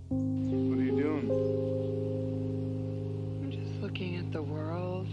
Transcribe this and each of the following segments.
What are you doing? I'm just looking at the world.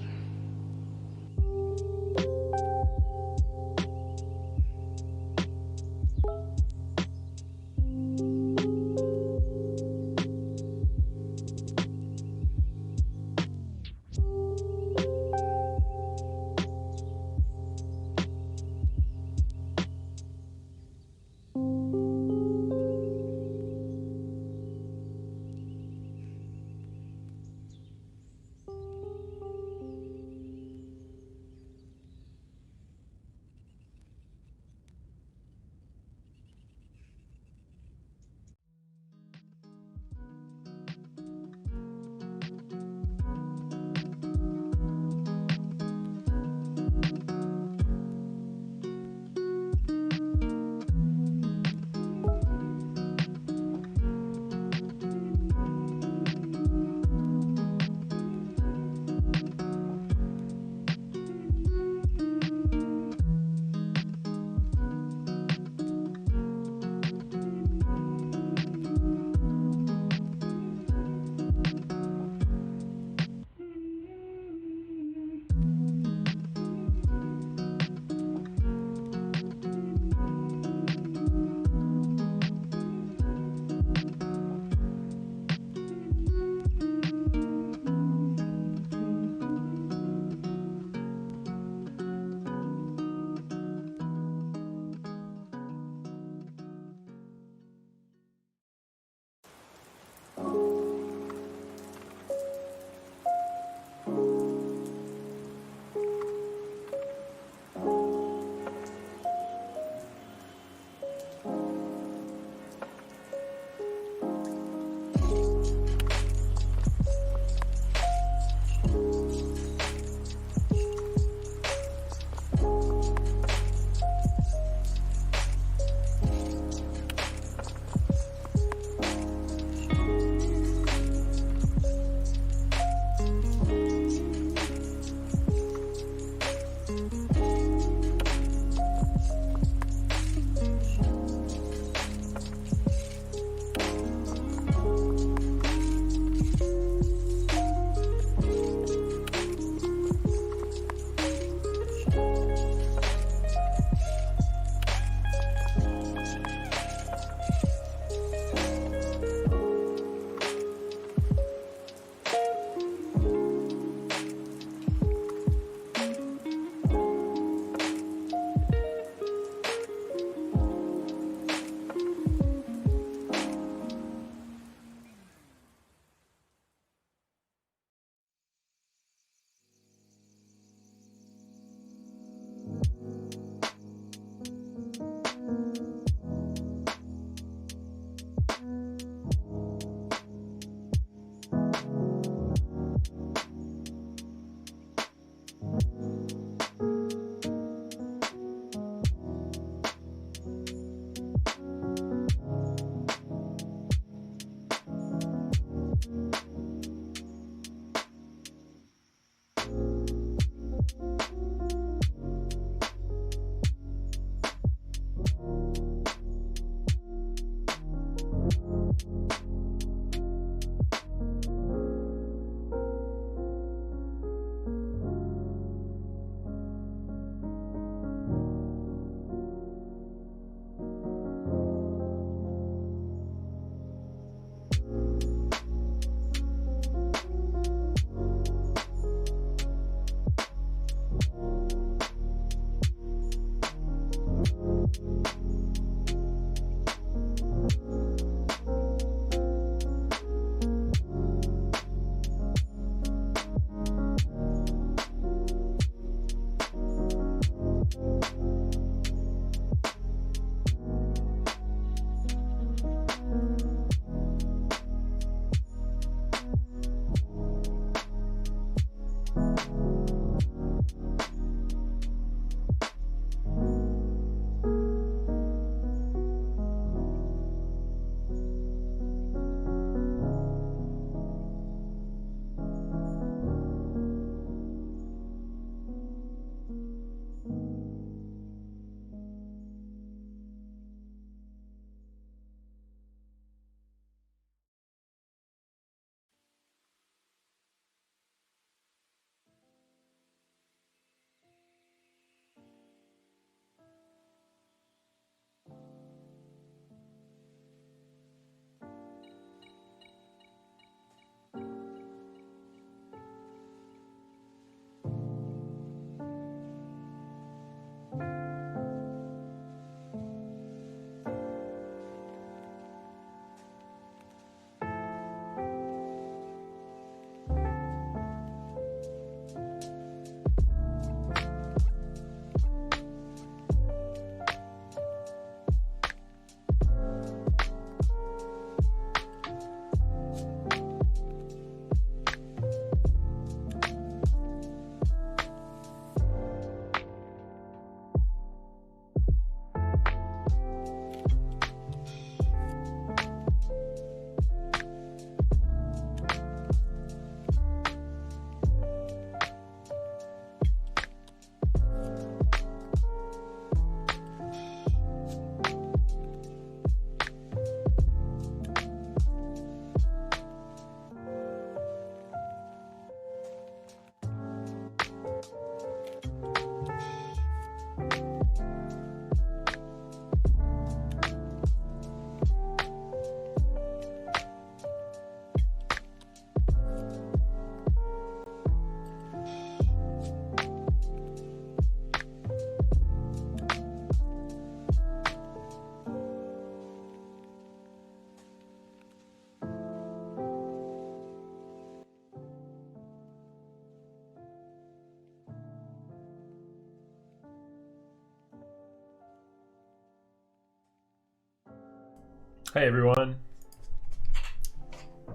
Hey everyone.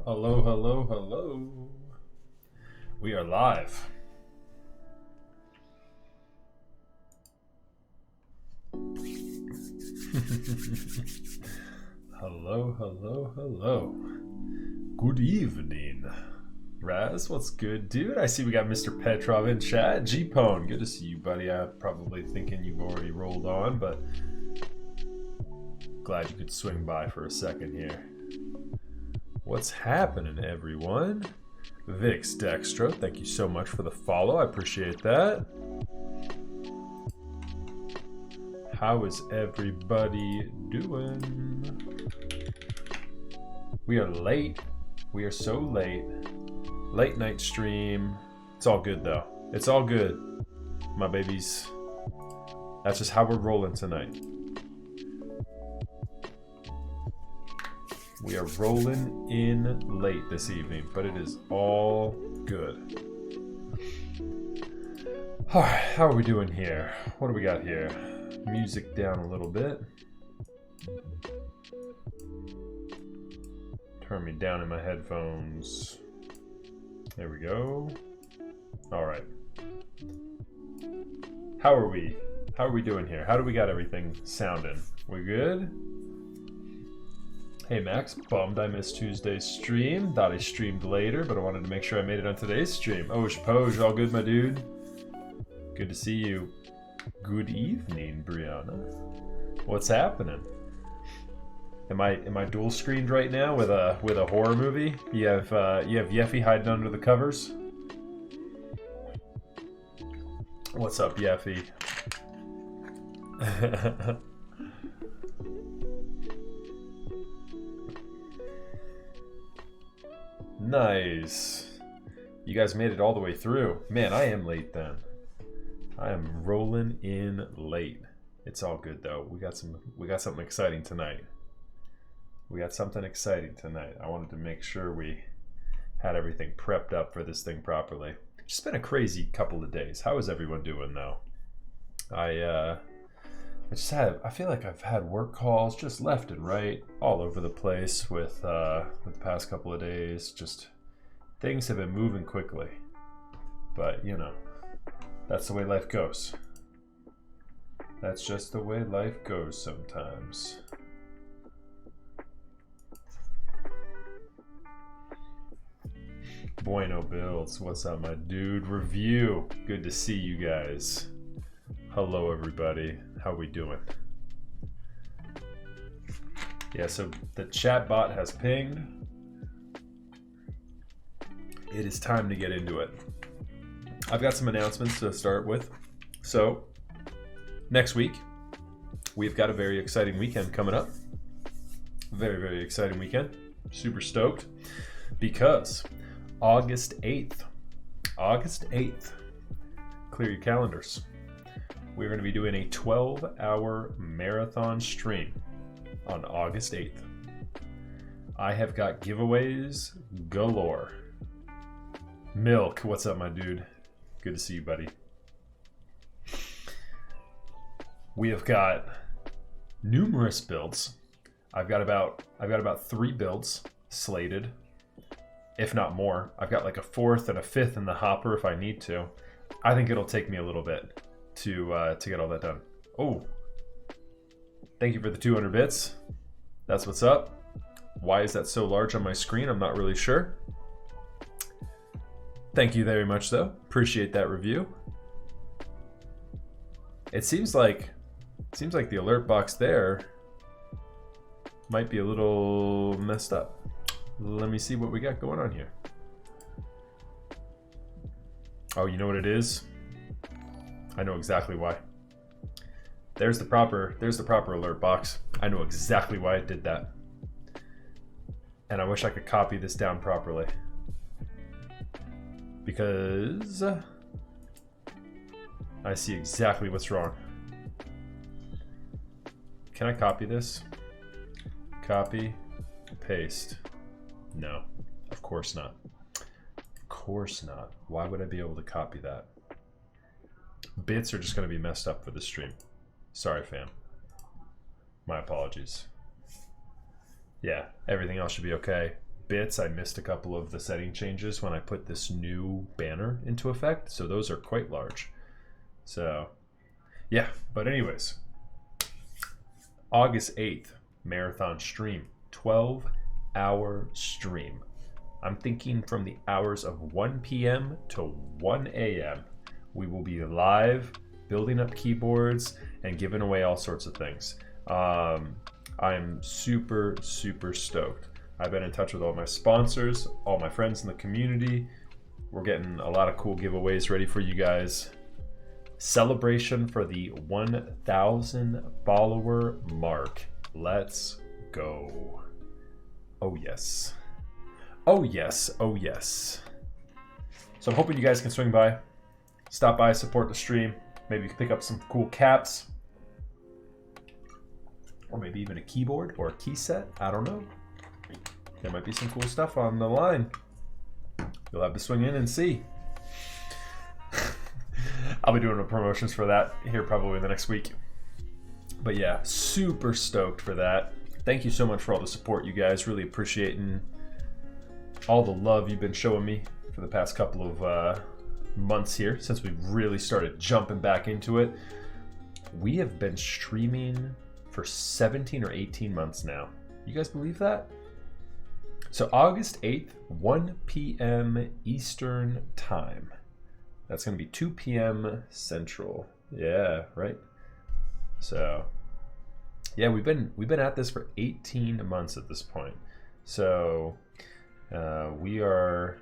Hello, hello, hello. We are live. Hello, hello, hello. Good evening. Raz, what's good, dude? I see we got Mr. Petrov in chat. G-Pone, good to see you, buddy. I'm probably thinking you've already rolled on, but glad you could swing by for a second here. What's happening, everyone? Vix Dextro, thank you so much for the follow. I appreciate that. How is everybody doing? We are late. We are so late. Late night stream. It's all good though. It's all good, my babies. That's just how we're rolling tonight. We are rolling in late this evening, but it is all good. All right, how are we doing here? What do we got here? Music down a little bit. Turn me down in my headphones. There we go. All right. How are we? How are we doing here? How do we got everything sounding? We good? Hey Max, bummed I missed Tuesday's stream. Thought I streamed later, but I wanted to make sure I made it on today's stream. Osh Poj, all good, my dude? Good to see you. Good evening, Brianna. What's happening? Am I dual screened right now with a horror movie? You have Yeffy hiding under the covers. What's up, Yeffy? Nice. You guys made it all the way through. Man, I am late then. I am rolling in late. It's all good though. We got something exciting tonight. We got something exciting tonight. I wanted to make sure we had everything prepped up for this thing properly. It's just been a crazy couple of days. How is everyone doing though? I feel like I've had work calls just left and right all over the place with the past couple of days. Just things have been moving quickly, but you know, that's the way life goes. That's just the way life goes sometimes. Bueno Builds, what's up, my dude? Review, good to see you guys. Hello, everybody. How we doing? Yeah, so the chat bot has pinged. It is time to get into it. I've got some announcements to start with. So, next week, we've got a very exciting weekend coming up. Very, very exciting weekend. Super stoked. Because August 8th, clear your calendars. We're going to be doing a 12-hour marathon stream on August 8th. I have got giveaways galore. Milk, what's up, my dude? Good to see you, buddy. We have got numerous builds. I've got about 3 builds slated, if not more. I've got like a 4th and a 5th in the hopper if I need to. I think it'll take me a little bit to get all that done. Oh, thank you for the 200 bits. That's what's up. Why is that so large on my screen? I'm not really sure. Thank you very much though. Appreciate that review. It seems like the alert box there might be a little messed up. Let me see what we got going on here. Oh, you know what it is? I know exactly why. There's the proper alert box. I know exactly why it did that. And I wish I could copy this down properly. Because I see exactly what's wrong. Can I copy this? Copy, paste. No, of course not. Of course not. Why would I be able to copy that? Bits are just going to be messed up for the stream. Sorry, fam. My apologies. Yeah, everything else should be okay. Bits, I missed a couple of the setting changes when I put this new banner into effect, so those are quite large. So, yeah, but anyways, August 8th, marathon stream, 12-hour stream. I'm thinking from the hours of 1 p.m. to 1 a.m. We will be live, building up keyboards, and giving away all sorts of things. I'm super, super stoked. I've been in touch with all my sponsors, all my friends in the community. We're getting a lot of cool giveaways ready for you guys. Celebration for the 1,000 follower mark. Let's go. Oh yes. Oh yes. Oh yes. So I'm hoping you guys can swing by, stop by, support the stream. Maybe you can pick up some cool caps, or maybe even a keyboard or a key set. I don't know. There might be some cool stuff on the line. You'll have to swing in and see. I'll be doing the promotions for that here probably the next week. But yeah, super stoked for that. Thank you so much for all the support, you guys. Really appreciating all the love you've been showing me for the past couple of months here since we really started jumping back into it. We have been streaming for 17 or 18 months now. You guys believe that? So August 8th, 1 p.m. Eastern time. That's going to be 2 p.m. Central. Yeah, right. So, yeah, we've been at this for 18 months at this point. So, we are.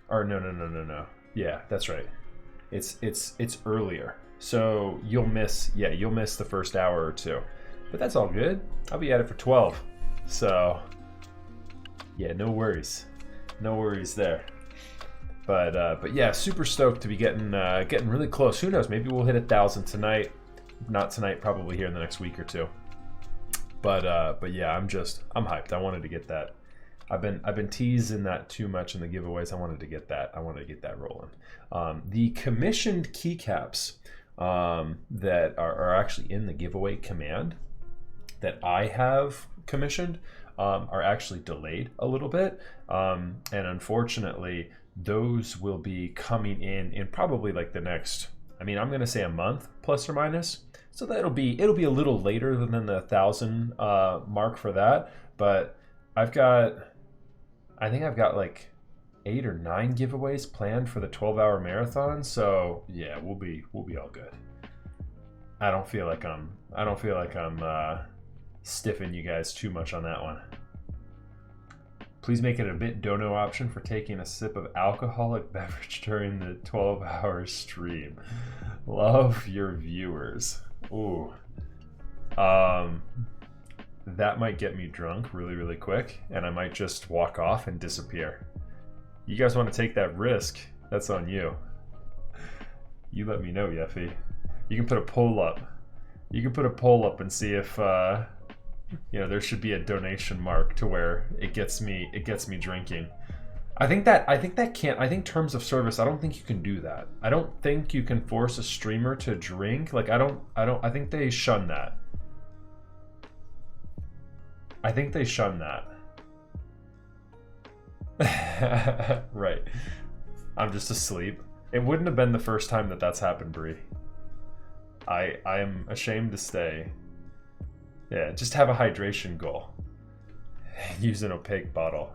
Or no. Yeah, that's right. It's earlier. So you'll miss the first hour or two, but that's all good. I'll be at it for 12. So, yeah, no worries there. But yeah, super stoked to be getting really close. Who knows? Maybe we'll hit 1,000 tonight. Not tonight, probably here in the next week or two. But yeah, I'm hyped. I wanted to get that. I've been teasing that too much in the giveaways. I wanted to get that rolling. The commissioned keycaps that are actually in the giveaway command that I have commissioned are actually delayed a little bit, and unfortunately those will be coming in probably like the next, I'm gonna say a month plus or minus. So it'll be a little later than the 1,000 mark for that. But I think I've got like 8 or 9 giveaways planned for the 12-hour marathon. So yeah, we'll be all good. I don't feel like I'm stiffing you guys too much on that one. Please make it a bit dono option for taking a sip of alcoholic beverage during the 12-hour stream. Love your viewers. Ooh. That might get me drunk really, really quick, and I might just walk off and disappear. You guys want to take that risk? That's on you. You let me know, Yeffy. You can put a poll up. You can put a poll up and see if there should be a donation mark to where it gets me drinking. I think terms of service, I don't think you can do that. I don't think you can force a streamer to drink. Like I think they shun that. Right. I'm just asleep. It wouldn't have been the first time that that's happened, Bree. I am ashamed to say. Yeah, just have a hydration goal. Use an opaque bottle.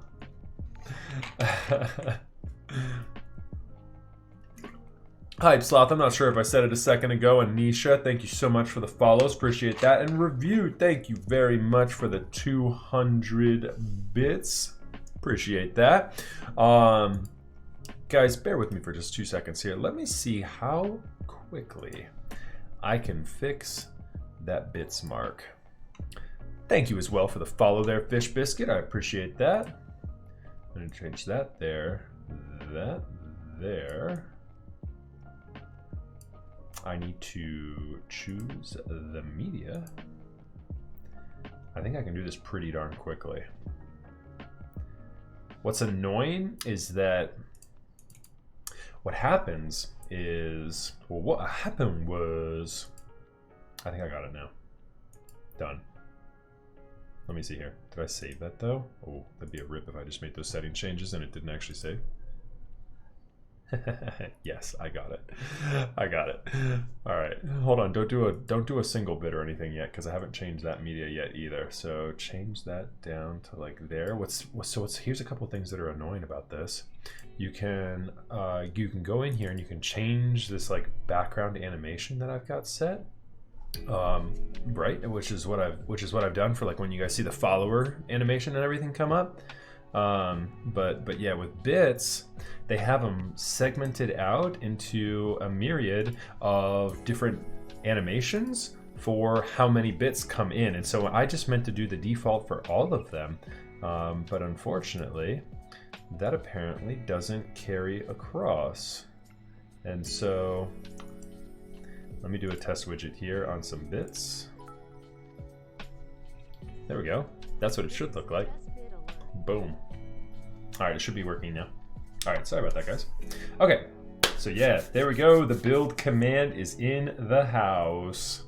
Hype Sloth, I'm not sure if I said it a second ago. And Nisha, thank you so much for the follows. Appreciate that. And Review, thank you very much for the 200 bits. Appreciate that. Guys, bear with me for just 2 seconds here. Let me see how quickly I can fix that bits mark. Thank you as well for the follow there, Fish Biscuit. I appreciate that. I'm going to change that there. That there. I need to choose the media. I think I can do this pretty darn quickly. What's annoying is that what happens is, well, what happened was, I think I got it now. Done. Let me see here. Did I save that though? Oh, that'd be a rip if I just made those setting changes and it didn't actually save. Yes, I got it. I got it. All right, hold on. Don't do a single bit or anything yet because I haven't changed that media yet either. So change that down to like there. Here's a couple things that are annoying about this. You can go in here and you can change this like background animation that I've got set. Right, which is what I've done for like when you guys see the follower animation and everything come up. But yeah, with bits, they have them segmented out into a myriad of different animations for how many bits come in. And so I just meant to do the default for all of them. But unfortunately, that apparently doesn't carry across. And so let me do a test widget here on some bits. There we go. That's what it should look like. Boom. All right, it should be working now. All right, sorry about that, guys. Okay, so yeah, there we go. The build command is in the house.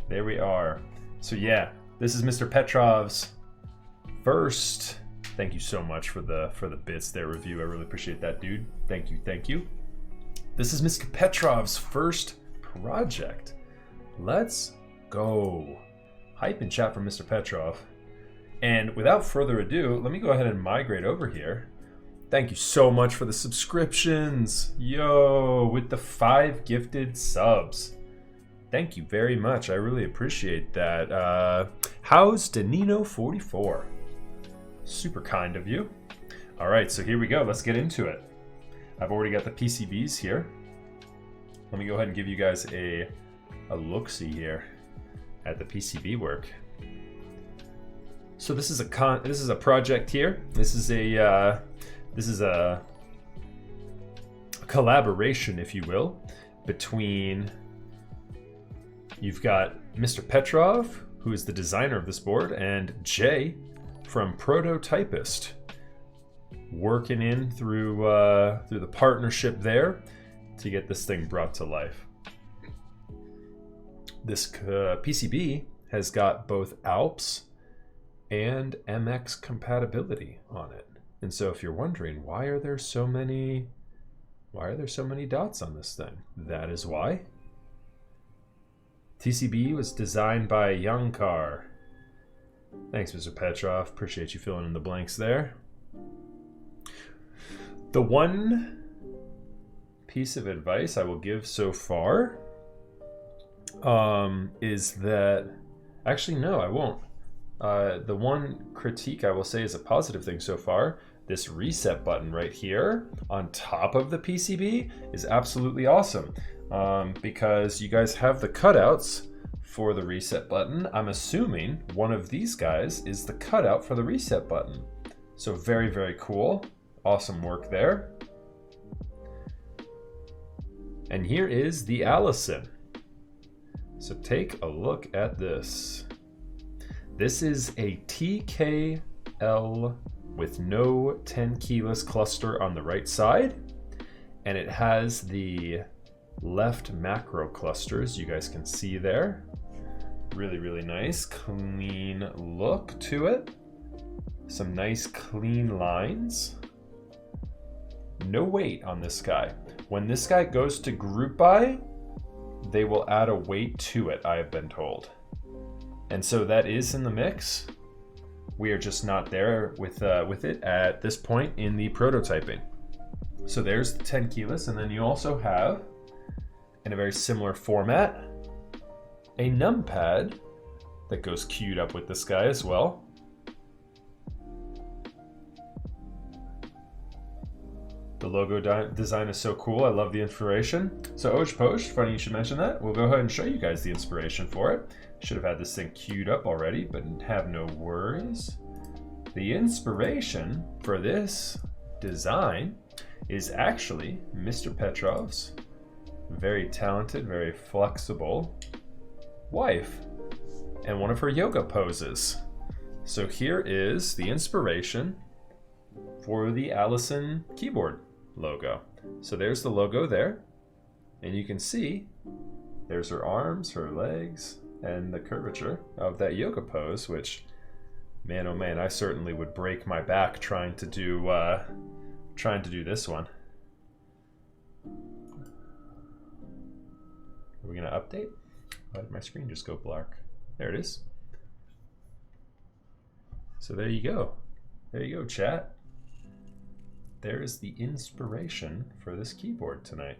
There we are. So yeah, this is Mr. Petrov's first. Thank you so much for the bits there review. I really appreciate that, dude. Thank you, thank you. This is Mr. Petrov's first project. Let's go. Hype and chat from Mr. Petrov. And without further ado, let me go ahead and migrate over here. Thank you so much for the subscriptions. Yo, with the 5 gifted subs. Thank you very much. I really appreciate that. How's Danino44? Super kind of you. All right, so here we go. Let's get into it. I've already got the PCBs here. Let me go ahead and give you guys a look-see here at the PCB work. So this is a project here. This is a collaboration, if you will, between, you've got Mr. Petrov, who is the designer of this board, and Jay from Prototypist, working in through the partnership there to get this thing brought to life. This PCB has got both ALPS and MX compatibility on it. And so if you're wondering, why are there so many dots on this thing? That is why. TCB was designed by Youngcar. Thanks, Mr. Petrov. Appreciate you filling in the blanks there. The one piece of advice I will give so far is that, actually no, I won't. The one critique I will say is a positive thing so far. This reset button right here on top of the PCB is absolutely awesome, because you guys have the cutouts for the reset button. I'm assuming one of these guys is the cutout for the reset button. So very, very cool. Awesome work there. And here is the Allison. So take a look at this. This is a TKL with no 10 keyless cluster on the right side, and it has the left macro clusters you guys can see there. Really, really nice, clean look to it. Some nice clean lines. No weight on this guy. When this guy goes to group by, they will add a weight to it, I have been told. And so that is in the mix. We are just not there with it at this point in the prototyping. So there's the 10 keyless, and then you also have, in a very similar format, a numpad that goes queued up with this guy as well. The logo design is so cool. I love the inspiration. So Ojposh, funny you should mention that. We'll go ahead and show you guys the inspiration for it. Should have had this thing queued up already, but have no worries. The inspiration for this design is actually Mr. Petrov's very talented, very flexible wife and one of her yoga poses. So here is the inspiration for the Allison keyboard logo. So there's the logo there, and you can see there's her arms, her legs, and the curvature of that yoga pose, which Man, oh man, I certainly would break my back trying to do this one. Are we gonna update? Why did my screen just go black? There it is. So there you go. There you go, chat. There is the inspiration for this keyboard tonight.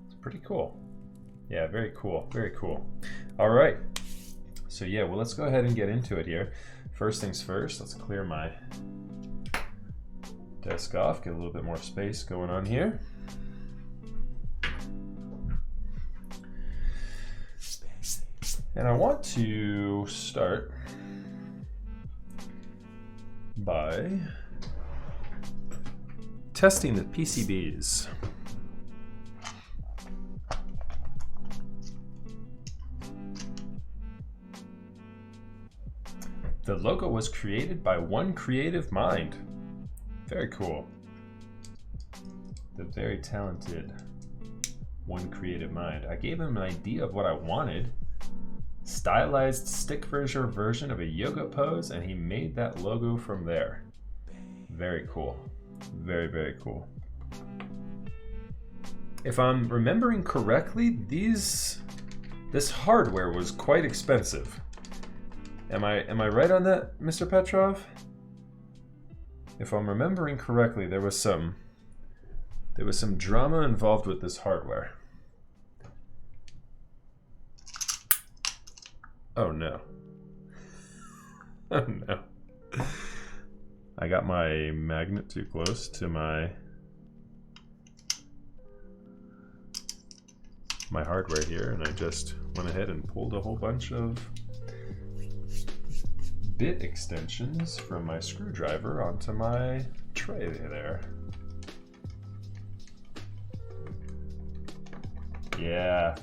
It's pretty cool. Yeah, very cool. Very cool. All right. So yeah, well, let's go ahead and get into it here. First things first, let's clear my desk off, get a little bit more space going on here. And I want to start by testing the PCBs. The logo was created by one creative mind. Very cool. The very talented one creative mind. I gave him an idea of what I wanted. Stylized stick version of a yoga pose, and he made that logo from there. Very cool. Very, very cool. If I'm remembering correctly, this hardware was quite expensive. Am I right on that, Mr. Petrov? If I'm remembering correctly, there was some drama involved with this hardware. Oh no. Oh no. I got my magnet too close to my hardware here, and I just went ahead and pulled a whole bunch of bit extensions from my screwdriver onto my tray there. Yeah.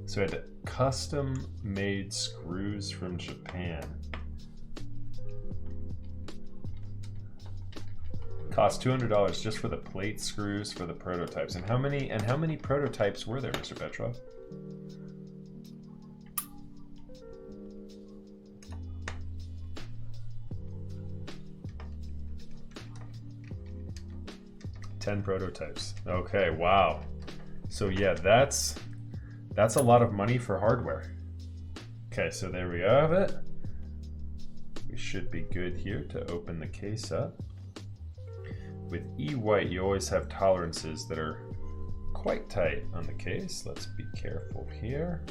So I had custom made screws from Japan. Cost $200 just for the plate screws for the prototypes. And how many prototypes were there, Mr. Petrov? $10 prototypes. Okay, wow. So yeah, that's a lot of money for hardware. Okay, so there we have it. We should be good here to open the case up. With E-white, you always have tolerances that are quite tight on the case. Let's be careful here.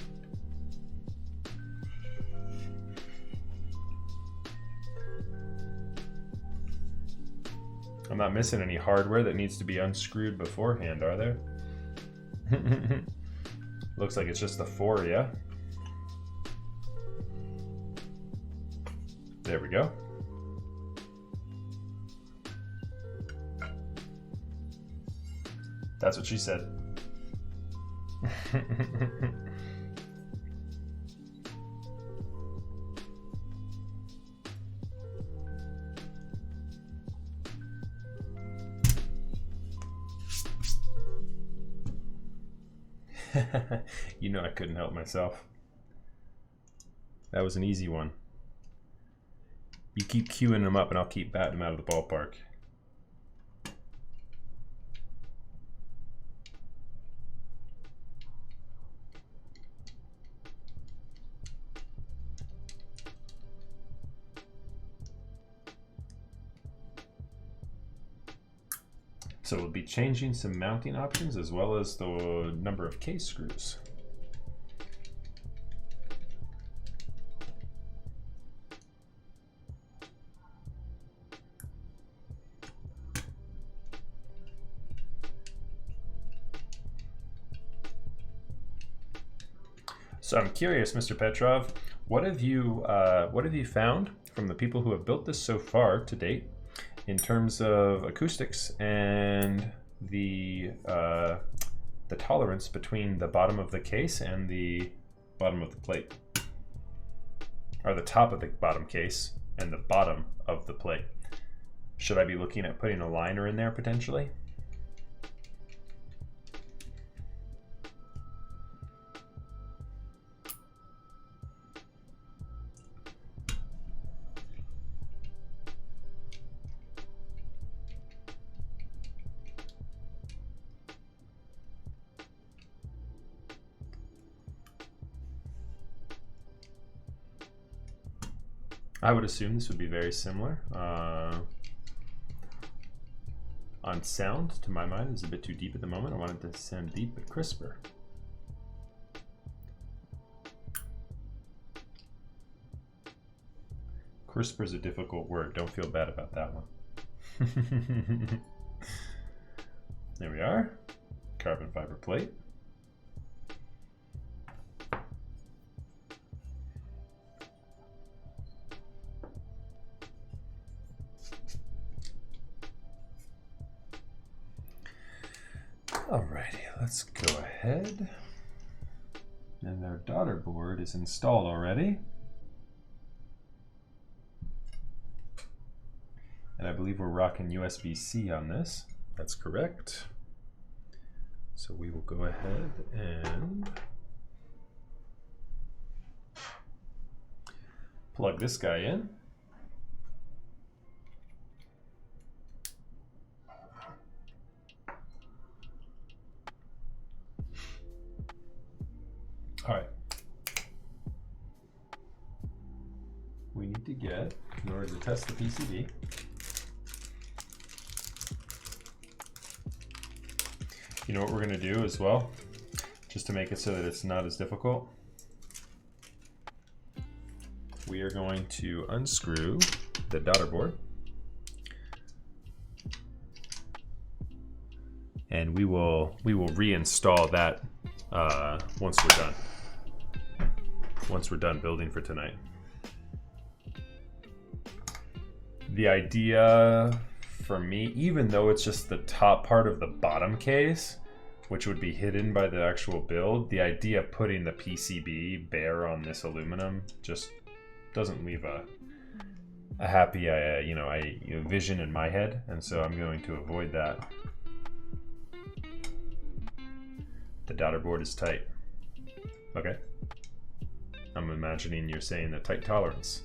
I'm not missing any hardware that needs to be unscrewed beforehand, are there? Looks like it's just the 4, yeah? There we go. That's what she said. You know I couldn't help myself. That was an easy one. You keep queuing them up and I'll keep batting them out of the ballpark. So we'll be changing some mounting options as well as the number of case screws. So I'm curious, Mr. Petrov, what have you found from the people who have built this so far to date in terms of acoustics and the tolerance between the bottom of the case and the bottom of the plate, or the top of the bottom case and the bottom of the plate? Should I be looking at putting a liner in there potentially? I would assume this would be very similar. On sound, to my mind, is a bit too deep at the moment. I wanted to sound deep but crisper. Crisper is a difficult word. Don't feel bad about that one. There we are. Carbon fiber plate. Alrighty, let's go ahead. And our daughter board is installed already. And I believe we're rocking USB-C on this. That's correct. So we will go ahead and plug this guy in. All right. We need to get, in order to test the PCB, you know what we're going to do as well, just to make it so that it's not as difficult? We are going to unscrew the daughter board, and we will reinstall that once we're done. Once we're done building for tonight. The idea for me, even though it's just the top part of the bottom case, which would be hidden by the actual build, the idea of putting the PCB bare on this aluminum just doesn't leave a happy vision in my head, and so I'm going to avoid that. The daughter board is tight. Okay. I'm imagining you're saying the tight tolerance.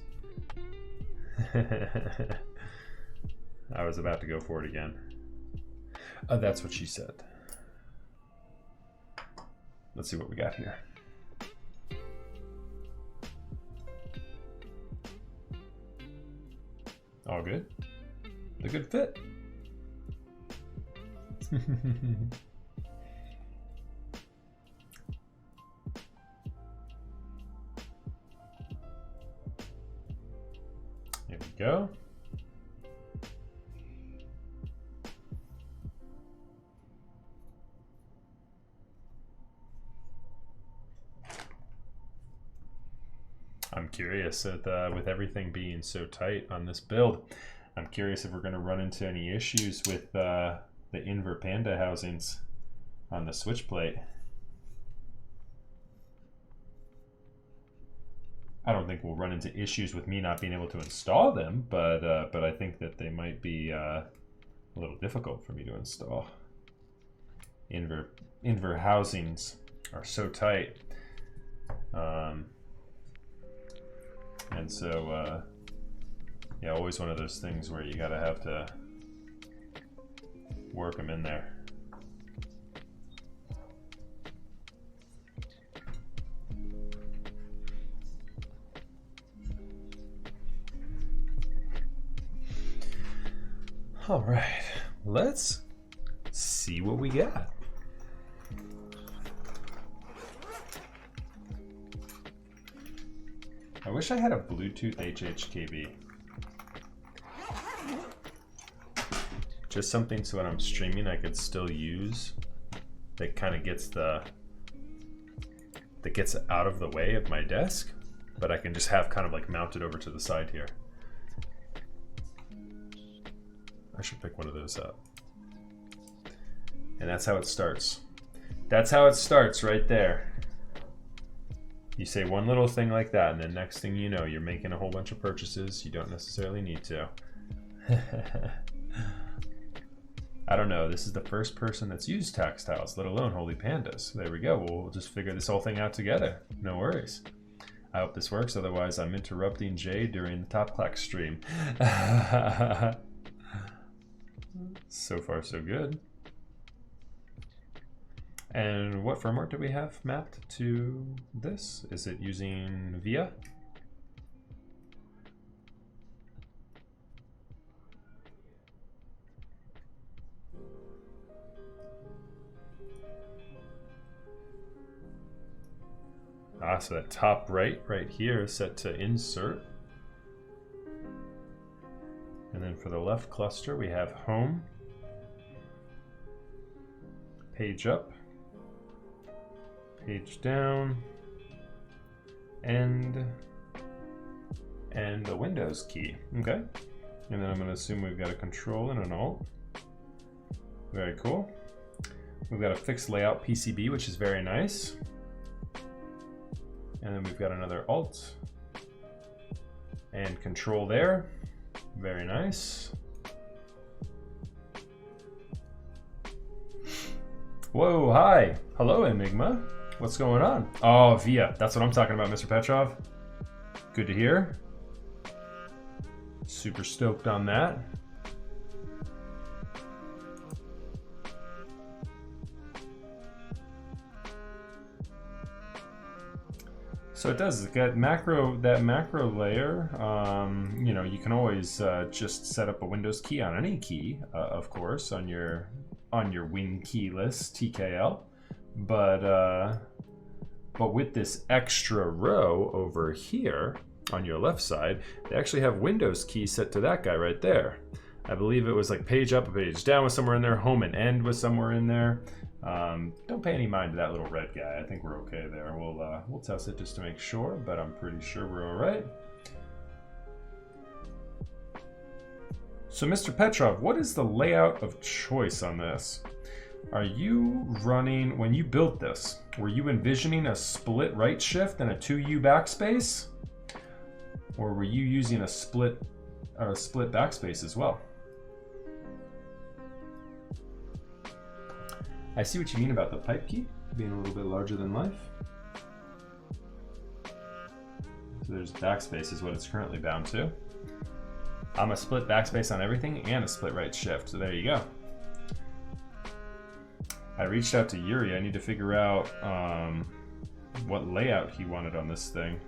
I was about to go for it again. Oh, that's what she said. Let's see what we got here. All good? A good fit. There we go. I'm curious with everything being so tight on this build, I'm curious if we're going to run into any issues with the inver Panda housings on the switch plate. I don't think we'll run into issues with me not being able to install them, but I think that they might be a little difficult for me to install. Inver housings are so tight. And so, yeah, always one of those things where you gotta have to work them in there. All right, let's see what we got. I wish I had a Bluetooth HHKB. Just something so when I'm streaming I could still use that kind of gets out of the way of my desk, but I can just have kind of like mounted over to the side here. I should pick one of those up. And that's how it starts. That's how it starts right there. You say one little thing like that, and then next thing you know, you're making a whole bunch of purchases you don't necessarily need to. I don't know. This is the first person that's used Taxtiles, let alone Holy Pandas. There we go. We'll just figure this whole thing out together. No worries. I hope this works. Otherwise, I'm interrupting Jay during the Top Clack stream. So far, so good. And what firmware do we have mapped to this? Is it using VIA? So that top right here is set to insert. And then for the left cluster, we have home, page up, page down, and the Windows key. Okay. And then I'm going to assume we've got a Control and an Alt. Very cool. We've got a fixed layout PCB, which is very nice. And then we've got another Alt and Control there. Very nice. Whoa, hi. Hello, Enigma. What's going on? Oh, Via. That's what I'm talking about, Mr. Petrov. Good to hear. Super stoked on that. So it does get that macro layer. You know, you can always just set up a Windows key on any key, of course, on your Win key list, TKL. But with this extra row over here on your left side, they actually have Windows key set to that guy right there. I believe it was like page up, a page down was somewhere in there, home and end was somewhere in there. Don't pay any mind to that little red guy. I think we're okay there. We'll test it just to make sure, but I'm pretty sure we're all right. So, Mr. Petrov, what is the layout of choice on this? Are you running, when you built this, were you envisioning a split right shift and a 2U backspace? Or were you using a split backspace as well? I see what you mean about the pipe key being a little bit larger than life. So there's backspace is what it's currently bound to. I'm a split backspace on everything and a split right shift. So there you go. I reached out to Yuri. I need to figure out what layout he wanted on this thing.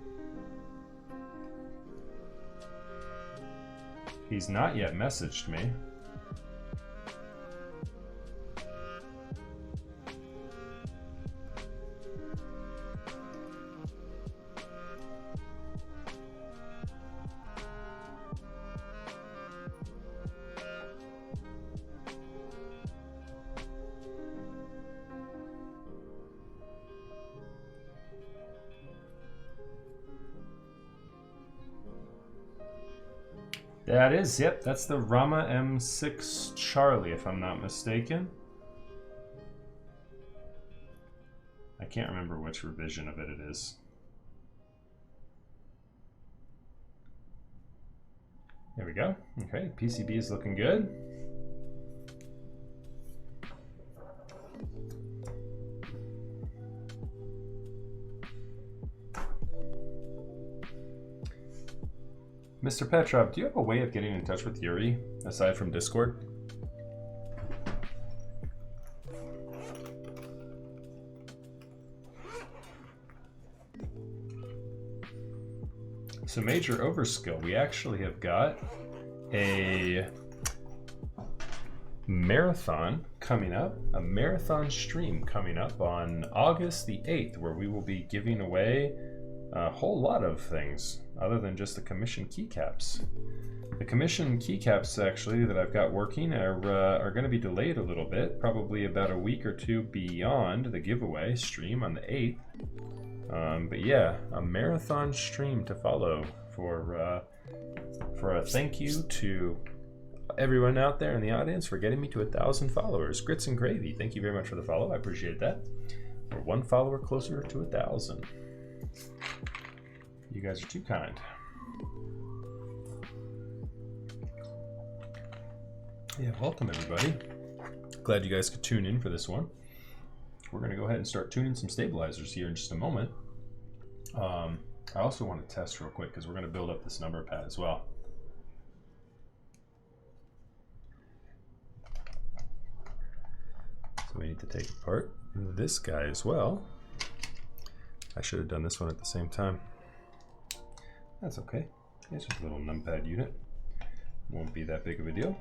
He's not yet messaged me. That is, yep, that's the Rama M6 Charlie, if I'm not mistaken. I can't remember which revision of it is. There we go. Okay, PCB is looking good. Mr. Petrov, do you have a way of getting in touch with Yuri, aside from Discord? So major overskill, we actually have got a marathon coming up, a marathon stream coming up on August the 8th, where we will be giving away a whole lot of things other than just the commission keycaps. The commission keycaps actually that I've got working are going to be delayed a little bit, probably about a week or two beyond the giveaway stream on the 8th. But yeah, a marathon stream to follow for a thank you to everyone out there in the audience for getting me to 1,000 followers. Grits and Gravy, thank you very much for the follow. I appreciate that. We're one follower closer to 1,000. You guys are too kind. Yeah, welcome everybody. Glad you guys could tune in for this one. We're going to go ahead and start tuning some stabilizers here in just a moment. I also want to test real quick because we're going to build up this number pad as well. So we need to take apart this guy as well. I should have done this one at the same time. That's okay. It's just a little numpad unit. Won't be that big of a deal.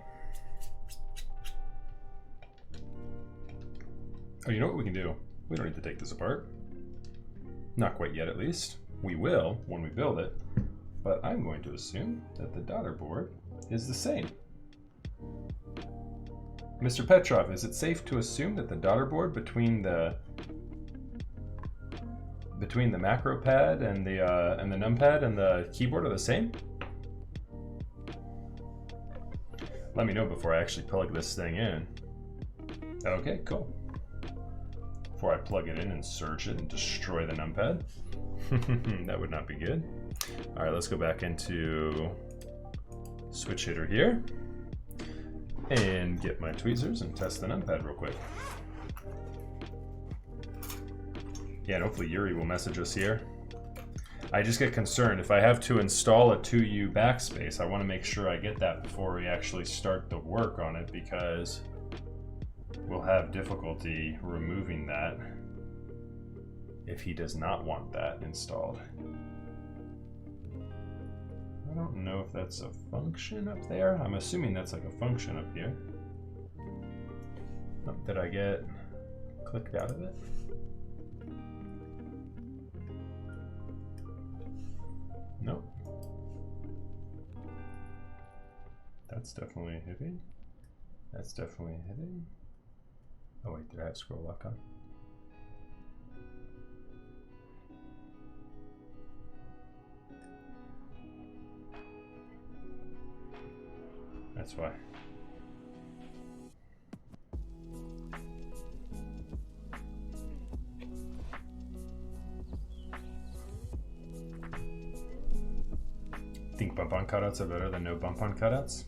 Oh, you know what we can do? We don't need to take this apart. Not quite yet, at least. We will when we build it, but I'm going to assume that the daughter board is the same. Mr. Petrov, is it safe to assume that the daughter board between the macro pad and the numpad and the keyboard are the same? Let me know before I actually plug this thing in. Okay, cool. Before I plug it in and surge it and destroy the numpad. That would not be good. All right, let's go back into switch hitter here and get my tweezers and test the numpad real quick. Yeah, and hopefully Yuri will message us here. I just get concerned if I have to install a 2U backspace, I want to make sure I get that before we actually start the work on it, because we'll have difficulty removing that if he does not want that installed. I don't know if that's a function up there. I'm assuming that's like a function up here. Oh, did I get clicked out of it? Nope. That's definitely hitting. That's definitely hitting. Oh wait, did I have scroll lock on? That's why. Think bump on cutouts are better than no bump on cutouts?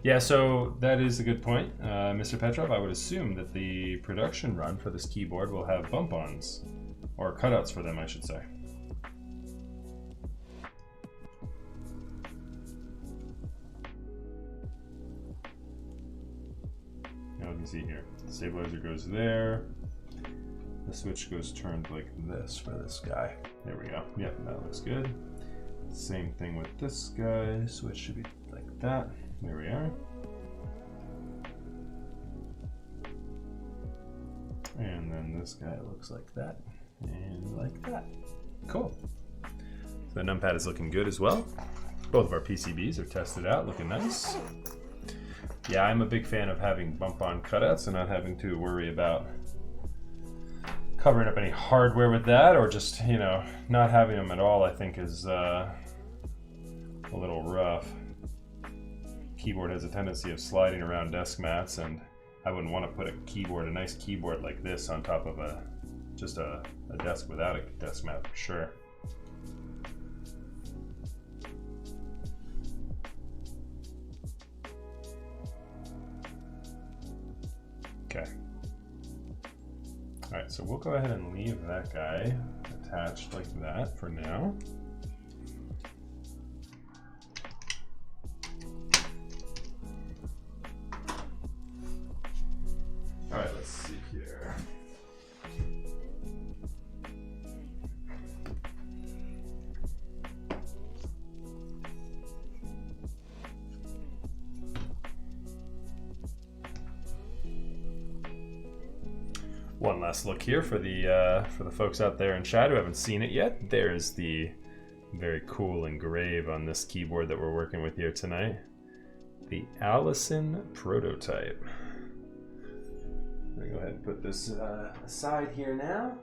Yeah, so that is a good point, Mr. Petrov. I would assume that the production run for this keyboard will have bump-ons, or cutouts for them, I should say. Now let me see here. The stabilizer goes there. The switch goes turned like this for this guy. There we go. Yep, that looks good. Same thing with this guy. Switch should be like that. There we are. And then this guy looks like that and like that. Cool. So the numpad is looking good as well. Both of our PCBs are tested out, looking nice. Yeah, I'm a big fan of having bump-on cutouts and not having to worry about covering up any hardware with that, or just, you know, not having them at all, I think is a little rough. Keyboard has a tendency of sliding around desk mats, and I wouldn't want to put a nice keyboard like this on top of just a desk without a desk mat for sure. Okay. All right, so we'll go ahead and leave that guy attached like that for now. All right, let's see here. One last look here for the folks out there in chat who haven't seen it yet. There's the very cool engraving on this keyboard that we're working with here tonight. The Allison prototype. I'm gonna go ahead and put this aside here now.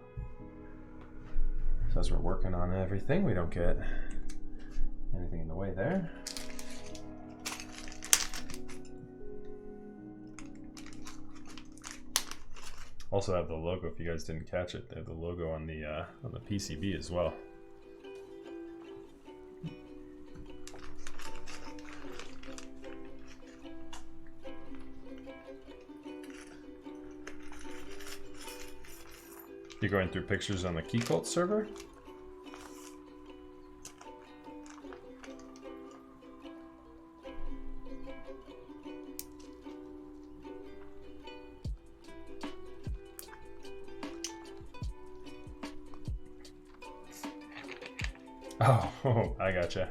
So as we're working on everything, we don't get anything in the way there. Also have the logo, if you guys didn't catch it. They have the logo on the PCB as well. You're going through pictures on the KeyCult server? Oh, I gotcha.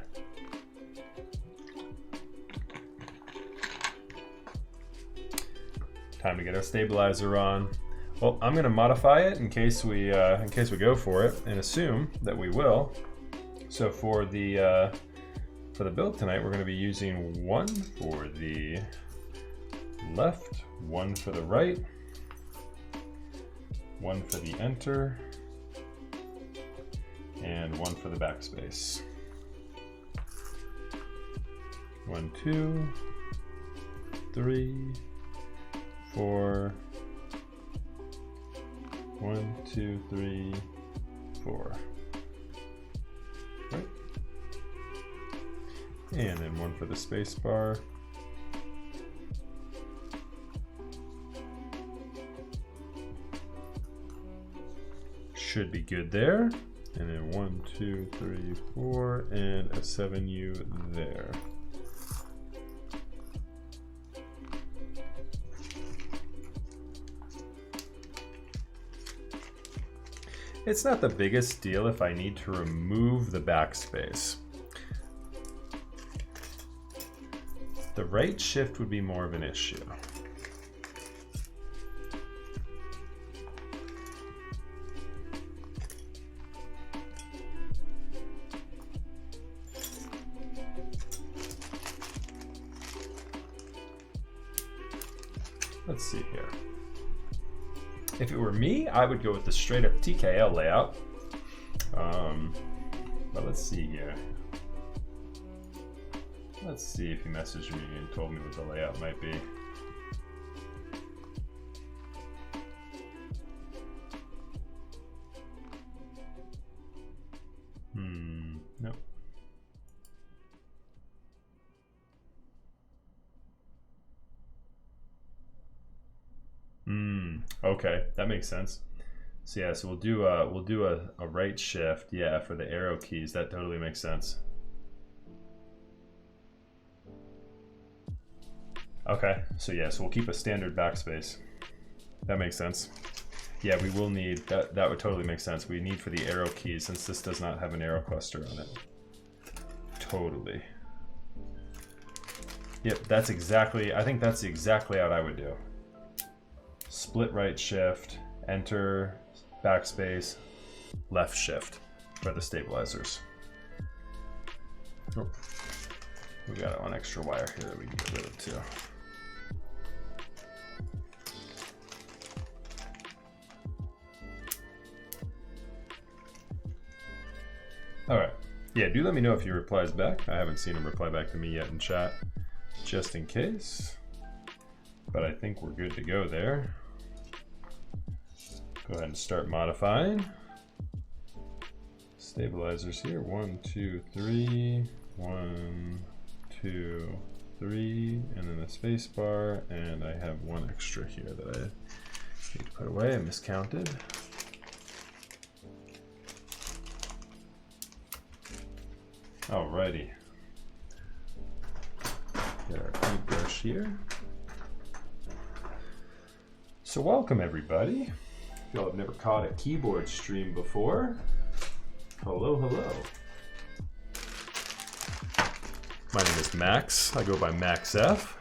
Time to get our stabilizer on. Well, I'm going to modify it in case we go for it, and assume that we will. So for the build tonight, we're going to be using 1 for the left, 1 for the right, 1 for the enter, and 1 for the backspace. 1, 2, 3, 4. 1, 2, 3, 4. Right. And then 1 for the space bar. Should be good there. And then 1, 2, 3, 4, and a 7U there. It's not the biggest deal if I need to remove the backspace. The right shift would be more of an issue. Let's see here. If it were me, I would go with the straight up TKL layout. But let's see here. Let's see if he messaged me and told me what the layout might be. Nope. Okay, that makes sense. So yeah, so we'll do a right shift, yeah, for the arrow keys. That totally makes sense. Okay, so yeah, so we'll keep a standard backspace. That makes sense. Yeah, we will need that. That would totally make sense. We need for the arrow keys since this does not have an arrow cluster on it. Totally. Yep, that's exactly. I think that's the exact layout I would do. Split right shift, enter, backspace, left shift for the stabilizers. Oh, we got one extra wire here that we can get rid of too. All right. Yeah, do let me know if he replies back. I haven't seen him reply back to me yet in chat, just in case. But I think we're good to go there. Go ahead and start modifying. Stabilizers here. 1, 2, 3. 1, 2, 3. And then the space bar. And I have one extra here that I need to put away. I miscounted. Alrighty. Get our paintbrush here. So welcome everybody. If y'all have never caught a keyboard stream before, hello, hello. My name is Max. I go by Max F.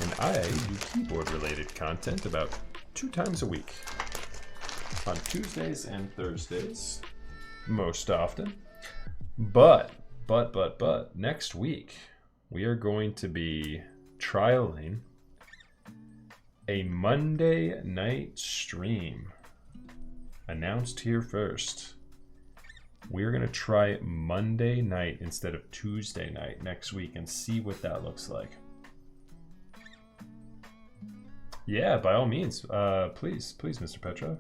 And I do keyboard related content about 2 times a week. On Tuesdays and Thursdays, most often. But, next week, we are going to be trialing a Monday night stream. Announced here first. We're going to try Monday night instead of Tuesday night next week and see what that looks like. Yeah, by all means. Please, Mr. Petrov.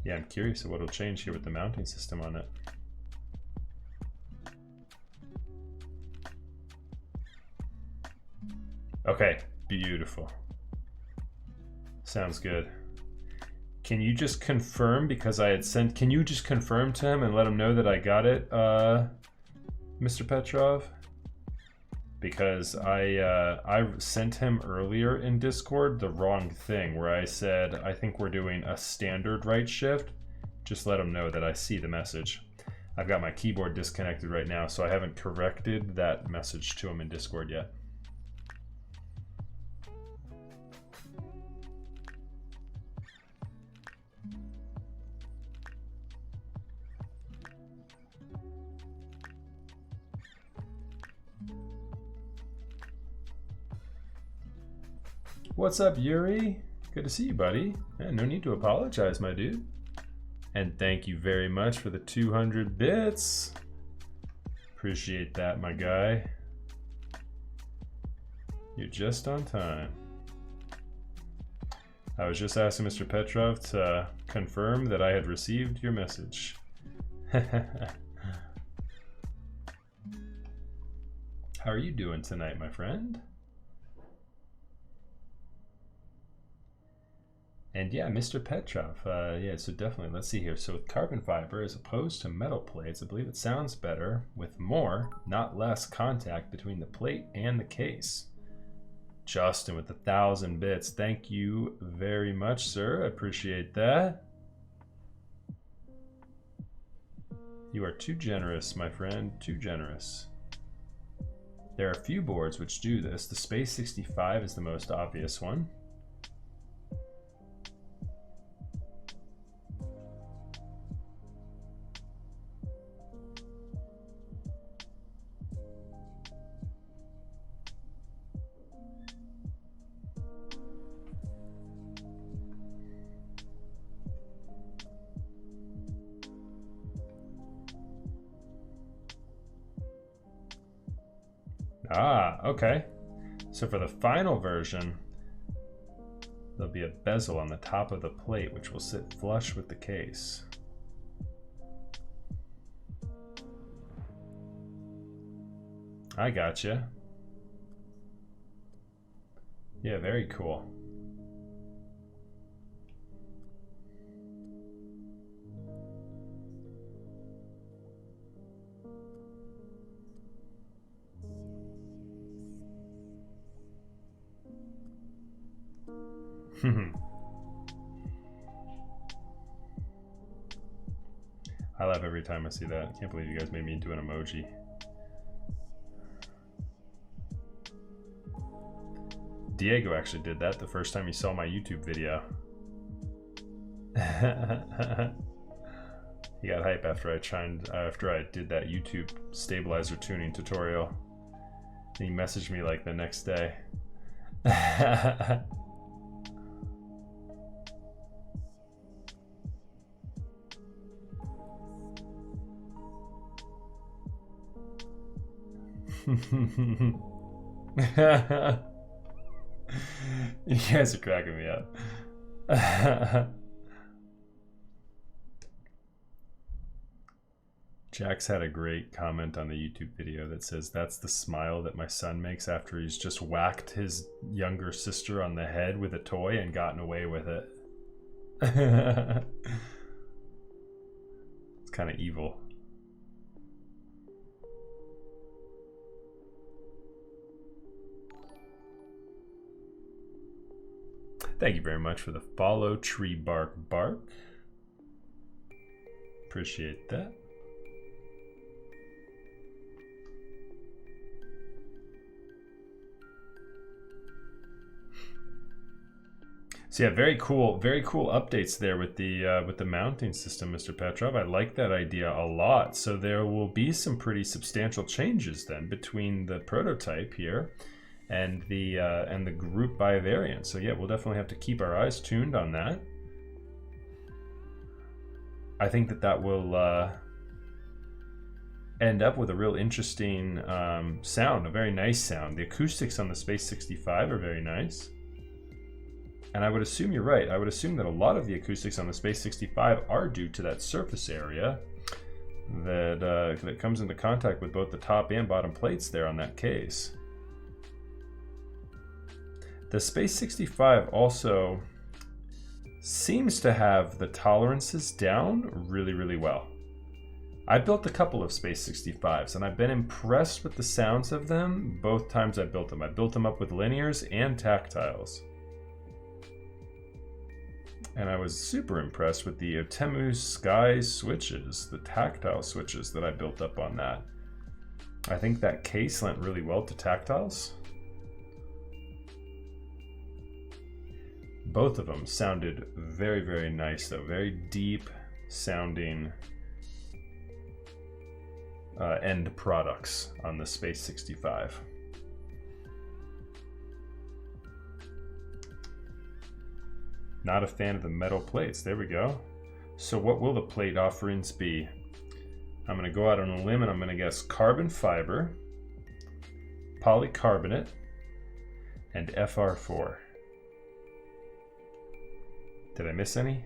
Yeah, I'm curious of what will change here with the mounting system on it. Okay, beautiful. Sounds good. Can you just confirm, because I had sent, can you just confirm to him and let him know that I got it, Mr. Petrov? Because I sent him earlier in Discord the wrong thing where I said, I think we're doing a standard right shift. Just let him know that I see the message. I've got my keyboard disconnected right now, so I haven't corrected that message to him in Discord yet. What's up, Yuri? Good to see you, buddy. Yeah, no need to apologize, my dude. And thank you very much for the 200 bits. Appreciate that, my guy. You're just on time. I was just asking Mr. Petrov to confirm that I had received your message. How are you doing tonight, my friend? And yeah, Mr. Petrov, yeah, so definitely, let's see here. So with carbon fiber, as opposed to metal plates, I believe it sounds better with more, not less, contact between the plate and the case. Justin with 1,000 bits, thank you very much, sir. I appreciate that. You are too generous, my friend, too generous. There are a few boards which do this. The Space 65 is the most obvious one. Ah, okay. So for the final version, there'll be a bezel on the top of the plate, which will sit flush with the case. I gotcha. Yeah, very cool. I laugh every time I see that. I can't believe you guys made me into an emoji. Diego actually did that the first time he saw my YouTube video. He got hype after I did that YouTube stabilizer tuning tutorial. And he messaged me like the next day. You guys are cracking me up. Jax had a great comment on the YouTube video that says, "That's the smile that my son makes after he's just whacked his younger sister on the head with a toy and gotten away with it." It's kind of evil. Thank you very much for the follow, Tree Bark Bark. Appreciate that. So yeah, very cool updates there with the mounting system, Mr. Petrov. I like that idea a lot. So there will be some pretty substantial changes then between the prototype here and the group by variant. So yeah, we'll definitely have to keep our eyes tuned on that. I think that will end up with a real interesting sound, a very nice sound. The acoustics on the Space 65 are very nice. And I would assume you're right. I would assume that a lot of the acoustics on the Space 65 are due to that surface area that comes into contact with both the top and bottom plates there on that case. The Space 65 also seems to have the tolerances down really, really well. I built a couple of Space 65s and I've been impressed with the sounds of them both times I built them. I built them up with linears and tactiles. And I was super impressed with the Otemu Sky switches, the tactile switches that I built up on that. I think that case lent really well to tactiles. Both of them sounded very, very nice though. Very deep sounding end products on the Space 65. Not a fan of the metal plates. There we go. So what will the plate offerings be? I'm going to go out on a limb and I'm going to guess carbon fiber, polycarbonate, and FR4. Did I miss any?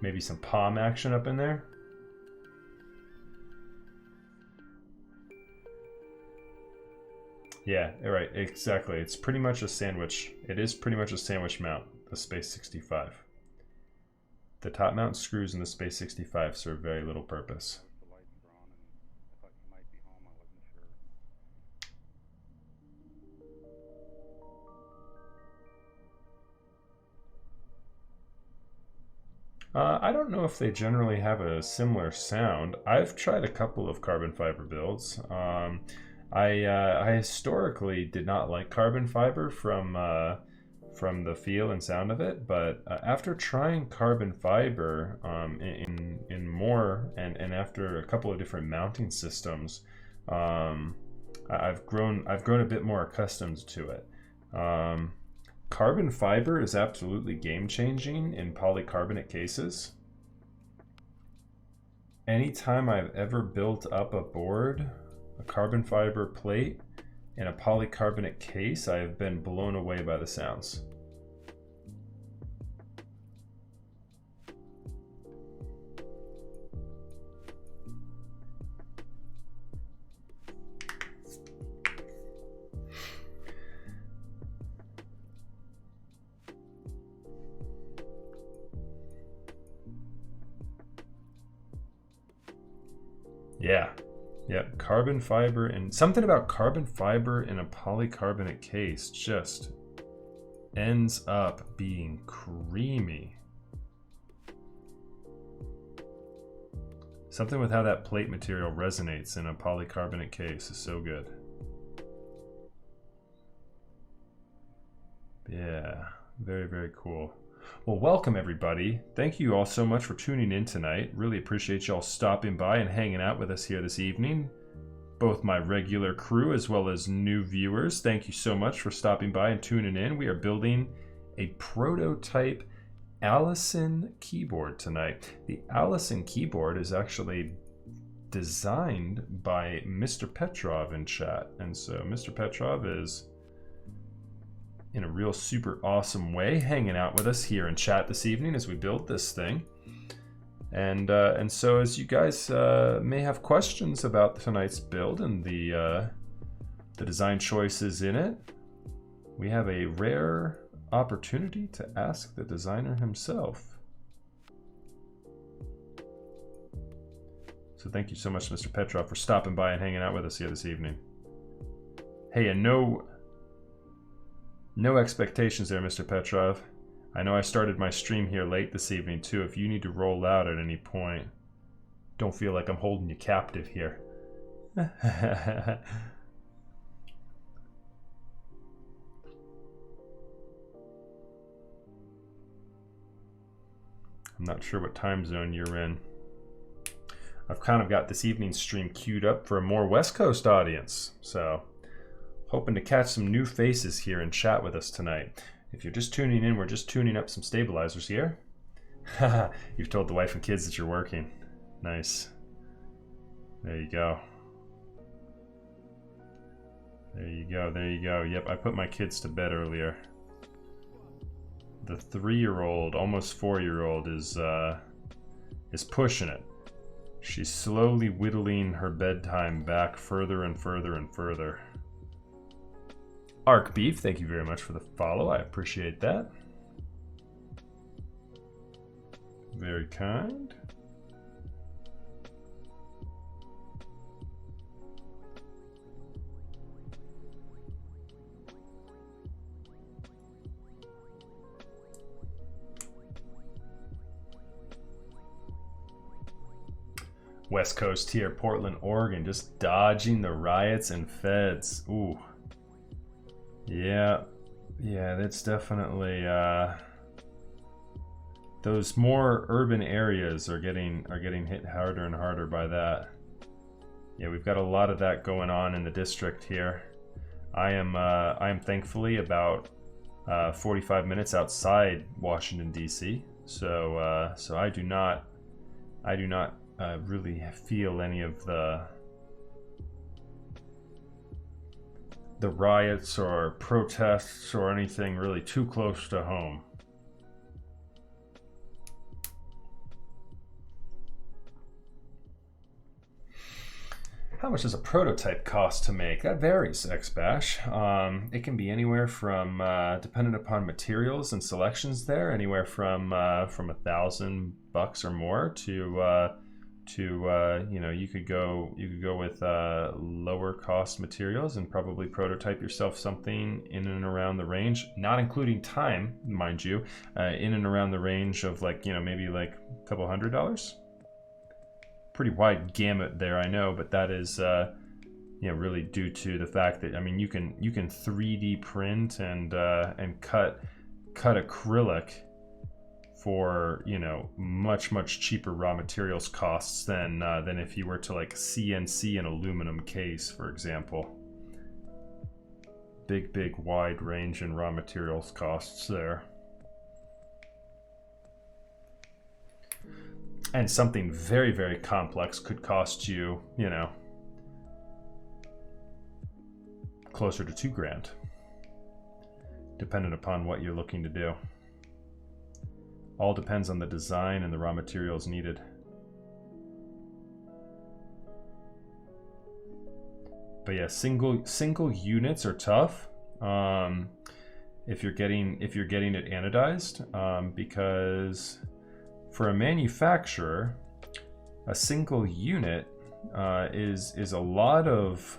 Maybe some palm action up in there? Yeah, all right, exactly. It's pretty much a sandwich. It is pretty much a sandwich mount, the Space 65. The top mount screws in the Space 65 serve very little purpose. I don't know if they generally have a similar sound. I've tried a couple of carbon fiber builds. I historically did not like carbon fiber from the feel and sound of it, but after trying carbon fiber in more and after a couple of different mounting systems, I've grown a bit more accustomed to it. Carbon fiber is absolutely game-changing in polycarbonate cases. Anytime I've ever built up a board, a carbon fiber plate, in a polycarbonate case, I have been blown away by the sounds. Yeah. Yep, carbon fiber, and something about carbon fiber in a polycarbonate case just ends up being creamy. Something with how that plate material resonates in a polycarbonate case is so good. Yeah, very, very cool. Well, welcome everybody. Thank you all so much for tuning in tonight. Really appreciate y'all stopping by and hanging out with us here this evening. Both my regular crew as well as new viewers, thank you so much for stopping by and tuning in. We are building a prototype Allison keyboard tonight. The Allison keyboard is actually designed by Mr. Petrov in chat. And so Mr. Petrov is in a real super awesome way hanging out with us here in chat this evening as we build this thing. And so as you guys may have questions about tonight's build and the design choices in it, we have a rare opportunity to ask the designer himself. So thank you so much, Mr. Petrov, for stopping by and hanging out with us here this evening. Hey, and no expectations there, Mr. Petrov. I know I started my stream here late this evening too. If you need to roll out at any point, don't feel like I'm holding you captive here. I'm not sure what time zone you're in. I've kind of got this evening's stream queued up for a more West Coast audience, so hoping to catch some new faces here and chat with us tonight. If you're just tuning in, we're just tuning up some stabilizers here. You've told the wife and kids that you're working. Nice. There you go. There you go, there you go. Yep, I put my kids to bed earlier. The 3-year-old, almost 4-year-old is pushing it. She's slowly whittling her bedtime back further and further and further. Arc Beef, thank you very much for the follow. I appreciate that. Very kind. West Coast here, Portland, Oregon, just dodging the riots and feds. Ooh. Yeah, that's definitely those more urban areas are getting hit harder and harder by that. Yeah, we've got a lot of that going on in the district here. I am thankfully about 45 minutes outside Washington D.C. So I do not really feel any of the riots or protests or anything really too close to home. How much does a prototype cost to make? That varies, XBash. It can be anywhere from, dependent upon materials and selections there, anywhere from $1,000 or more to you could go with lower cost materials and probably prototype yourself something in and around the range, not including time, mind you, in and around the range of maybe a couple $100. Pretty wide gamut there, I know, but that is really due to the fact that you can 3D print and cut acrylic for much cheaper raw materials costs than if you were to CNC an aluminum case, for example. Big wide range in raw materials costs there. And something very complex could cost you, closer to $2,000, depending upon what you're looking to do. All depends on the design and the raw materials needed. But yeah, single units are tough if you're getting it anodized, because for a manufacturer, a single unit is a lot of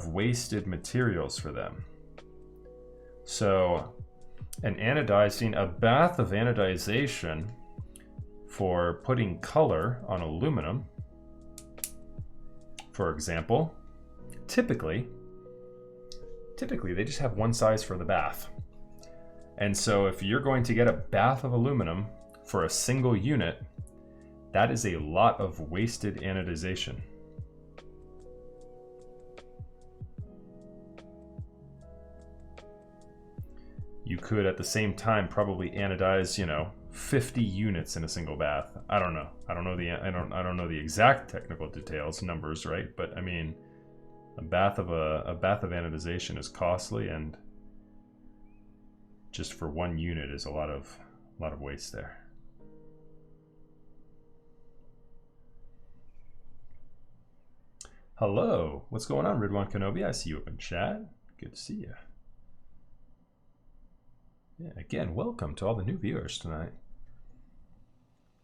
wasted materials for them. So a bath of anodization for putting color on aluminum, for example, typically they just have one size for the bath. And so if you're going to get a bath of aluminum for a single unit, that is a lot of wasted anodization. You could at the same time probably anodize, 50 units in a single bath. I don't know. I don't know the exact technical details, numbers, right? But a bath of anodization is costly, and just for one unit is a lot of waste there. Hello, what's going on, Ridwan Kenobi? I see you up in chat. Good to see you. Yeah, again, welcome to all the new viewers tonight.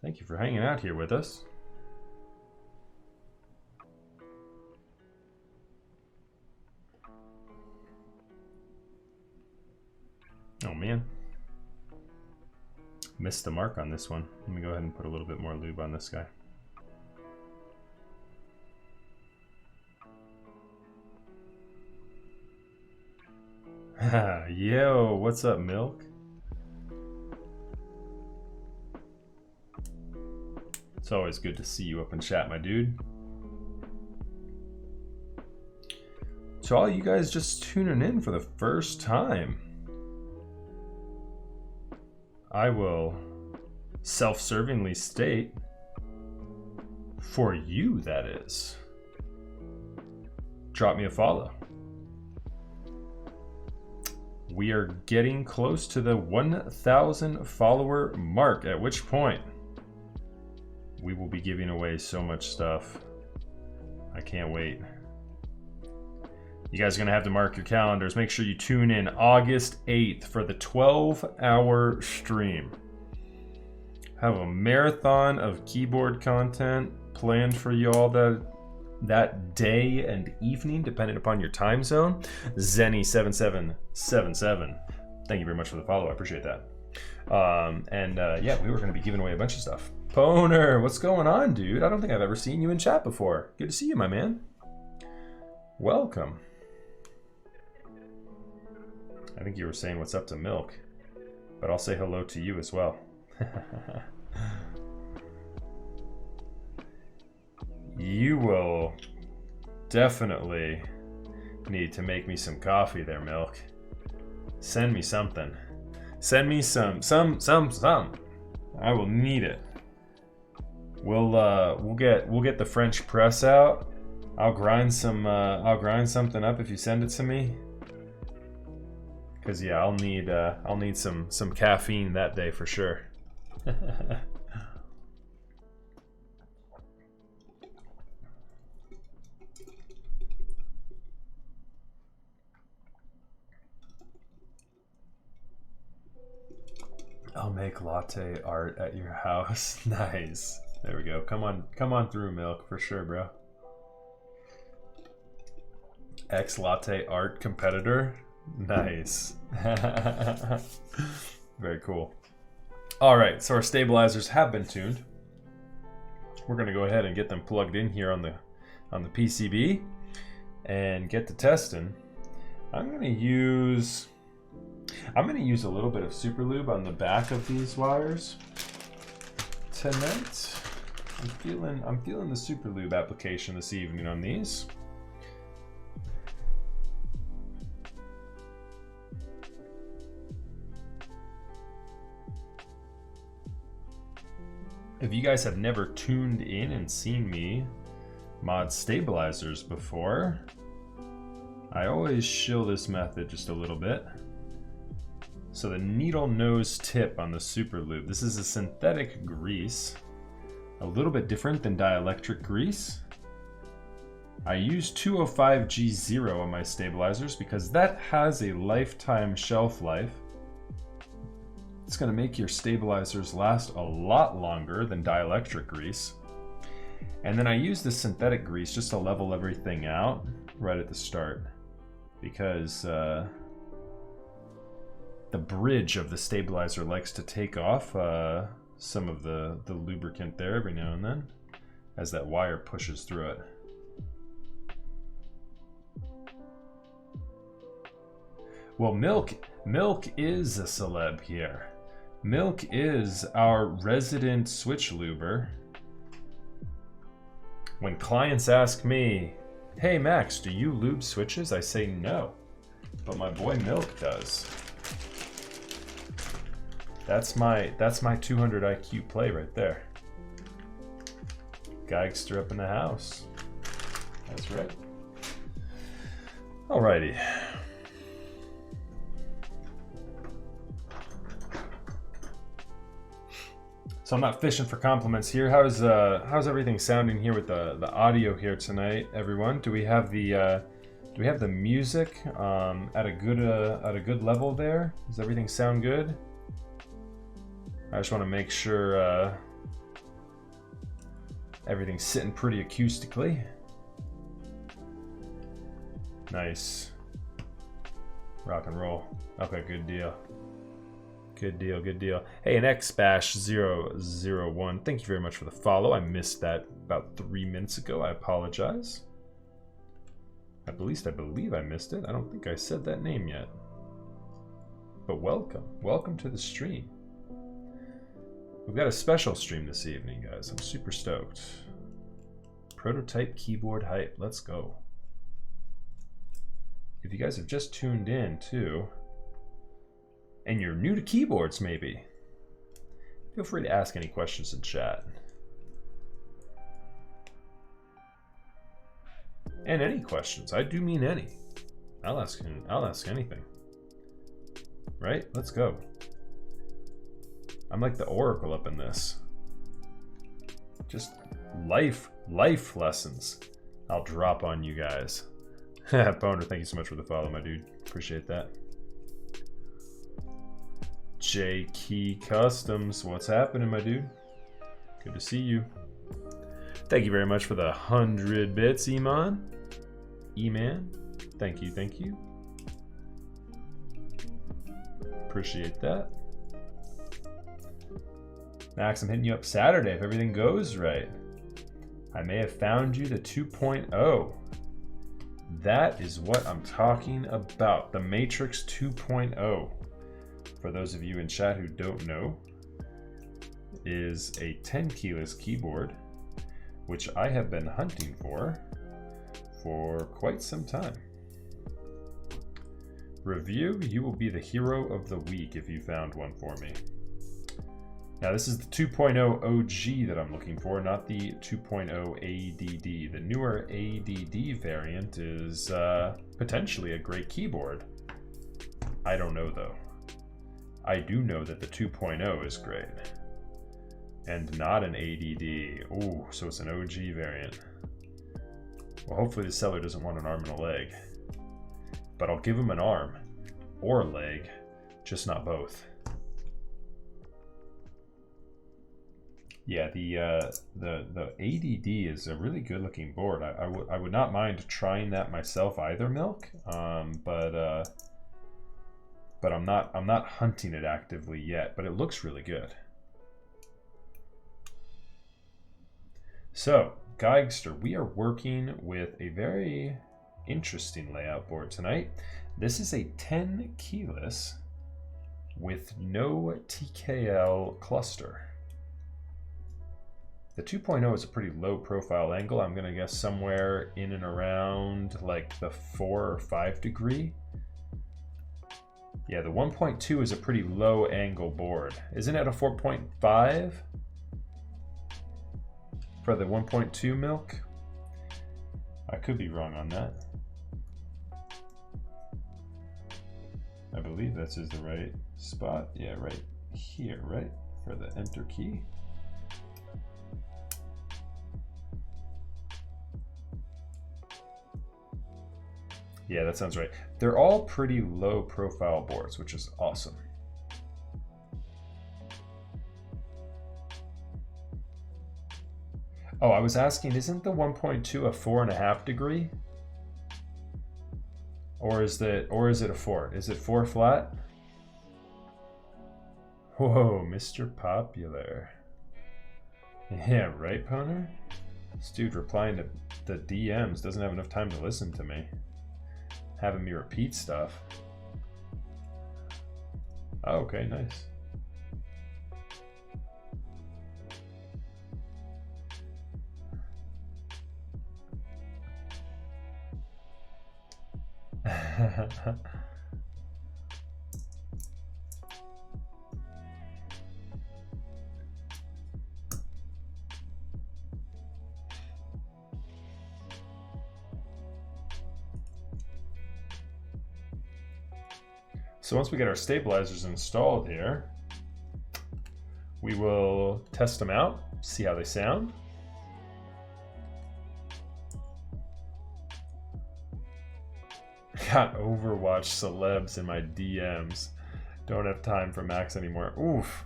Thank you for hanging out here with us. Oh man, missed the mark on this one. Let me go ahead and put a little bit more lube on this guy. Yo, what's up, Milk? It's always good to see you up in chat, my dude. To all you guys just tuning in for the first time, I will self-servingly state, for you that is, drop me a follow. We are getting close to the 1,000 follower mark, at which point we will be giving away so much stuff. I can't wait. You guys are going to have to mark your calendars. Make sure you tune in August 8th for the 12-hour stream. Have a marathon of keyboard content planned for you all that day and evening, depending upon your time zone. Zenny7777. Thank you very much for the follow. I appreciate that. Yeah, we were going to be giving away a bunch of stuff. Poner, what's going on, dude? I don't think I've ever seen you in chat before. Good to see you, my man. Welcome. I think you were saying what's up to Milk, but I'll say hello to you as well. You will definitely need to make me some coffee there, Milk. Send me something. Send me some. I will need it. We'll get the French press out. I'll grind something up if you send it to me. Cause yeah, I'll need some caffeine that day for sure. I'll make latte art at your house. Nice. There we go. Come on through, Milk, for sure, bro. X latte art competitor. Nice. Very cool. All right, so our stabilizers have been tuned. We're gonna go ahead and get them plugged in here on the PCB and get to testing. I'm gonna use a little bit of super lube on the back of these wires tonight. I'm feeling the super lube application this evening on these. If you guys have never tuned in and seen me mod stabilizers before, I always shill this method just a little bit. So the needle nose tip on the super lube, this is a synthetic grease, a little bit different than dielectric grease. I use 205G0 on my stabilizers because that has a lifetime shelf life. It's going to make your stabilizers last a lot longer than dielectric grease. And then I use the synthetic grease just to level everything out right at the start, because the bridge of the stabilizer likes to take off some of the lubricant there every now and then as that wire pushes through it. Well, Milk is a celeb here. Milk is our resident switch luber. When clients ask me, hey Max, do you lube switches? I say no, but my boy Milk does. That's my 200 IQ play right there. Geigster up in the house. That's right. Alrighty. So I'm not fishing for compliments here. How's everything sounding here with the audio here tonight, everyone? Do we have the music at a good level there? Does everything sound good? I just want to make sure everything's sitting pretty acoustically. Nice. Rock and roll. Okay, good deal. Good deal, good deal. Hey, an XBash001, thank you very much for the follow. I missed that about 3 minutes ago. I apologize. At least I believe I missed it. I don't think I said that name yet. But welcome. Welcome to the stream. We've got a special stream this evening, guys. I'm super stoked. Prototype keyboard hype. Let's go. If you guys have just tuned in, too, and you're new to keyboards, maybe, feel free to ask any questions in chat. And any questions. I do mean any. I'll ask anything. Right? Let's go. I'm like the oracle up in this. Just life lessons I'll drop on you guys. Ponder, thank you so much for the follow, my dude. Appreciate that. J Key Customs, what's happening, my dude? Good to see you. Thank you very much for the 100 bits, Eman. Thank you, thank you. Appreciate that. Max, I'm hitting you up Saturday if everything goes right. I may have found you the 2.0. That is what I'm talking about. The Matrix 2.0. For those of you in chat who don't know, is a 10 keyless keyboard, which I have been hunting for quite some time. Review, you will be the hero of the week if you found one for me. Now this is the 2.0 OG that I'm looking for, not the 2.0 ADD. The newer ADD variant is potentially a great keyboard. I don't know though. I do know that the 2.0 is great. And not an ADD. Ooh, so it's an OG variant. Well, hopefully the seller doesn't want an arm and a leg. But I'll give him an arm or a leg, just not both. Yeah, the ADD is a really good looking board. I would not mind trying that myself either, Milk. But I'm not hunting it actively yet. But it looks really good. So, Geigster, we are working with a very interesting layout board tonight. This is a 10 keyless with no TKL cluster. The 2.0 is a pretty low profile angle. I'm gonna guess somewhere in and around like the 4 or 5 degree. Yeah, the 1.2 is a pretty low angle board. Isn't it a 4.5? For the 1.2 Milk? I could be wrong on that. I believe this is the right spot. Yeah, right here, right? For the enter key. Yeah, that sounds right. They're all pretty low profile boards, which is awesome. Oh, I was asking, isn't the 1.2 a 4.5 degree? Or is it a 4? Is it 4 flat? Whoa, Mr. Popular. Yeah, right, Poner? This dude replying to the DMs doesn't have enough time to listen to me. Having me repeat stuff. Oh, okay, nice. So once we get our stabilizers installed here, we will test them out, see how they sound. Got Overwatch celebs in my DMs. Don't have time for Max anymore. Oof.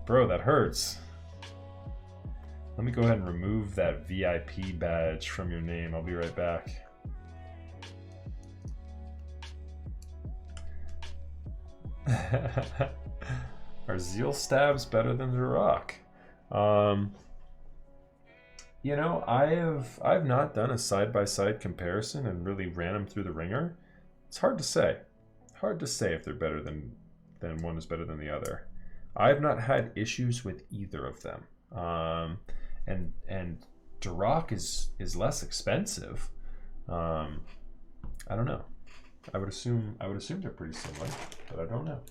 Bro, that hurts. Let me go ahead and remove that VIP badge from your name. I'll be right back. Are Zeal stabs better than the Rock? You know, I've not done a side-by-side comparison and really ran them through the ringer. It's hard to say. Hard to say if they're better than one is better than the other. I've not had issues with either of them. And Duroc is less expensive. I don't know. I would assume they're pretty similar, but I don't know.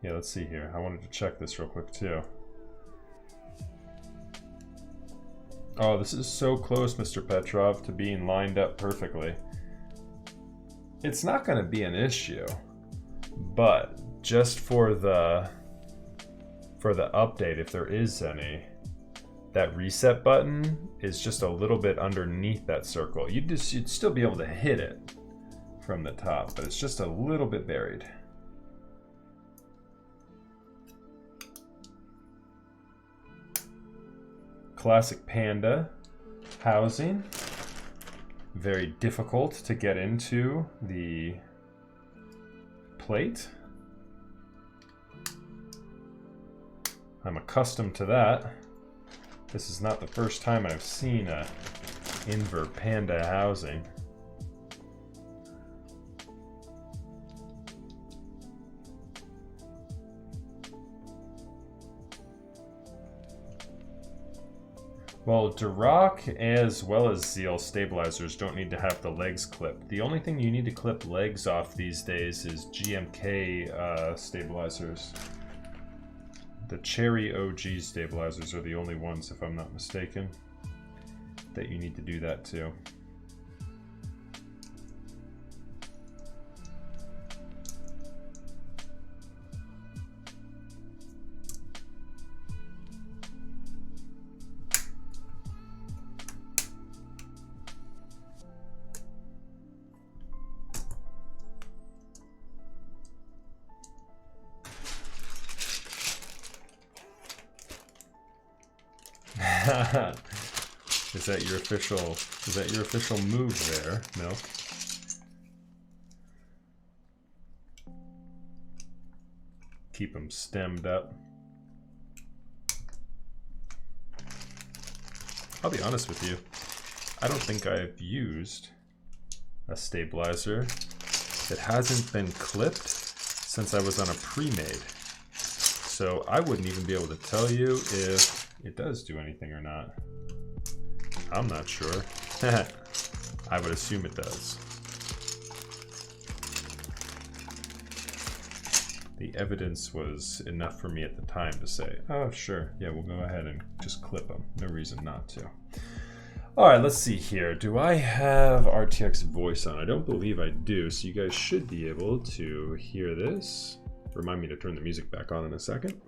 Yeah, let's see here. I wanted to check this real quick too. Oh, this is so close, Mr. Petrov, to being lined up perfectly. It's not going to be an issue, but just for the update, if there is any, that reset button is just a little bit underneath that circle. You'd still be able to hit it from the top, but it's just a little bit buried. Classic Panda housing. very difficult to get into the plate. I'm accustomed to that. This is not the first time I've seen a invert Panda housing. Well, Duroc as well as Zeal stabilizers don't need to have the legs clipped. The only thing you need to clip legs off these days is GMK stabilizers. The Cherry OG stabilizers are the only ones, if I'm not mistaken, that you need to do that too. Is that your official move there, Milk? Keep them stemmed up. I'll be honest with you. I don't think I've used a stabilizer that hasn't been clipped since I was on a pre-made. So I wouldn't even be able to tell you if it does do anything or not. I'm not sure. I would assume it does. The evidence was enough for me at the time to say, oh sure, yeah, we'll go ahead and just clip them. No reason not to. All right, let's see here. Do I have RTX voice on? I don't believe I do, so you guys should be able to hear this. Remind me to turn the music back on in a second.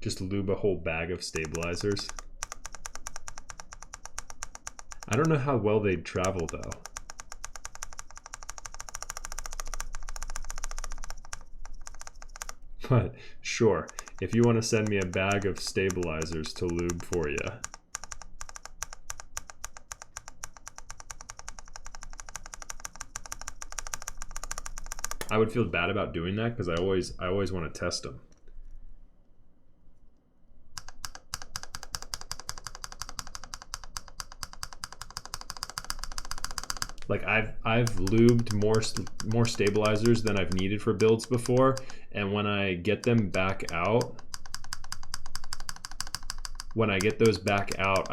Just lube a whole bag of stabilizers. I don't know how well they'd travel though. But sure, if you want to send me a bag of stabilizers to lube for you. I would feel bad about doing that because I always want to test them. Like I've lubed more stabilizers than I've needed for builds before, and when I get them back out, I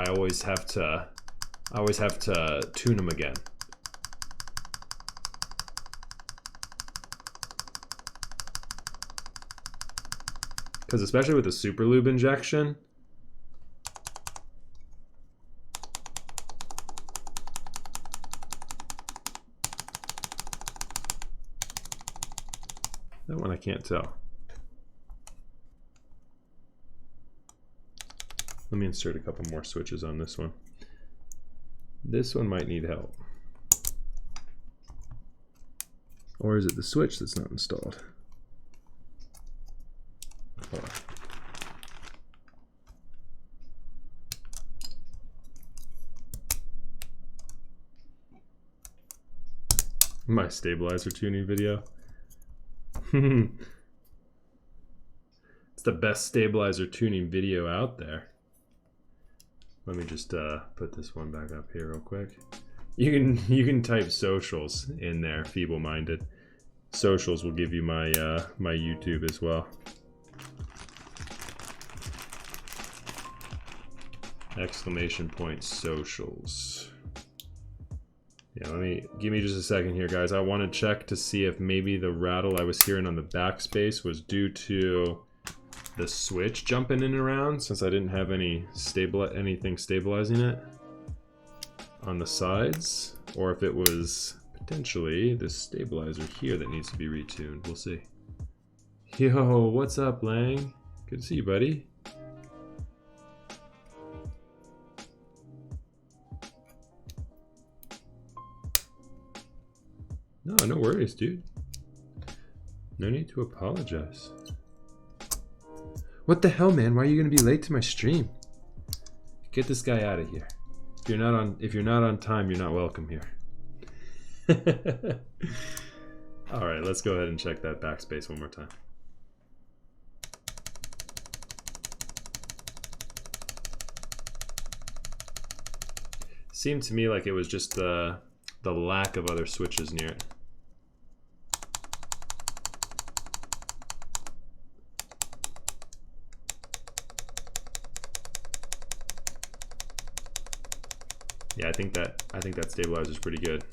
always have to tune them again. Because especially with the super lube injection, that one I can't tell. Let me insert a couple more switches on this one. This one might need help. Or is it the switch that's not installed? Oh. My stabilizer tuning video. It's the best stabilizer tuning video out there. Let me just put this one back up here real quick. You can type socials in there, feeble-minded. Socials will give you my my YouTube as well. ! Socials. Yeah, give me just a second here, guys. I want to check to see if maybe the rattle I was hearing on the backspace was due to the switch jumping in and around, since I didn't have anything stabilizing it on the sides, or if it was potentially this stabilizer here that needs to be retuned. We'll see. Yo, what's up, Lang? Good to see you, buddy. No worries, dude. No need to apologize. What the hell, man? Why are you gonna be late to my stream? Get this guy out of here. If you're not on time, you're not welcome here. All right, let's go ahead and check that backspace one more time. Seemed to me like it was just the lack of other switches near it. Yeah, I think that stabilizer is pretty good.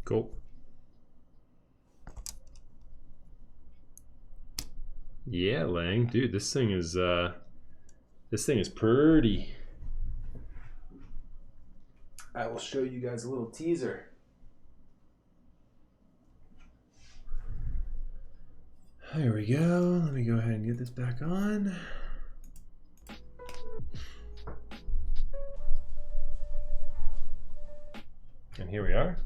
Cool. Yeah, Lang, dude, this thing is pretty. I will show you guys a little teaser. There we go. Let me go ahead and get this back on. And here we are.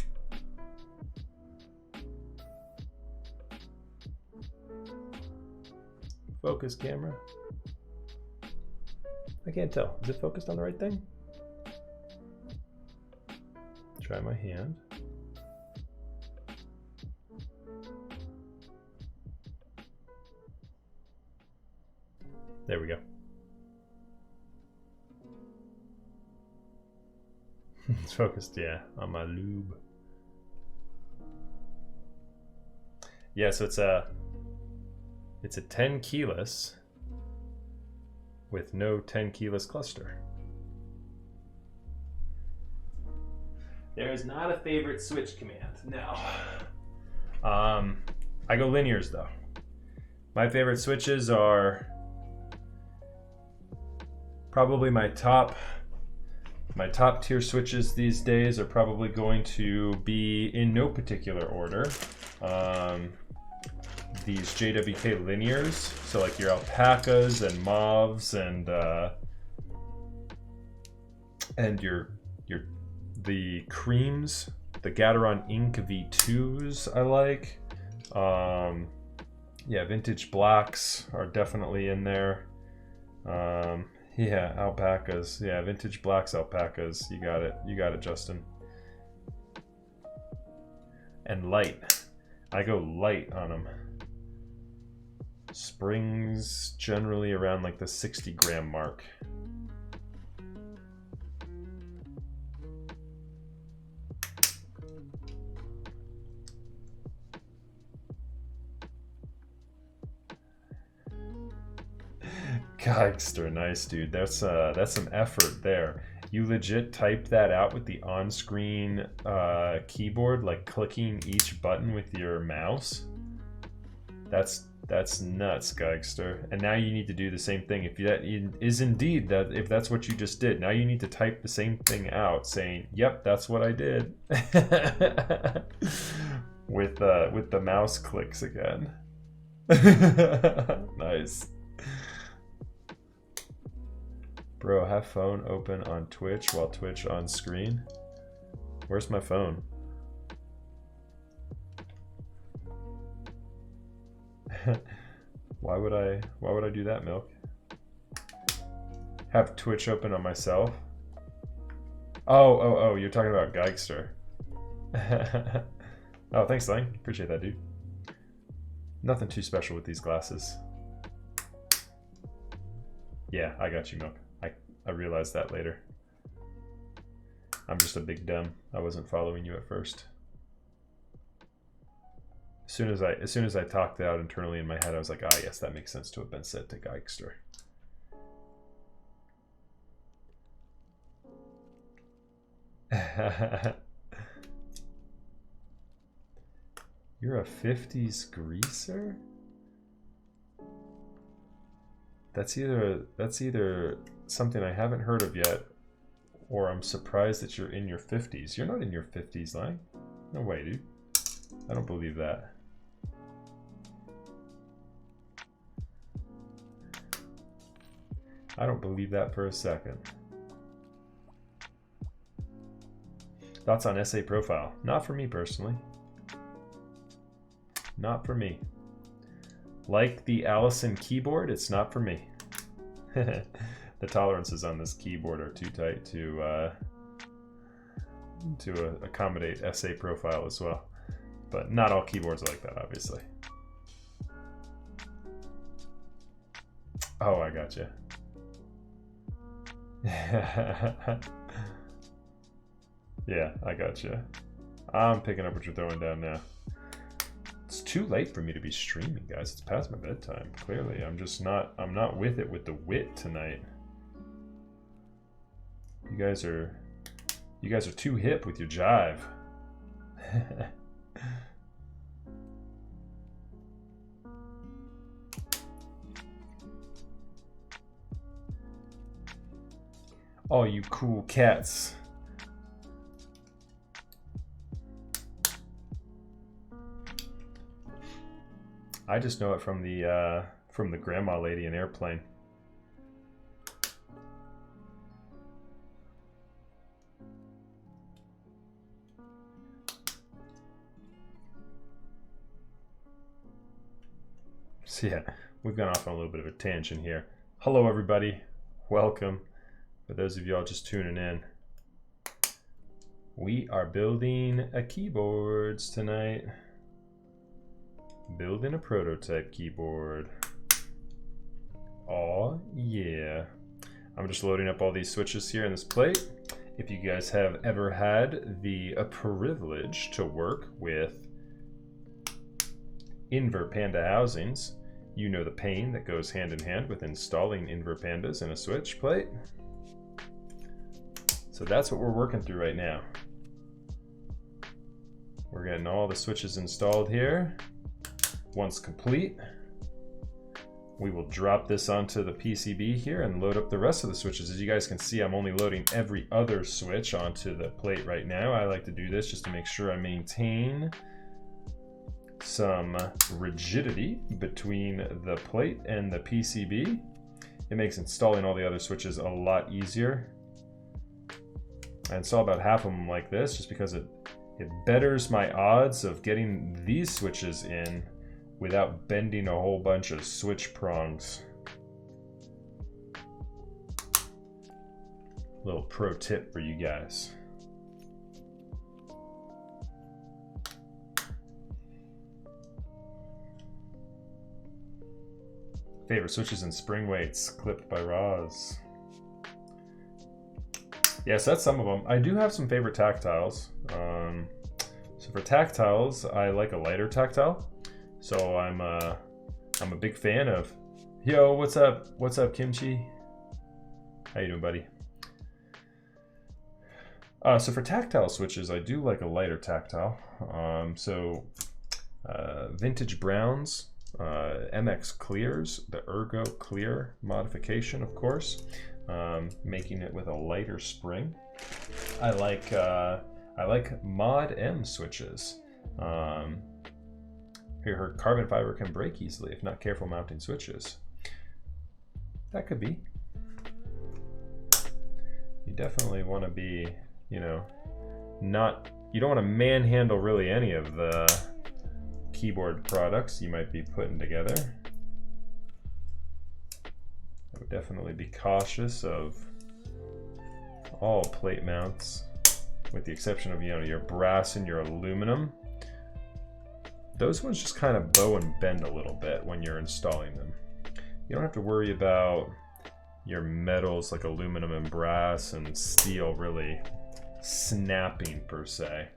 Focus camera. I can't tell. Is it focused on the right thing? Try my hand. There we go. It's focused, yeah, on my lube. Yeah, so it's a 10 keyless with no 10 keyless cluster. There is not a favorite switch command, no. I go linears though. My favorite switches are probably my top tier switches these days are probably going to be in no particular order. These JWK linears, so like your alpacas and mauves and the creams, the Gateron Ink V2s I like. Yeah, vintage blacks are definitely in there. Yeah, alpacas. Yeah, vintage blacks, alpacas. You got it, Justin. And light. I go light on them. Springs generally around like the 60 gram mark. Geister, nice dude. That's some effort there. You legit typed that out with the on-screen keyboard, like clicking each button with your mouse. That's nuts, Geister. And now you need to do the same thing. If that is indeed if that's what you just did, now you need to type the same thing out, saying, "Yep, that's what I did," with the mouse clicks again. Nice. Bro, have phone open on Twitch while Twitch on screen. Where's my phone? Why would I do that, Milk? Have Twitch open on myself? Oh, you're talking about Geister. Oh, thanks, Lang. Appreciate that, dude. Nothing too special with these glasses. Yeah, I got you, Milk. I realized that later. I'm just a big dumb. I wasn't following you at first. As soon as I talked it out internally in my head, I was like, ah, yes, that makes sense to have been set to Geigster. You're a 50s greaser? That's either something I haven't heard of yet, or I'm surprised that you're in your 50s. You're not in your 50s, Lang. No way, dude. I don't believe that. I don't believe that for a second. Thoughts on essay profile? Not for me personally. Not for me. Like the Allison keyboard, it's not for me. The tolerances on this keyboard are too tight to accommodate essay profile as well. But not all keyboards are like that, obviously. Oh, I gotcha. Yeah, I gotcha. I'm picking up what you're throwing down now. It's too late for me to be streaming, guys. It's past my bedtime, clearly. I'm not with it with the wit tonight. You guys are too hip with your jive. Oh, you cool cats. I just know it from the grandma lady in Airplane. So yeah, we've gone off on a little bit of a tangent here. Hello everybody, welcome. For those of y'all just tuning in, we are building a keyboards tonight. Building a prototype keyboard. Oh yeah. I'm just loading up all these switches here in this plate. If you guys have ever had the privilege to work with invert Panda housings, you know the pain that goes hand in hand with installing invert Pandas in a switch plate. So that's what we're working through right now. We're getting all the switches installed here. Once complete, we will drop this onto the PCB here and load up the rest of the switches. As you guys can see, I'm only loading every other switch onto the plate right now. I like to do this just to make sure I maintain some rigidity between the plate and the PCB. It makes installing all the other switches a lot easier. I install about half of them like this just because it betters my odds of getting these switches in without bending a whole bunch of switch prongs. Little pro tip for you guys. Favorite switches and spring weights, clipped by Roz. Yes, that's some of them. I do have some favorite tactiles. So for tactiles, I like a lighter tactile. So I'm a big fan of. Yo, what's up? What's up, Kimchi? How you doing, buddy? So for tactile switches, I do like a lighter tactile. Vintage Browns, MX Clears, the Ergo Clear modification, of course, making it with a lighter spring. I like Mod M switches. Her carbon fiber can break easily if not careful mounting switches. That could be. You definitely want to be, you don't want to manhandle really any of the keyboard products you might be putting together. I would definitely be cautious of all plate mounts, with the exception of your brass and your aluminum. Those ones just kind of bow and bend a little bit when you're installing them. You don't have to worry about your metals like aluminum and brass and steel really snapping per se.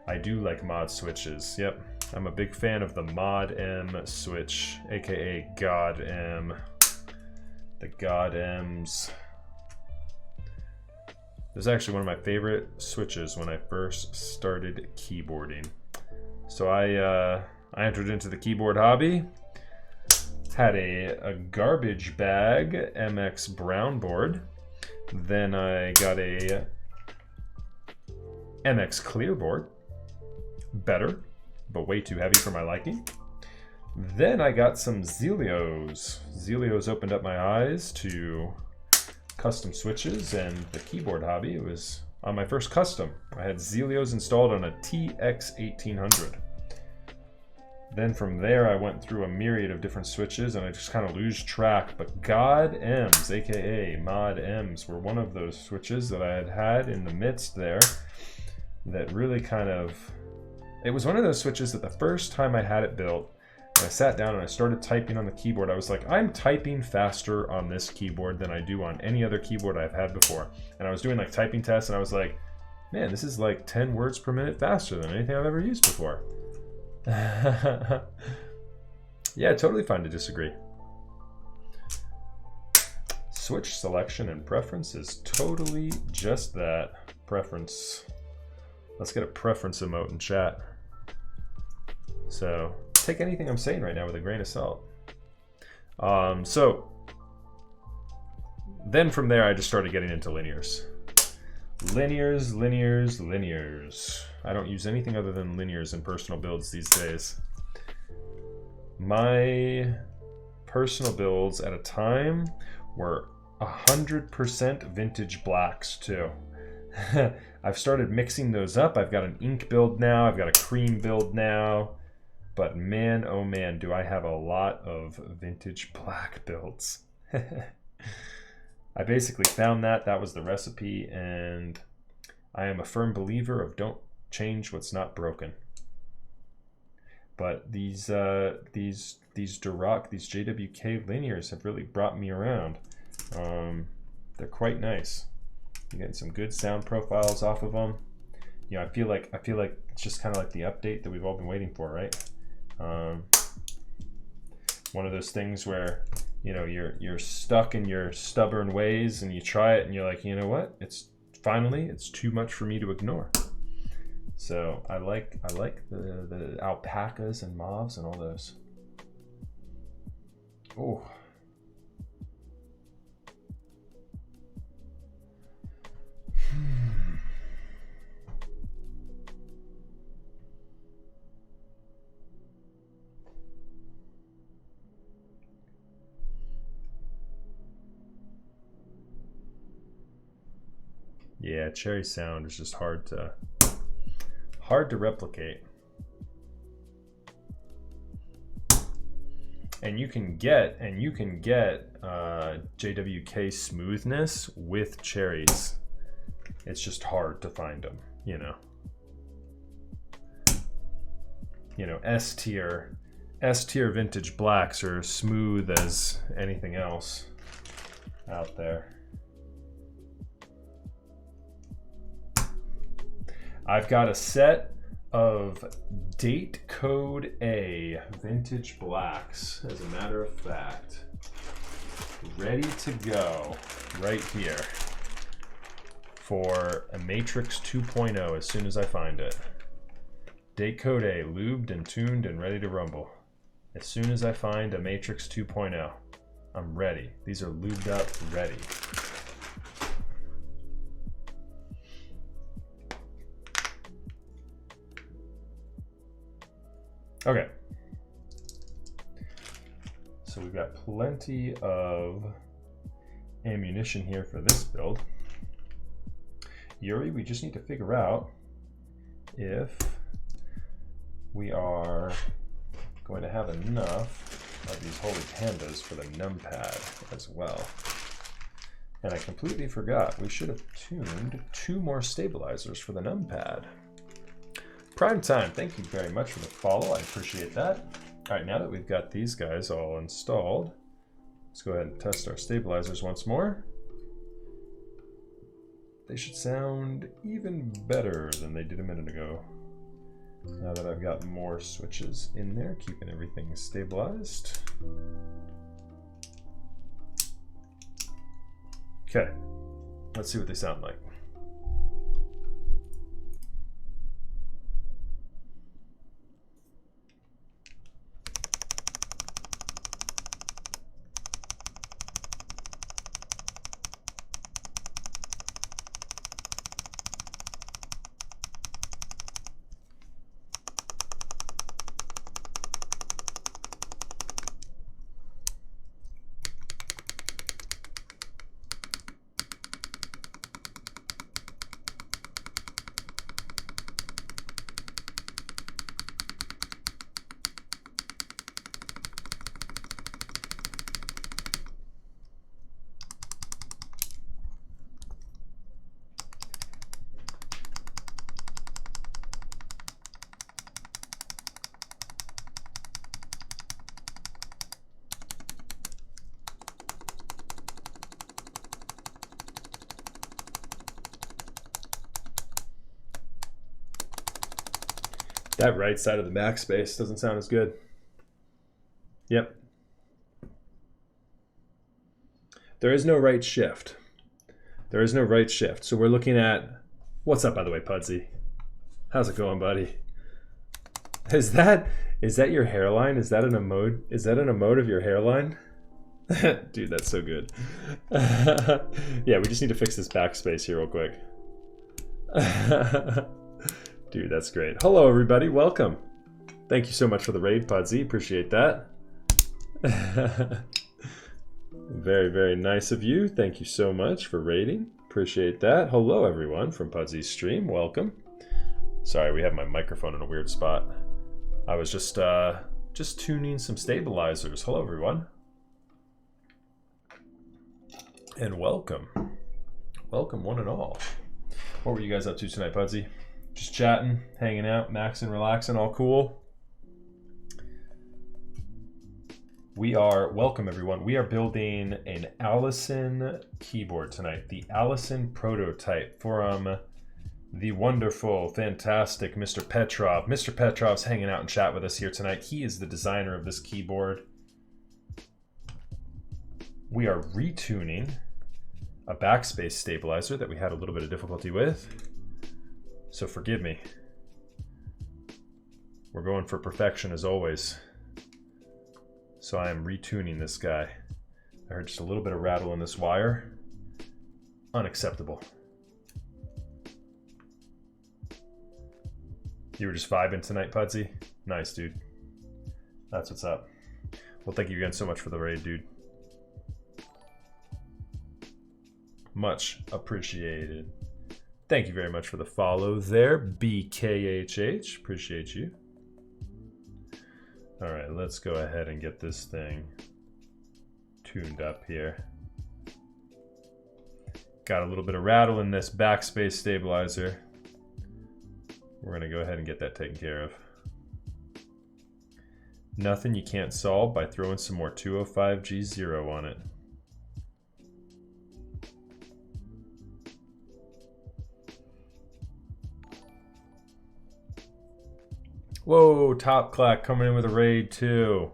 I do like mod switches. Yep. I'm a big fan of the Mod M switch, aka God M. The God M's. This is actually one of my favorite switches when I first started keyboarding. So I entered into the keyboard hobby. Had a garbage bag MX brown board. Then I got a MX clear board. Better, but way too heavy for my liking. Then I got some Zelios. Zelios opened up my eyes to custom switches and the keyboard hobby. It was on my first custom. I had Zelios installed on a TX1800. Then from there I went through a myriad of different switches and I just kind of lose track, but God M's, aka Mod M's, were one of those switches that I had in the midst there that really kind of, it was one of those switches that the first time I had it built, I sat down and I started typing on the keyboard. I was like, I'm typing faster on this keyboard than I do on any other keyboard I've had before. And I was doing like typing tests and I was like, man, this is like 10 words per minute faster than anything I've ever used before. Yeah, totally fine to disagree. Switch selection and preference is totally just that. Preference. Let's get a preference emote in chat. So take anything I'm saying right now with a grain of salt. So then from there I just started getting into linears. Linears. I don't use anything other than linears in personal builds these days. My personal builds at a time were 100% vintage blacks too. I've started mixing those up. I've got an ink build now. I've got a cream build now. But man, oh man, do I have a lot of vintage black builds. I basically found that was the recipe, and I am a firm believer of don't change what's not broken. But these Duroc, these JWK linears have really brought me around. They're quite nice. You're getting some good sound profiles off of them. You know, I feel like it's just kind of like the update that we've all been waiting for, right? One of those things where, you know, you're stuck in your stubborn ways and you try it and you're like, you know what? It's too much for me to ignore. So I like the alpacas and mauves and all those. Oh. Yeah, cherry sound is just hard to replicate. And you can get JWK smoothness with cherries. It's just hard to find them, you know. You know, S tier vintage blacks are as smooth as anything else out there. I've got a set of date code A vintage blacks, as a matter of fact, ready to go right here for a Matrix 2.0 as soon as I find it. Date code A, lubed and tuned and ready to rumble. As soon as I find a Matrix 2.0, I'm ready. These are lubed up, ready. Okay, so we've got plenty of ammunition here for this build. Yuri, we just need to figure out if we are going to have enough of these holy pandas for the numpad as well. And I completely forgot, we should have tuned 2 more stabilizers for the numpad. Prime Time, thank you very much for the follow. I appreciate that. All right, now that we've got these guys all installed, let's go ahead and test our stabilizers once more. They should sound even better than they did a minute ago. Now that I've got more switches in there, keeping everything stabilized. Okay, let's see what they sound like. That right side of the backspace doesn't sound as good. Yep. There is no right shift. There is no right shift. So we're looking at... What's up, by the way, Pudsey? How's it going, buddy? Is that your hairline? Is that an emote? Is that an emote of your hairline? Dude, that's so good. Yeah, we just need to fix this backspace here real quick. Dude, that's great. Hello, everybody. Welcome. Thank you so much for the raid, Pudsey. Appreciate that. Very, very nice of you. Thank you so much for raiding. Appreciate that. Hello, everyone, from Pudsey's stream. Welcome. Sorry, we have my microphone in a weird spot. I was just tuning some stabilizers. Hello, everyone. And welcome. Welcome, one and all. What were you guys up to tonight, Pudsey? Just chatting, hanging out, maxing, relaxing, all cool. Welcome everyone. We are building an Allison keyboard tonight. The Allison prototype from the wonderful, fantastic Mr. Petrov. Mr. Petrov's hanging out in chat with us here tonight. He is the designer of this keyboard. We are retuning a backspace stabilizer that we had a little bit of difficulty with. So forgive me. We're going for perfection as always. So I am retuning this guy. I heard just a little bit of rattle in this wire. Unacceptable. You were just vibing tonight, Pudsey? Nice, dude. That's what's up. Well, thank you again so much for the raid, dude. Much appreciated. Thank you very much for the follow there, BKHH. Appreciate you. All right, let's go ahead and get this thing tuned up here. Got a little bit of rattle in this backspace stabilizer. We're gonna go ahead and get that taken care of. Nothing you can't solve by throwing some more 205G0 on it. Whoa, Top Clack coming in with a raid too.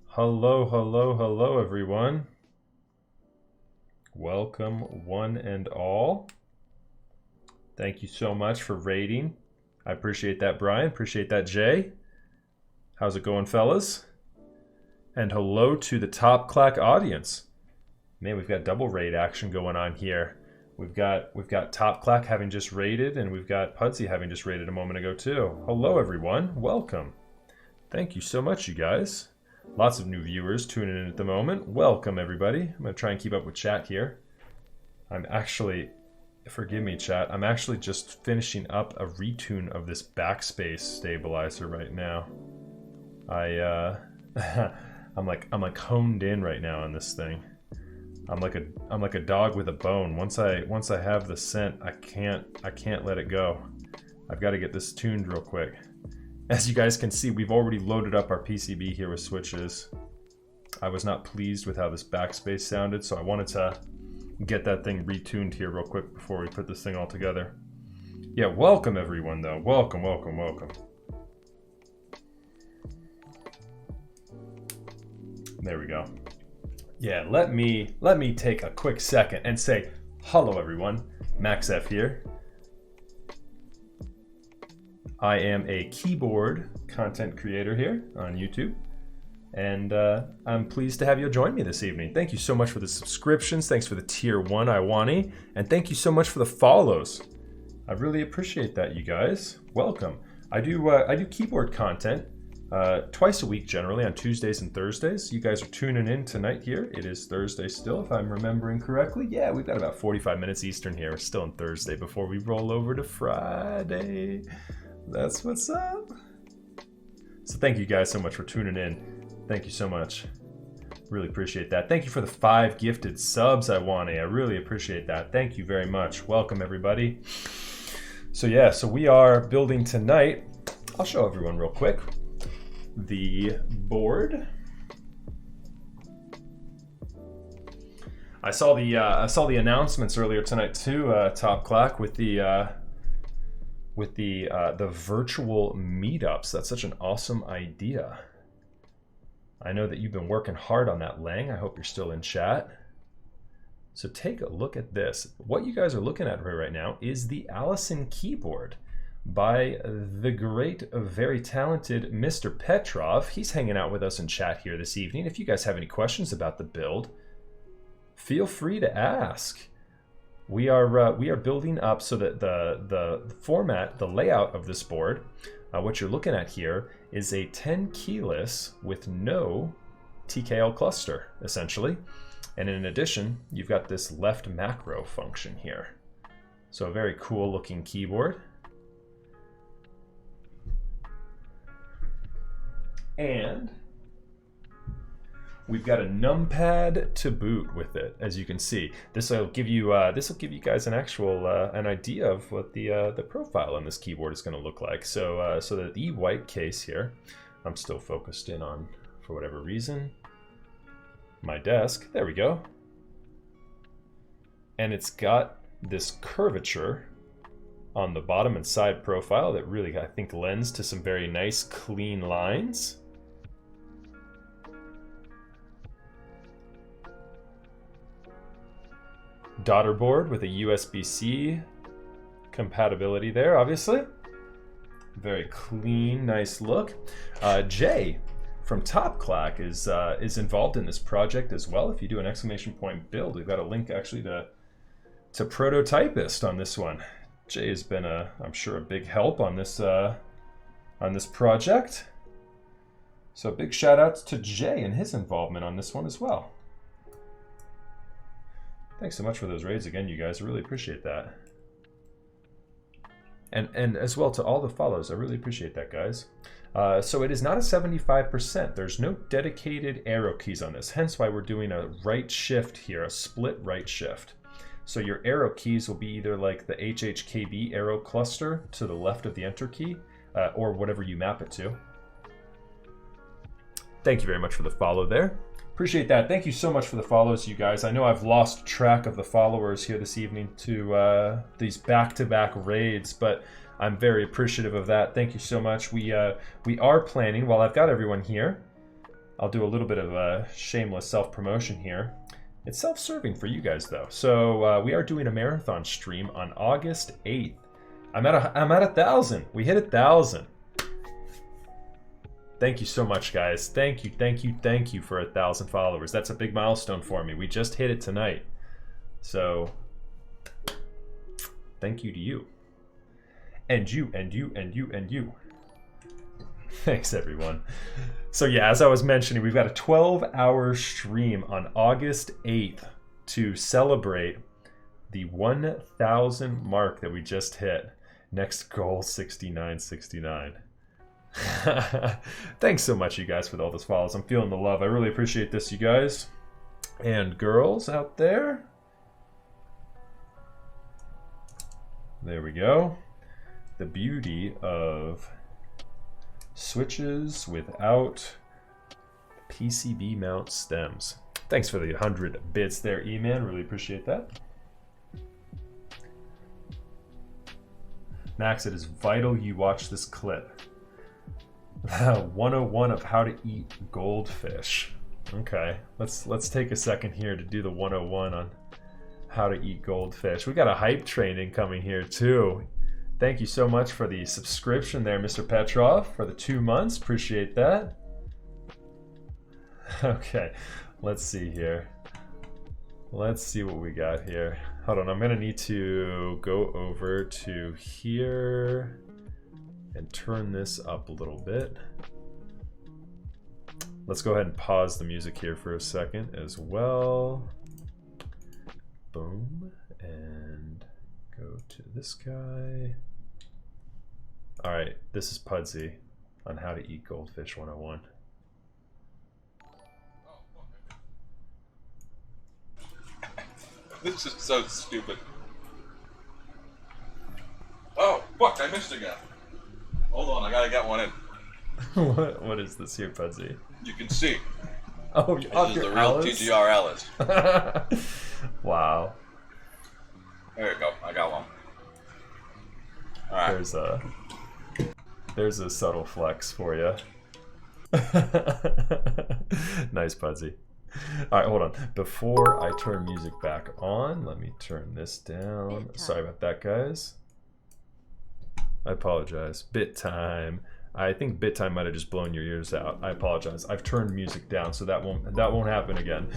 Hello, hello, hello everyone. Welcome one and all. Thank you so much for raiding. I appreciate that, Brian. Appreciate that, Jay. How's it going, fellas? And hello to the Top Clack audience. Man, we've got double raid action going on here. We've got Top Clack having just raided, and we've got Pudsey having just raided a moment ago too. Hello everyone, welcome. Thank you so much, you guys. Lots of new viewers tuning in at the moment. Welcome everybody. I'm gonna try and keep up with chat here. I'm actually, forgive me chat, I'm actually just finishing up a retune of this backspace stabilizer right now. I'm like honed in right now on this thing. I'm like a dog with a bone. Once I have the scent, I can't let it go. I've got to get this tuned real quick. As you guys can see, we've already loaded up our PCB here with switches. I was not pleased with how this backspace sounded, so I wanted to get that thing retuned here real quick before we put this thing all together. Yeah, welcome everyone though. Welcome, welcome, welcome. There we go. Yeah, let me take a quick second and say hello everyone. Max F here. I am a keyboard content creator here on YouTube, and I'm pleased to have you join me this evening. Thank you so much for the subscriptions. Thanks for the tier 1 Iwani, and thank you so much for the follows. I really appreciate that, you guys. Welcome. I do keyboard content twice a week, generally on Tuesdays and Thursdays. You guys are tuning in tonight here. It is Thursday still, if I'm remembering correctly. Yeah, we've got about 45 minutes Eastern here. We're still on Thursday before we roll over to Friday. That's what's up. So thank you guys so much for tuning in. Thank you so much. Really appreciate that. Thank you for the 5 gifted subs, Iwani. I really appreciate that. Thank you very much. Welcome, everybody. So yeah, so we are building tonight. I'll show everyone real quick the board. I saw the announcements earlier tonight too, Top Clack, with the virtual meetups. That's such an awesome idea. I know that you've been working hard on that, Lang. I hope you're still in chat. So take a look at this. What you guys are looking at right now is the Allison keyboard by the great, very talented Mr. Petrov. He's hanging out with us in chat here this evening. If you guys have any questions about the build, feel free to ask. We are building up so that the format, the layout of this board, what you're looking at here is a 10 keyless with no TKL cluster, essentially. And in addition, you've got this left macro function here. So a very cool looking keyboard. And we've got a numpad to boot with it, as you can see. This will give you guys an actual an idea of what the profile on this keyboard is going to look like. So the white case here, I'm still focused in on, for whatever reason, my desk. There we go. And it's got this curvature on the bottom and side profile that really, I think, lends to some very nice clean lines. Daughter board with a USB-C compatibility there, obviously. Very clean, nice look. Jay from Top Clack is involved in this project as well. If you do an exclamation point build, we've got a link actually to Prototypist on this one. Jay has been I'm sure a big help on this project. So big shout outs to Jay and his involvement on this one as well. Thanks so much for those raids again, you guys. I really appreciate that. And as well to all the follows. I really appreciate that, guys. So it is not a 75%. There's no dedicated arrow keys on this. Hence why we're doing a right shift here, a split right shift. So your arrow keys will be either like the HHKB arrow cluster to the left of the enter key, or whatever you map it to. Thank you very much for the follow there. Appreciate that. Thank you so much for the follows, you guys. I know I've lost track of the followers here this evening to these back-to-back raids, but I'm very appreciative of that. Thank you so much. We are planning, while I've got everyone here, I'll do a little bit of a shameless self-promotion here. It's self-serving for you guys, though. So we are doing a marathon stream on August 8th. I'm at 1,000. We hit 1,000. Thank you so much, guys. Thank you for 1,000 followers. That's a big milestone for me. We just hit it tonight. So thank you to you. And you, and you, and you, and you. Thanks, everyone. So yeah, as I was mentioning, we've got a 12-hour stream on August 8th to celebrate the 1,000 mark that we just hit. Next goal, 6969. Thanks so much, you guys, for all those follows. I'm feeling the love. I really appreciate this, you guys. And girls out there. There we go. The beauty of switches without PCB mount stems. Thanks for the 100 bits there, E-Man. Really appreciate that. Max, it is vital you watch this clip. 101 of how to eat goldfish. Okay, let's take a second here to do the 101 on how to eat goldfish. We got a hype train incoming here too. Thank you so much for the subscription there, Mr. Petrov, for the 2 months. Appreciate that. Okay, let's see here. Let's see what we got here. Hold on, I'm gonna need to go over to here and turn this up a little bit. Let's go ahead and pause the music here for a second as well. Boom, and go to this guy. All right, this is Pudsey on how to eat goldfish 101. This is so stupid. Oh, fuck, I missed again. Hold on, I gotta get one in. What is this here, Pudsey? You can see. Oh, This is the real TGR Alice. Wow. There you go, I got one. Alright. There's a subtle flex for you. Nice, Pudsey. Alright, hold on. Before I turn music back on, let me turn this down. Sorry about that, guys. I apologize. Bit time. I think bit time might have just blown your ears out. I apologize. I've turned music down, so that won't happen again.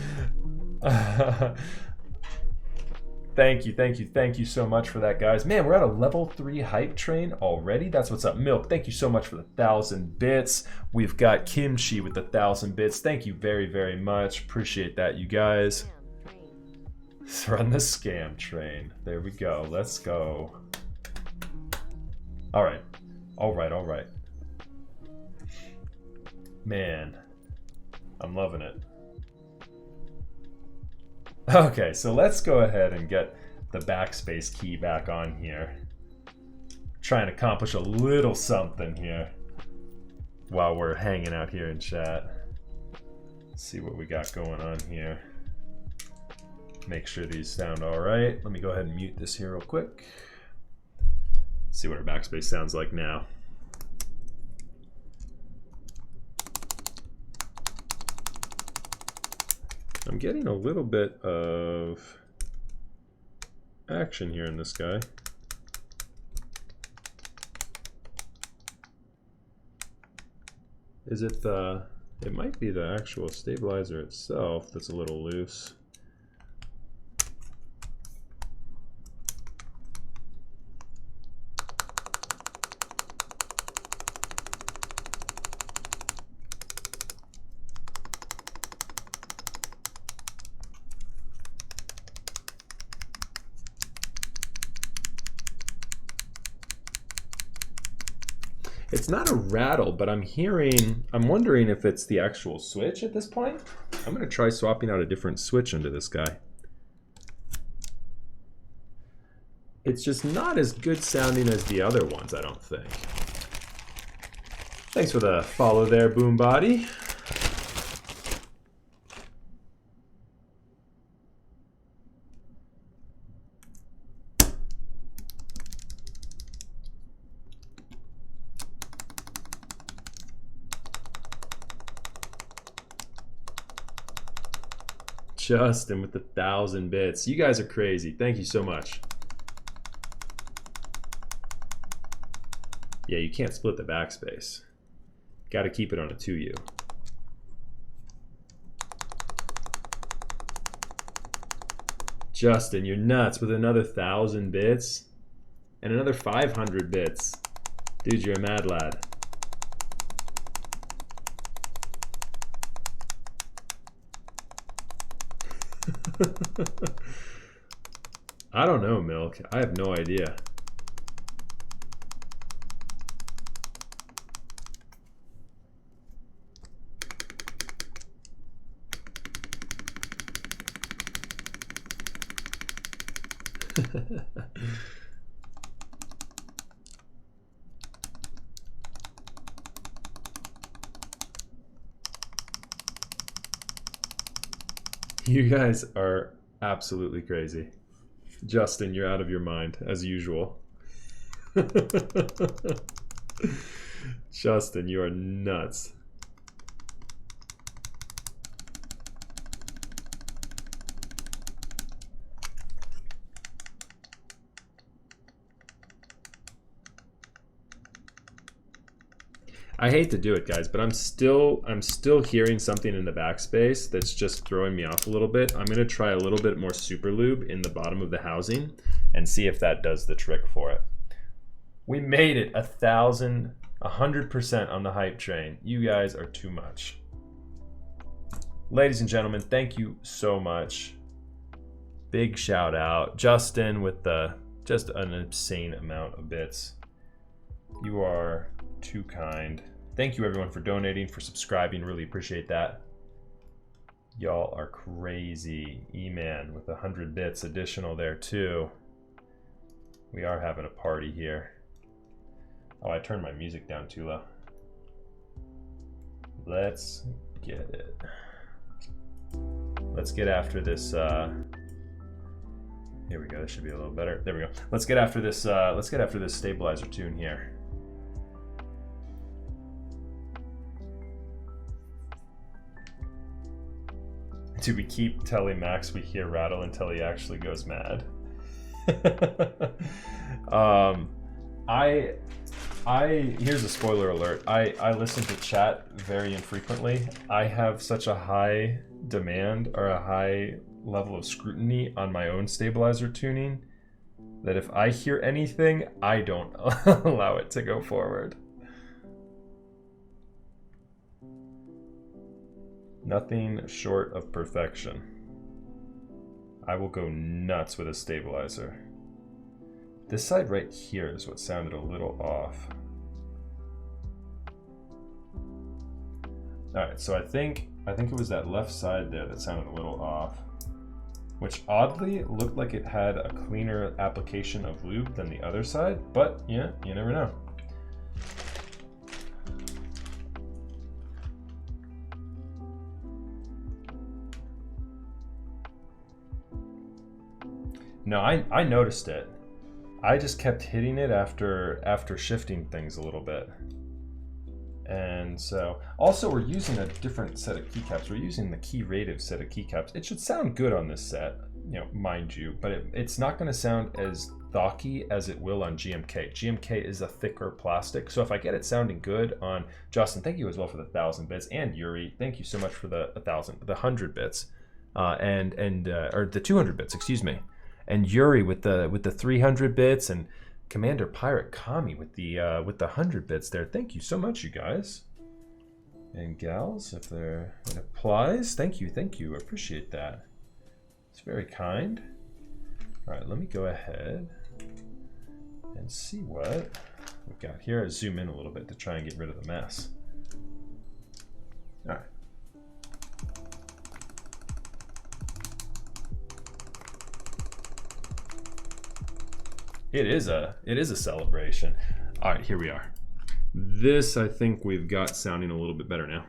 Thank you so much for that, guys. Man, we're at a level 3 hype train already. That's what's up. Milk, thank you so much for the 1,000 bits. We've got Kimchi with the 1,000 bits. Thank you very, very much. Appreciate that, you guys. Let's run the scam train. There we go. Let's go. All right. Man, I'm loving it. Okay, so let's go ahead and get the backspace key back on here. Try and accomplish a little something here while we're hanging out here in chat. Let's see what we got going on here. Make sure these sound all right. Let me go ahead and mute this here real quick. See what our backspace sounds like now. I'm getting a little bit of action here in this guy. Is it the... It might be the actual stabilizer itself that's a little loose. It's not a rattle, but I'm wondering if it's the actual switch at this point. I'm gonna try swapping out a different switch into this guy. It's just not as good sounding as the other ones, I don't think. Thanks for the follow there, Boom Body. Justin with the 1,000 bits. You guys are crazy. Thank you so much. Yeah, you can't split the backspace. Got to keep it on a 2U. Justin, you're nuts with another 1,000 bits and another 500 bits. Dude, you're a mad lad. I don't know, Milk. I have no idea. You guys are absolutely crazy. Justin, you're out of your mind, as usual. Justin, you are nuts. I hate to do it, guys, but I'm still hearing something in the backspace that's just throwing me off a little bit. I'm gonna try a little bit more super lube in the bottom of the housing and see if that does the trick for it. We made it 100% on the hype train. You guys are too much. Ladies and gentlemen, thank you so much. Big shout out. Justin with just an obscene amount of bits. You are too kind. Thank you everyone for donating, for subscribing. Really appreciate that. Y'all are crazy. E-Man with 100 bits additional there too. We are having a party here. Oh, I turned my music down too low. Let's get it. Let's get after this. Here we go. This should be a little better. There we go. Let's get after this. Let's get after this stabilizer tune here. Do we keep telling Max we hear rattle until he actually goes mad? Here's a spoiler alert. I listen to chat very infrequently. I have such a high demand or a high level of scrutiny on my own stabilizer tuning that if I hear anything, I don't allow it to go forward. Nothing short of perfection. I will go nuts with a stabilizer. This side right here is what sounded a little off. Alright, so I think it was that left side there that sounded a little off, which oddly looked like it had a cleaner application of lube than the other side, but yeah, you never know. No, I noticed it. I just kept hitting it after shifting things a little bit. And so, also we're using a different set of keycaps. We're using the key rative set of keycaps. It should sound good on this set, you know, mind you, but it's not going to sound as thocky as it will on GMK. GMK is a thicker plastic, so if I get it sounding good on Justin, thank you as well for the 1,000 bits, and Yuri, thank you so much for the 100 bits, or the 200 bits, excuse me. And Yuri with the 300 bits, and Commander Pirate Kami with the 100 bits there. Thank you so much, you guys and gals. If it applies, thank you. I appreciate that. It's very kind. All right, let me go ahead and see what we've got here. I zoom in a little bit to try and get rid of the mess. All right. It is a celebration. All right, here we are. This, I think we've got sounding a little bit better now.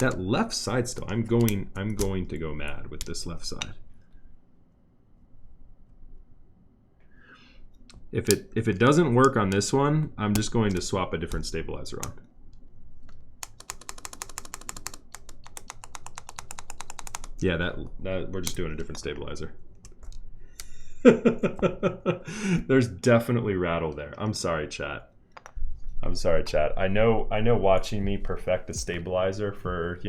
That left side still, I'm going to go mad with this left side. If it doesn't work on this one, I'm just going to swap a different stabilizer on. Yeah, that we're just doing a different stabilizer. There's definitely rattle there. I'm sorry, chat. I know watching me perfect the stabilizer for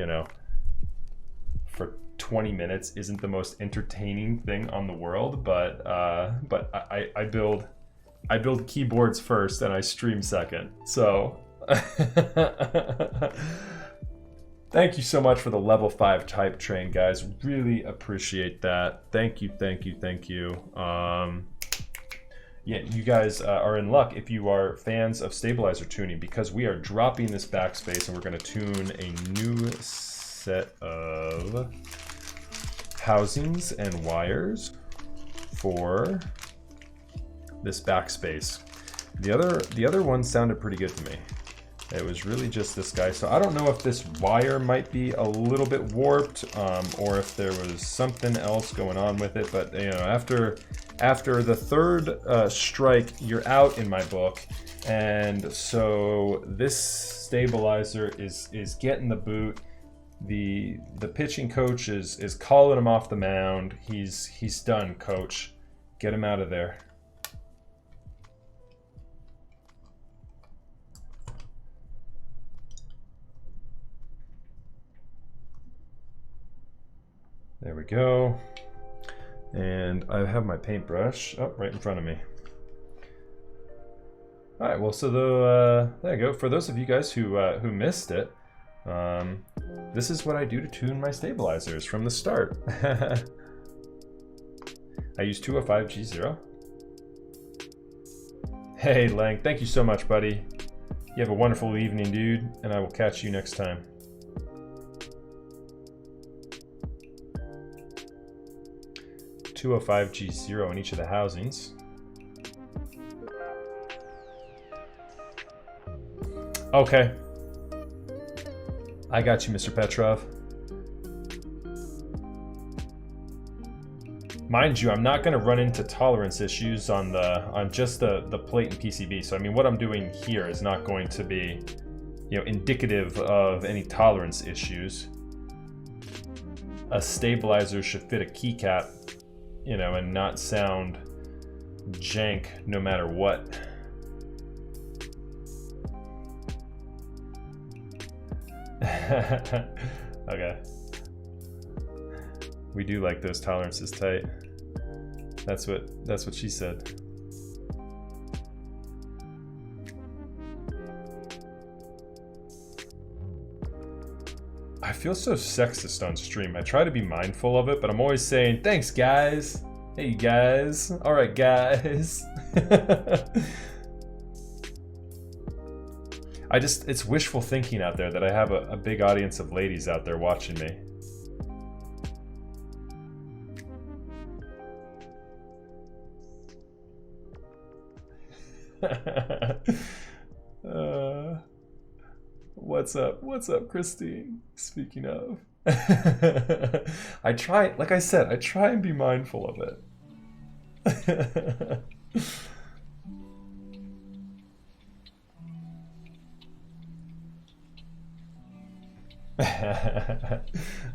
20 minutes isn't the most entertaining thing on the world, but I build keyboards first and I stream second. So thank you so much for the level 5 type train, guys. Really appreciate that. Thank you. Yeah, you guys are in luck if you are fans of stabilizer tuning, because we are dropping this backspace and we're going to tune a new set of housings and wires for this backspace. The other one sounded pretty good to me. It was really just this guy. So I don't know if this wire might be a little bit warped, or if there was something else going on with it. But you know, after the third strike, you're out in my book. And so this stabilizer is getting the boot. The pitching coach is calling him off the mound. He's done, coach. Get him out of there. There we go. And I have my paintbrush right in front of me. All right, well, so there you go. For those of you guys who missed it, this is what I do to tune my stabilizers from the start. I use 205G0. Hey, Lang, thank you so much, buddy. You have a wonderful evening, dude, and I will catch you next time. (205G0) in each of the housings. Okay. I got you, Mr. Petrov. Mind you, I'm not going to run into tolerance issues on just the plate and PCB. So I mean, what I'm doing here is not going to be, you know, indicative of any tolerance issues. A stabilizer should fit a keycap, you know, and not sound jank no matter what. Okay. We do like those tolerances tight. That's what she said. I feel so sexist on stream. I try to be mindful of it, but I'm always saying, thanks guys. Hey guys. Alright guys. It's wishful thinking out there that I have a big audience of ladies out there watching me. What's up? What's up, Christine? Speaking of. I try, like I said, I try and be mindful of it.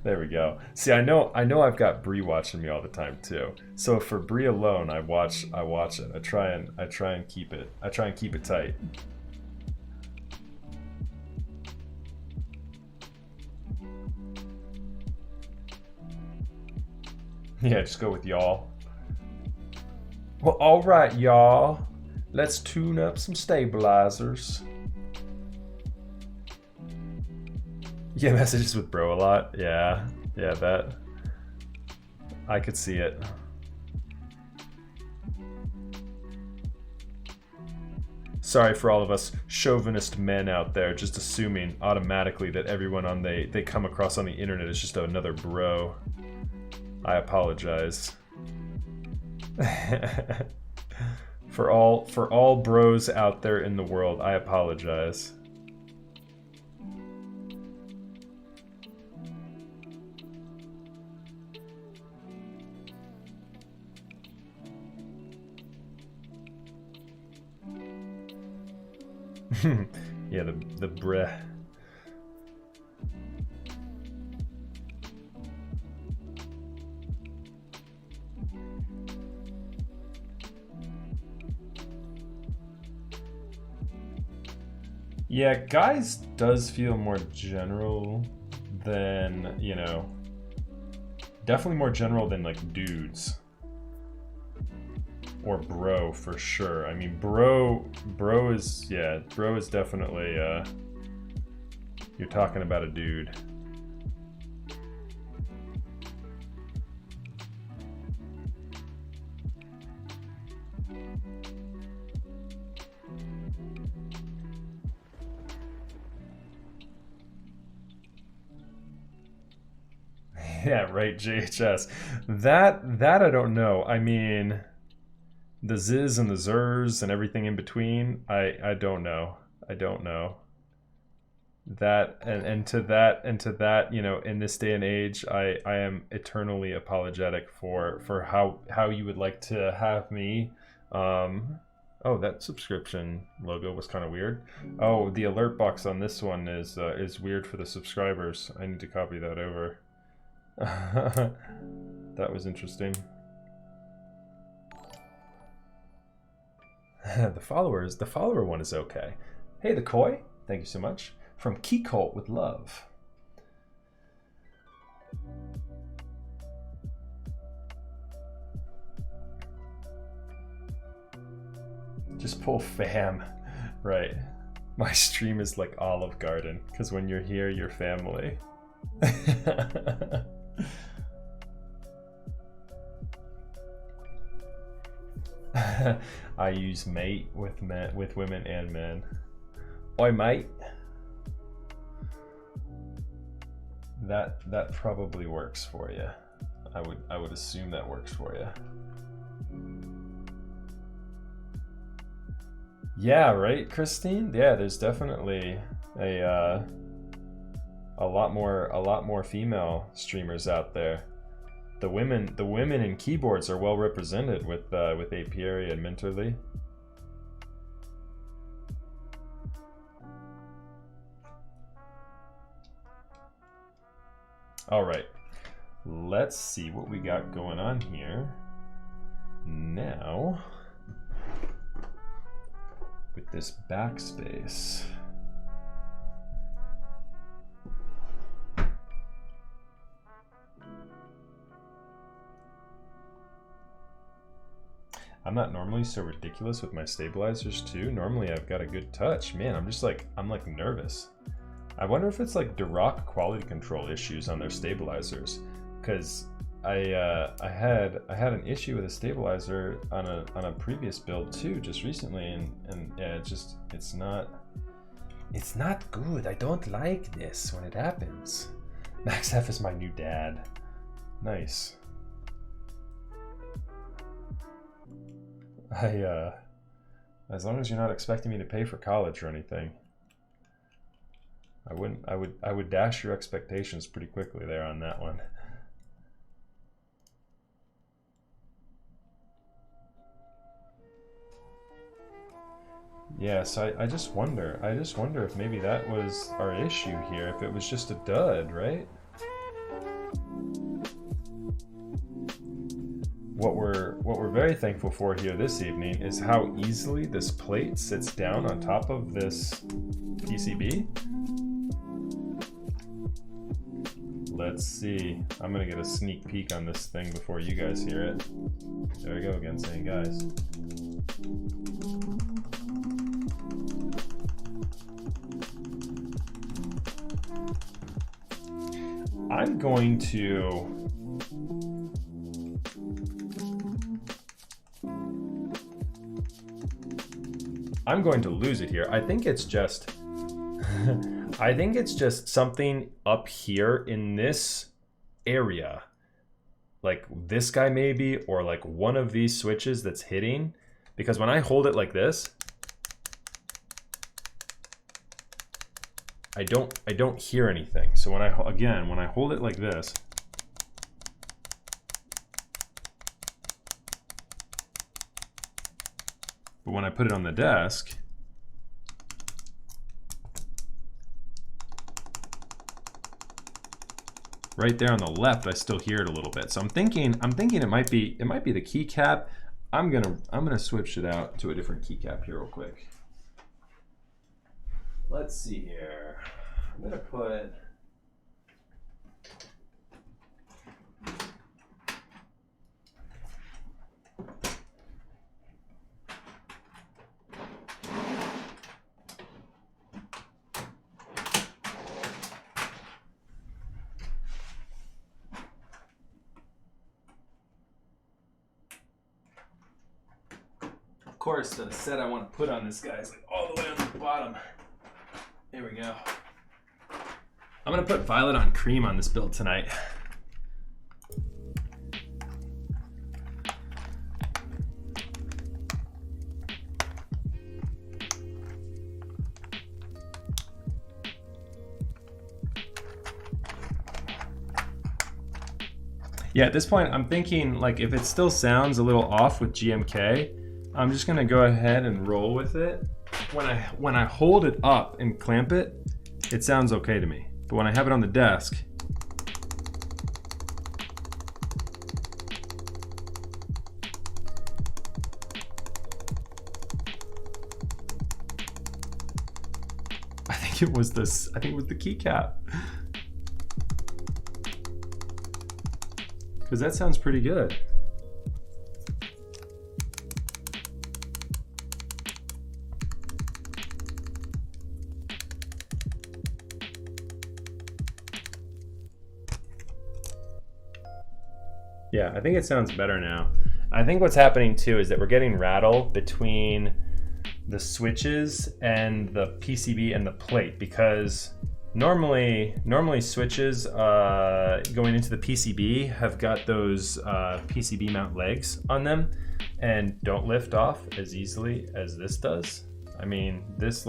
There we go. See, I know I've got Bree watching me all the time too. So for Bree alone, I watch it. I try and keep it tight. Yeah, just go with y'all. Well, all right, y'all. Let's tune up some stabilizers. You get messages with bro a lot? Yeah, that. I could see it. Sorry for all of us chauvinist men out there just assuming automatically that everyone they come across on the internet is just another bro. I apologize. For all bros out there in the world, I apologize. Yeah, the breh. Yeah, guys does feel more general than, you know, definitely more general than like dudes. Or bro for sure. I mean, bro is definitely you're talking about a dude. Yeah, right, JHS. That I don't know. I mean, the Ziz and the Zers and everything in between, I don't know. I don't know. That and to that, you know, in this day and age, I am eternally apologetic for how you would like to have me. Oh, that subscription logo was kind of weird. Oh, the alert box on this one is weird for the subscribers. I need to copy that over. That was interesting. The follower one is okay. Hey, the koi, thank you so much. From Key Cult with love. Just pull fam. Right. My stream is like Olive Garden, because when you're here, you're family. I use mate with women and men. Oi, mate. That probably works for you. I would assume that works for you. Yeah, right, Christine? Yeah, there's definitely a lot more female streamers out there. The women in keyboards are well represented with Apiary and Minterly. All right, let's see what we got going on here now with this backspace. I'm not normally so ridiculous with my stabilizers too. Normally I've got a good touch. Man, I'm like nervous. I wonder if it's like Duroc quality control issues on their stabilizers, because I had an issue with a stabilizer on a previous build too, just recently, and yeah, it's not good. I don't like this when it happens. Max F is my new dad. Nice. As long as you're not expecting me to pay for college or anything, I would dash your expectations pretty quickly there on that one. Yeah, so I just wonder if maybe that was our issue here, if it was just a dud, right? What we're very thankful for here this evening is how easily this plate sits down on top of this PCB. Let's see. I'm gonna get a sneak peek on this thing before you guys hear it. There we go again, saying guys. I'm going to lose it here. I think it's just I think it's just something up here in this area. Like this guy maybe, or like one of these switches that's hitting, because when I hold it like this, I don't hear anything. So when I hold it like this, but when I put it on the desk, right there on the left, I still hear it a little bit. So I'm thinking it might be the keycap. I'm gonna switch it out to a different keycap here real quick. Let's see here. I'm gonna put of course the set I want to put on this guy is like all the way on the bottom. There we go. I'm gonna put violet on cream on this build tonight. Yeah, at this point, I'm thinking like if it still sounds a little off with GMK, I'm just gonna go ahead and roll with it. When I hold it up and clamp it, it sounds okay to me. But when I have it on the desk, think it was this. I think it was the keycap. Because that sounds pretty good. Yeah, I think it sounds better now. I think what's happening too is that we're getting rattle between the switches and the PCB and the plate, because normally switches going into the PCB have got those PCB mount legs on them and don't lift off as easily as this does. I mean, this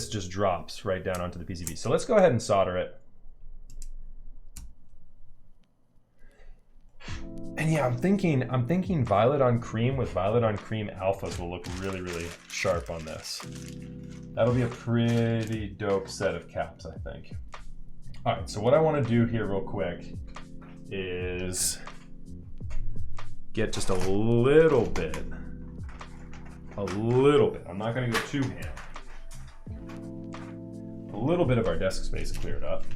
just drops right down onto the PCB. So let's go ahead and solder it. And yeah, I'm thinking violet on cream with violet on cream alphas will look really, really sharp on this. That'll be a pretty dope set of caps, I think. All right, so what I want to do here real quick is get just a little bit. I'm not going to go too ham. A little bit of our desk space cleared up.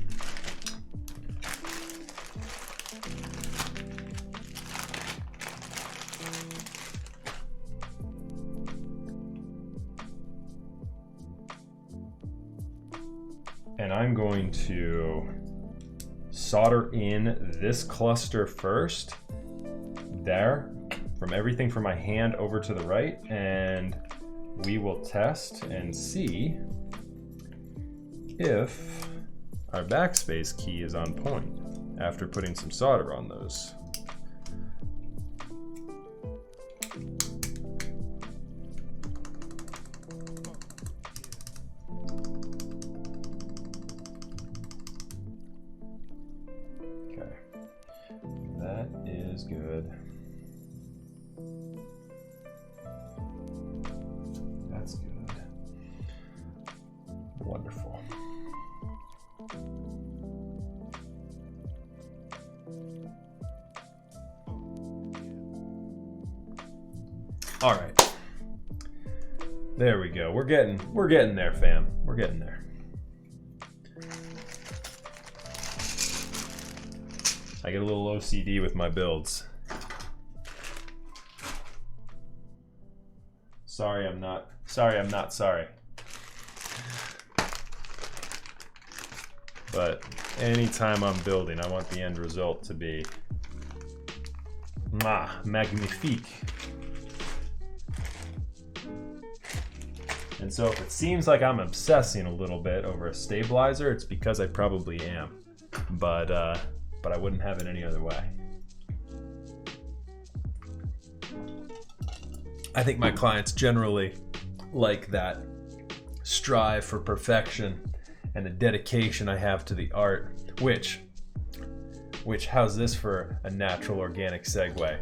And I'm going to solder in this cluster first, there, from everything from my hand over to the right, and we will test and see if our backspace key is on point after putting some solder on those. Good. That's good. Wonderful. All right. There we go. We're getting there, fam. We're getting there. I get a little OCD with my builds. Sorry, I'm not sorry. But anytime I'm building, I want the end result to be magnifique. And so if it seems like I'm obsessing a little bit over a stabilizer, it's because I probably am. But I wouldn't have it any other way. I think my clients generally like that strive for perfection and the dedication I have to the art, which how's this for a natural organic segue?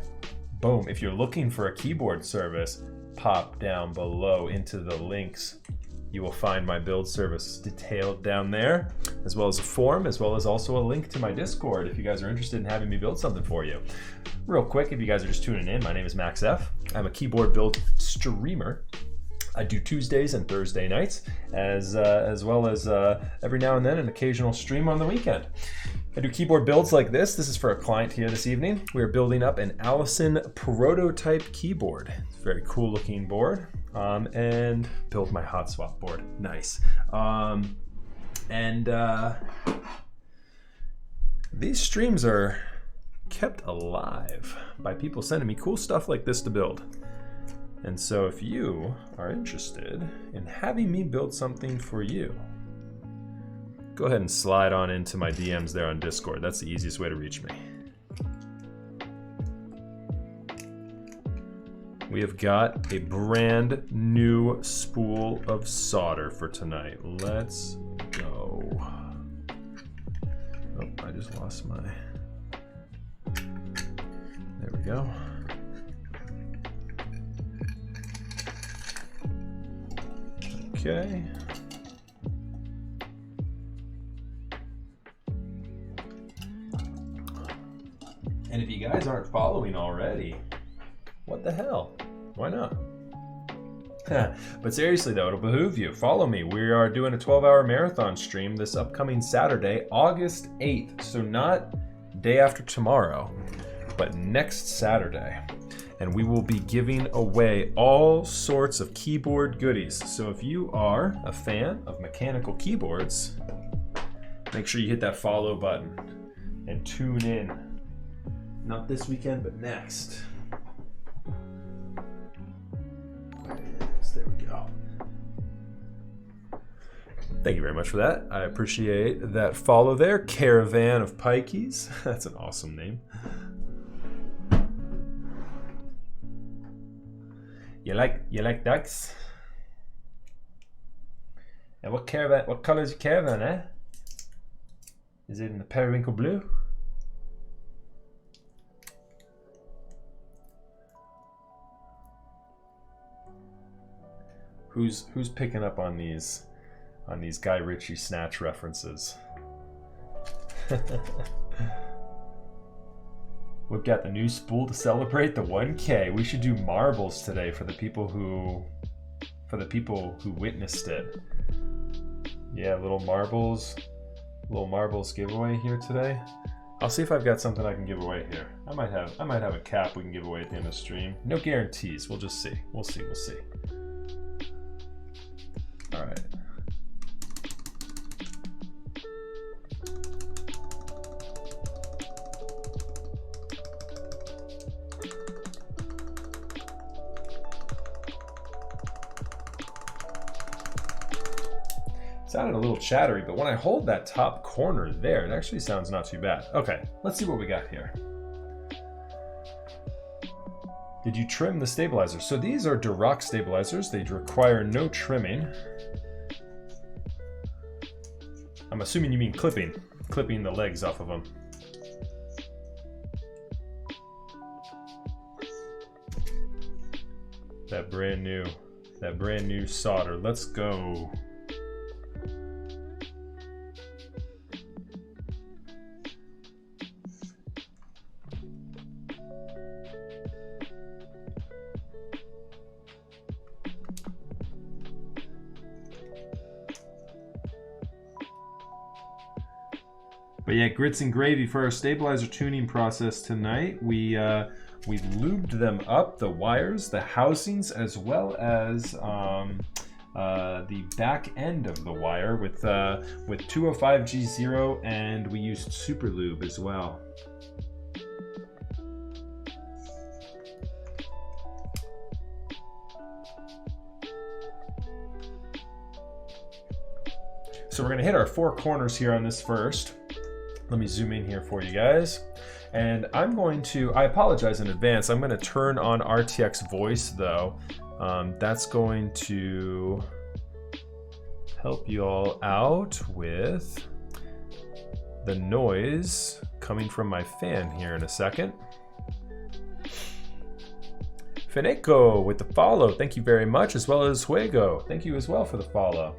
Boom, if you're looking for a keyboard service, pop down below into the links. You will find my build service detailed down there, as well as a form, as well as also a link to my Discord if you guys are interested in having me build something for you. Real quick, if you guys are just tuning in, my name is Max F. I'm a keyboard build streamer. I do Tuesdays and Thursday nights, as well as every now and then an occasional stream on the weekend. I do keyboard builds like this. This is for a client here this evening. We are building up an Allison prototype keyboard. It's a very cool looking board. And build my hot swap board. Nice. These streams are kept alive by people sending me cool stuff like this to build. And so if you are interested in having me build something for you, go ahead and slide on into my DMs there on Discord. That's the easiest way to reach me. We have got a brand new spool of solder for tonight. Let's go. Oh, I just lost my... There we go. Okay. And if you guys aren't following already, what the hell? Why not? But seriously though, it'll behoove you. Follow me. We are doing a 12-hour marathon stream this upcoming Saturday, August 8th. So not day after tomorrow, but next Saturday. And we will be giving away all sorts of keyboard goodies. So if you are a fan of mechanical keyboards, make sure you hit that follow button and tune in. Not this weekend, but next. There we go. Thank you very much for that. I appreciate that follow there. Caravan of Pikeys. That's an awesome name. You like ducks? And what color is your caravan, eh? Is it in the periwinkle blue? Who's picking up on these Guy Ritchie Snatch references? We've got the new spool to celebrate the 1K. We should do marbles today for the people who witnessed it. Yeah, little marbles giveaway here today. I'll see if I've got something I can give away here. I might have a cap we can give away at the end of the stream. No guarantees. We'll just see. We'll see. All right. Sounded a little chattery, but when I hold that top corner there, it actually sounds not too bad. Okay, let's see what we got here. Did you trim the stabilizers? So these are Duroc stabilizers. They require no trimming. I'm assuming you mean clipping the legs off of them. That brand new solder. Let's go. But yeah, grits and gravy for our stabilizer tuning process tonight. We lubed them up, the wires, the housings, as well as the back end of the wire with 205G0, and we used super lube as well. So we're gonna hit our 4 corners here on this first. Let me zoom in here for you guys. And I'm going to, I apologize in advance, I'm gonna turn on RTX voice though. That's going to help you all out with the noise coming from my fan here in a second. Feneco with the follow, thank you very much, as well as Juego. Thank you as well for the follow.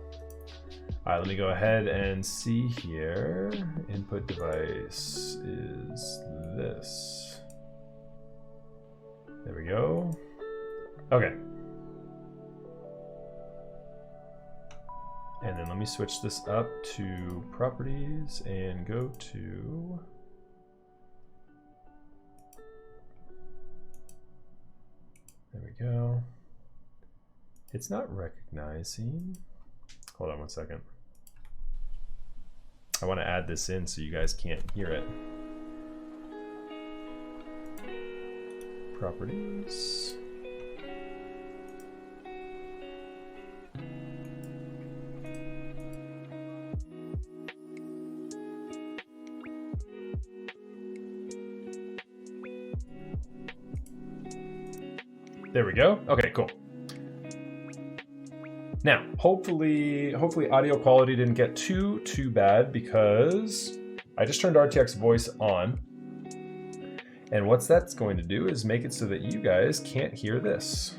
All right, let me go ahead and see here. Input device is this. There we go. Okay. And then let me switch this up to properties and go to there we go. It's not recognizing. Hold on one second. I want to add this in so you guys can't hear it. Properties. There we go. Okay, cool. Now, hopefully audio quality didn't get too bad because I just turned RTX voice on. And what that's going to do is make it so that you guys can't hear this,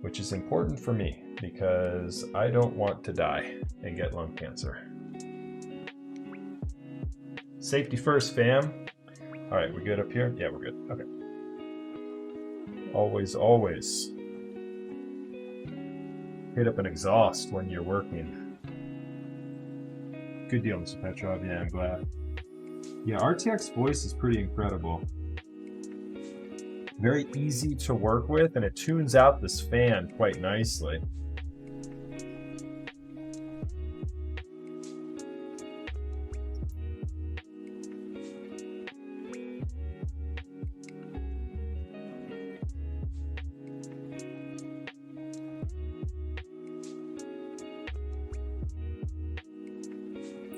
which is important for me because I don't want to die and get lung cancer. Safety first, fam. All right, we're good up here? Yeah, we're good. Okay. Always, always. hit up an exhaust when you're working. Good deal, Mr. Petrov. Yeah, I'm glad. Yeah, RTX voice is pretty incredible. Very easy to work with, and it tunes out this fan quite nicely.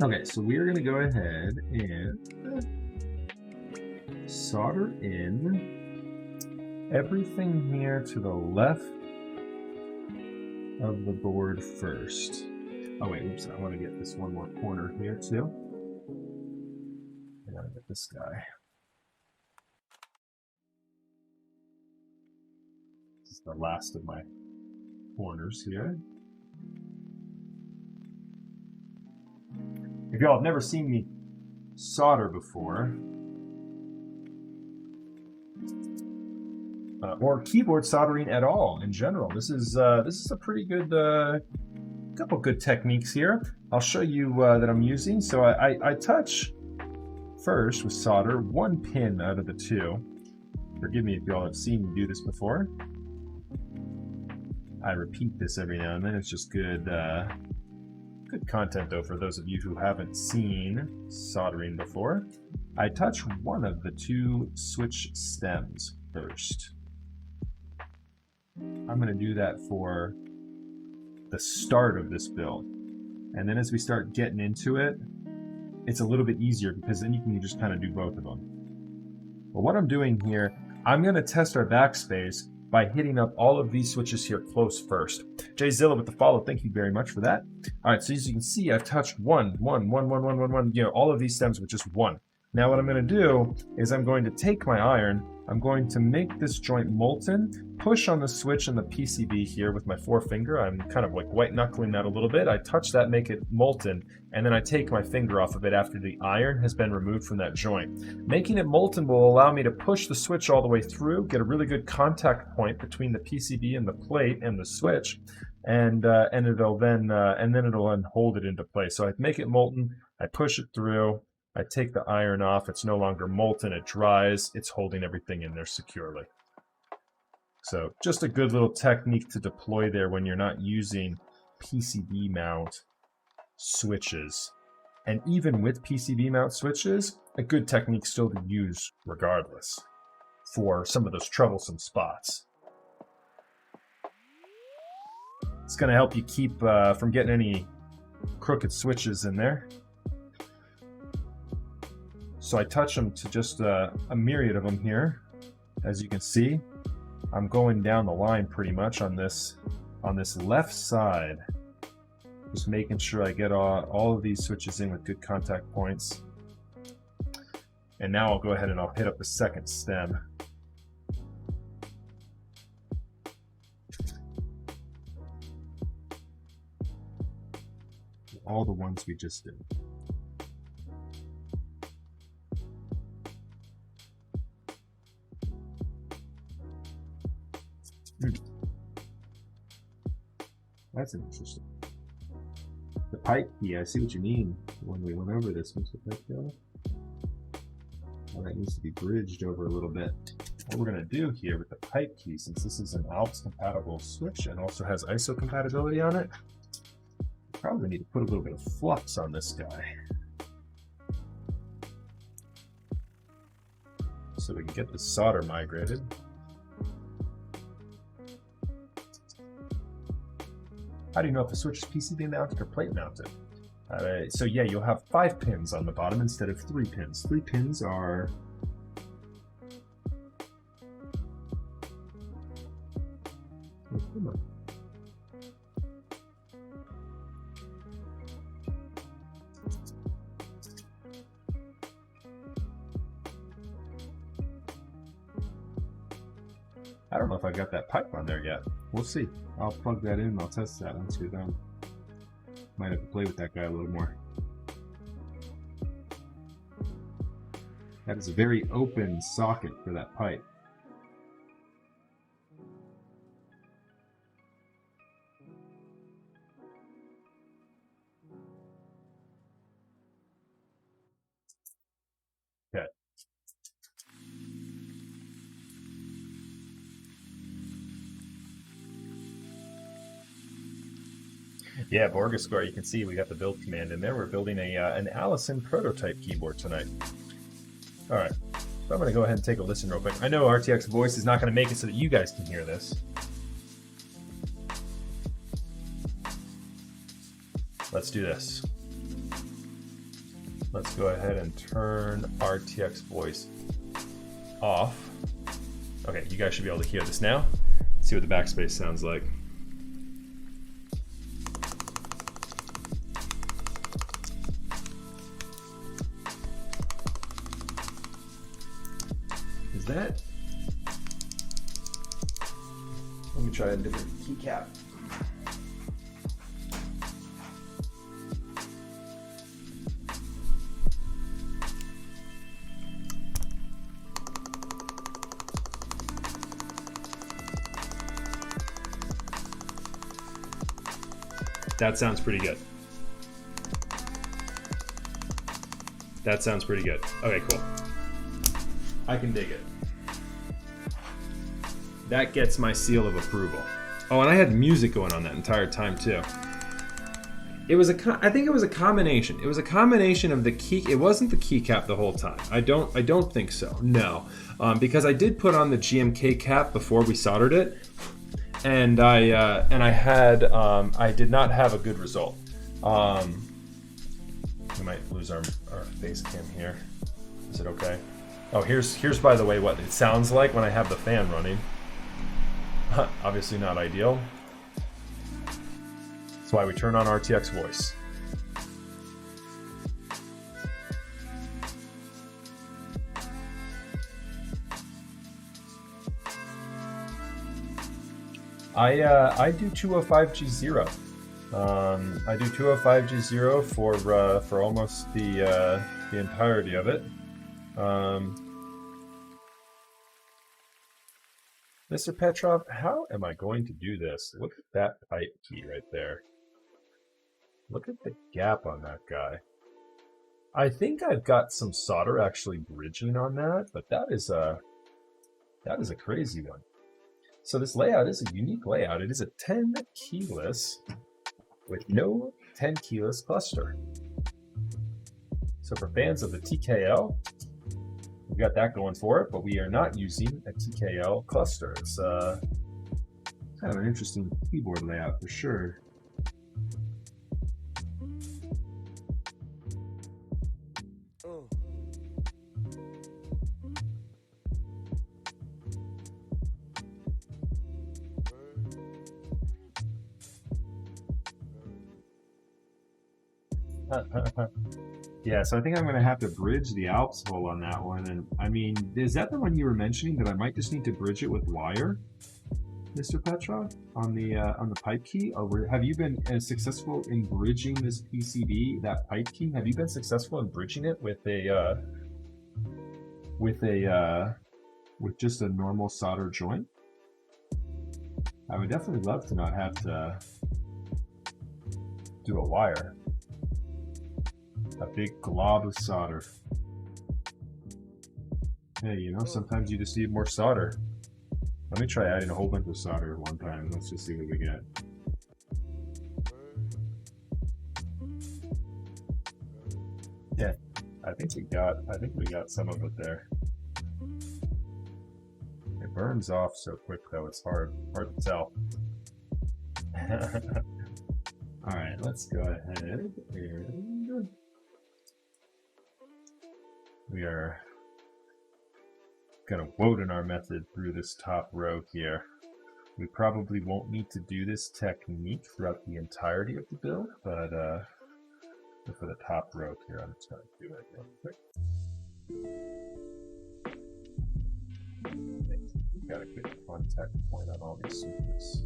Okay, so we're going to go ahead and solder in everything here to the left of the board first. Oh wait, oops, I want to get this one more corner here too. I gotta get this guy. This is the last of my corners here. If y'all have never seen me solder before, or keyboard soldering at all in general, this is a pretty good couple good techniques here. I'll show you that I'm using. So I touch first with solder one pin out of the two. Forgive me if y'all have seen me do this before. I repeat this every now and then. It's just good. Good content though for those of you who haven't seen soldering before. I touch one of the two switch stems first. I'm going to do that for the start of this build. And then as we start getting into it, it's a little bit easier because then you can just kind of do both of them. But what I'm doing here, I'm going to test our backspace by hitting up all of these switches here close first. Jay Zilla with the follow, thank you very much for that. All right, so as you can see, I've touched one, you know, all of these stems with just one. Now what I'm going to do is I'm going to take my iron, I'm going to make this joint molten, push on the switch in the PCB here with my forefinger. I'm kind of like white knuckling that a little bit. I touch that, make it molten, and then I take my finger off of it after the iron has been removed from that joint. Making it molten will allow me to push the switch all the way through, get a really good contact point between the PCB and the plate and the switch, and it'll then hold it into place. So I make it molten, I push it through, I take the iron off, it's no longer molten, it dries, it's holding everything in there securely. So just a good little technique to deploy there when you're not using PCB mount switches. And even with PCB mount switches, a good technique still to use regardless for some of those troublesome spots. It's going to help you keep from getting any crooked switches in there. So I touch them to just a myriad of them here. As you can see, I'm going down the line pretty much on this left side. Just making sure I get all of these switches in with good contact points. And now I'll go ahead and I'll hit up the second stem. All the ones we just did. That's interesting. The pipe key, I see what you mean when we went over this, Mr. Pipekill. Well, that needs to be bridged over a little bit. What we're going to do here with the pipe key, since this is an ALPS compatible switch and also has ISO compatibility on it, probably need to put a little bit of flux on this guy. So we can get the solder migrated. How do you know if the switch is PCB mounted or plate mounted? So yeah, you'll have 5 pins on the bottom instead of 3 pins. 3 pins are... I don't know if I got that pipe on there yet. We'll see. I'll plug that in and I'll test that once we're done. Might have to play with that guy a little more. That is a very open socket for that pipe. Yeah, Borgascore, you can see we got the build command in there. We're building an Allison prototype keyboard tonight. All right, so I'm going to go ahead and take a listen real quick. I know RTX voice is not going to make it so that you guys can hear this. Let's do this. Let's go ahead and turn RTX voice off. Okay, you guys should be able to hear this now. See what the backspace sounds like. Is that? Let me try a different keycap. That sounds pretty good. That sounds pretty good. Okay, cool. I can dig it. That gets my seal of approval. Oh, and I had music going on that entire time too. It was I think it was a combination. It was a combination of the key. It wasn't the keycap the whole time. I don't think so. No, because I did put on the GMK cap before we soldered it. And I did not have a good result. We might lose our face cam here. Is it okay? Oh, here's by the way what it sounds like when I have the fan running. Obviously not ideal. That's why we turn on RTX voice. I do 205G0. I do 205G0 for almost the entirety of it. Mr. Petrov, how am I going to do this? Look at that pipe key right there. Look at the gap on that guy. I think I've got some solder actually bridging on that, but that is a crazy one. So this layout is a unique layout. It is a 10 keyless with no 10 keyless cluster. So for fans of the TKL, we've got that going for it, but we are not using a TKL cluster. It's kind of an interesting keyboard layout for sure. Yeah, so I think I'm going to have to bridge the Alps hole on that one. And I mean, is that the one you were mentioning that I might just need to bridge it with wire, Mr. Petrov, on the pipe key? Or have you been successful in bridging this PCB, that pipe key? Have you been successful in bridging it with just a normal solder joint? I would definitely love to not have to do a wire. A big glob of solder. Hey, you know, sometimes you just need more solder. Let me try adding a whole bunch of solder at one time. Let's just see what we get. Yeah, I think we got some of it there. It burns off so quick though, it's hard to tell. Alright, let's go ahead and we are going to Woden our method through this top row here. We probably won't need to do this technique throughout the entirety of the build, but for the top row here, I'm just going to do it real quick. We've got a good contact point on all these circuits.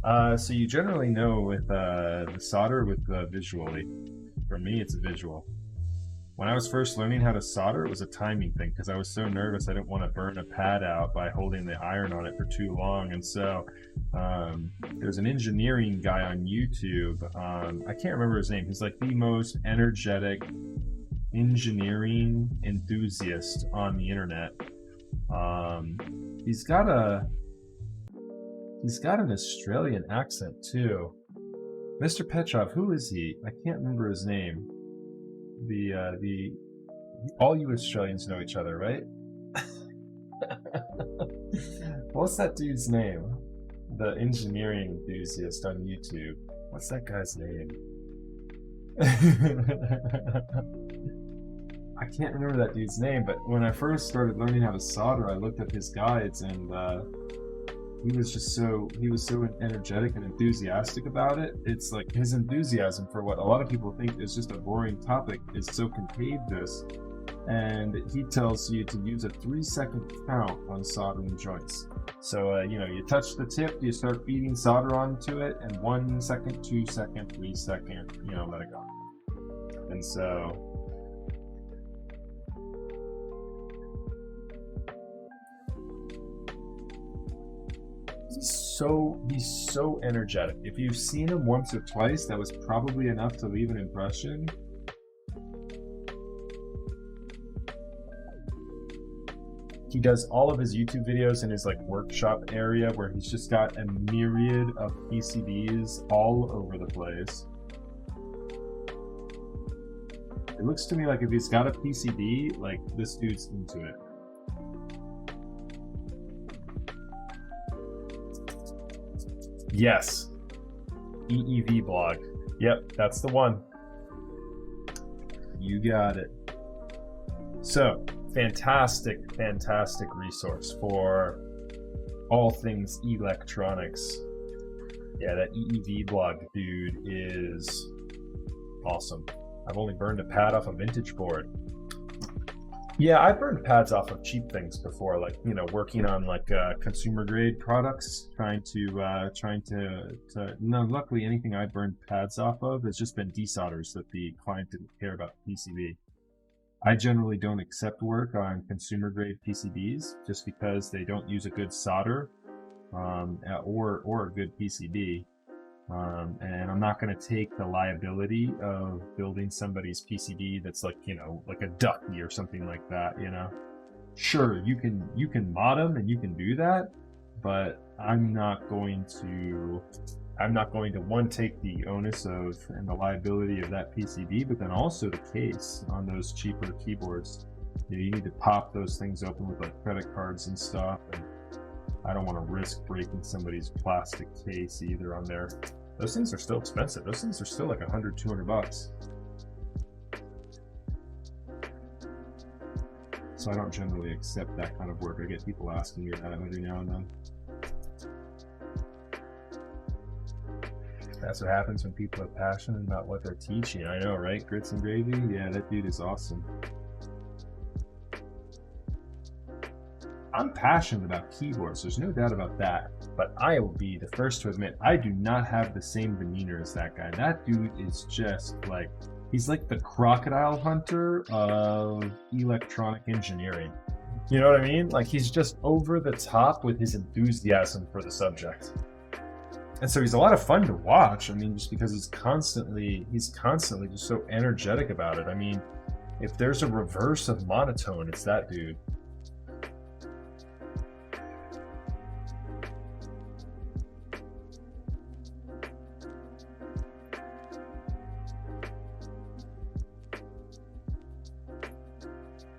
So you generally know with the solder with visually. For me, it's a visual. When I was first learning how to solder, it was a timing thing because I was so nervous I didn't want to burn a pad out by holding the iron on it for too long. And so there's an engineering guy on YouTube. I can't remember his name. He's like the most energetic engineering enthusiast on the internet. He's got an Australian accent too. Mr. Petrov, who is he? I can't remember his name. The all you Australians know each other, right? What's that dude's name? The engineering enthusiast on YouTube. What's that guy's name? I can't remember that dude's name, but when I first started learning how to solder, I looked up his guides and he was so energetic and enthusiastic about it. It's like his enthusiasm for what a lot of people think is just a boring topic is so contagious. And he tells you to use a 3-second count on soldering joints. So, you touch the tip, you start feeding solder onto it, and 1 second, 2 second, 3 second, let it go. And so, he's so energetic. If you've seen him once or twice, that was probably enough to leave an impression. He does all of his YouTube videos in his workshop area where he's just got a myriad of PCBs all over the place. It looks to me like if he's got a PCB, this dude's into it. Yes. EEV blog. Yep, that's the one. You got it. So, fantastic resource for all things electronics. Yeah, that EEV blog dude is awesome. I've only burned a pad off a vintage board. Yeah, I've burned pads off of cheap things before, working on consumer grade products, trying to no, luckily anything I burned pads off of has just been desolders that the client didn't care about PCB. I generally don't accept work on consumer grade PCBs just because they don't use a good solder or a good PCB. And I'm not going to take the liability of building somebody's PCB that's like a ducky or something like that, Sure, you can mod them and you can do that, but I'm not going to one, take the onus of and the liability of that PCB, but then also the case on those cheaper keyboards. You need to pop those things open with credit cards and stuff, and I don't want to risk breaking somebody's plastic case either on there. Those things are still expensive. Those things are still like $100, $200. So I don't generally accept that kind of work. I get people asking me that every now and then. That's what happens when people are passionate about what they're teaching. I know, right? Grits and gravy? Yeah, that dude is awesome. I'm passionate about keyboards, there's no doubt about that. But I will be the first to admit, I do not have the same demeanor as that guy. That dude is just he's like the crocodile hunter of electronic engineering. You know what I mean? He's just over the top with his enthusiasm for the subject. And so he's a lot of fun to watch. I mean, just because he's constantly just so energetic about it. I mean, if there's a reverse of monotone, it's that dude.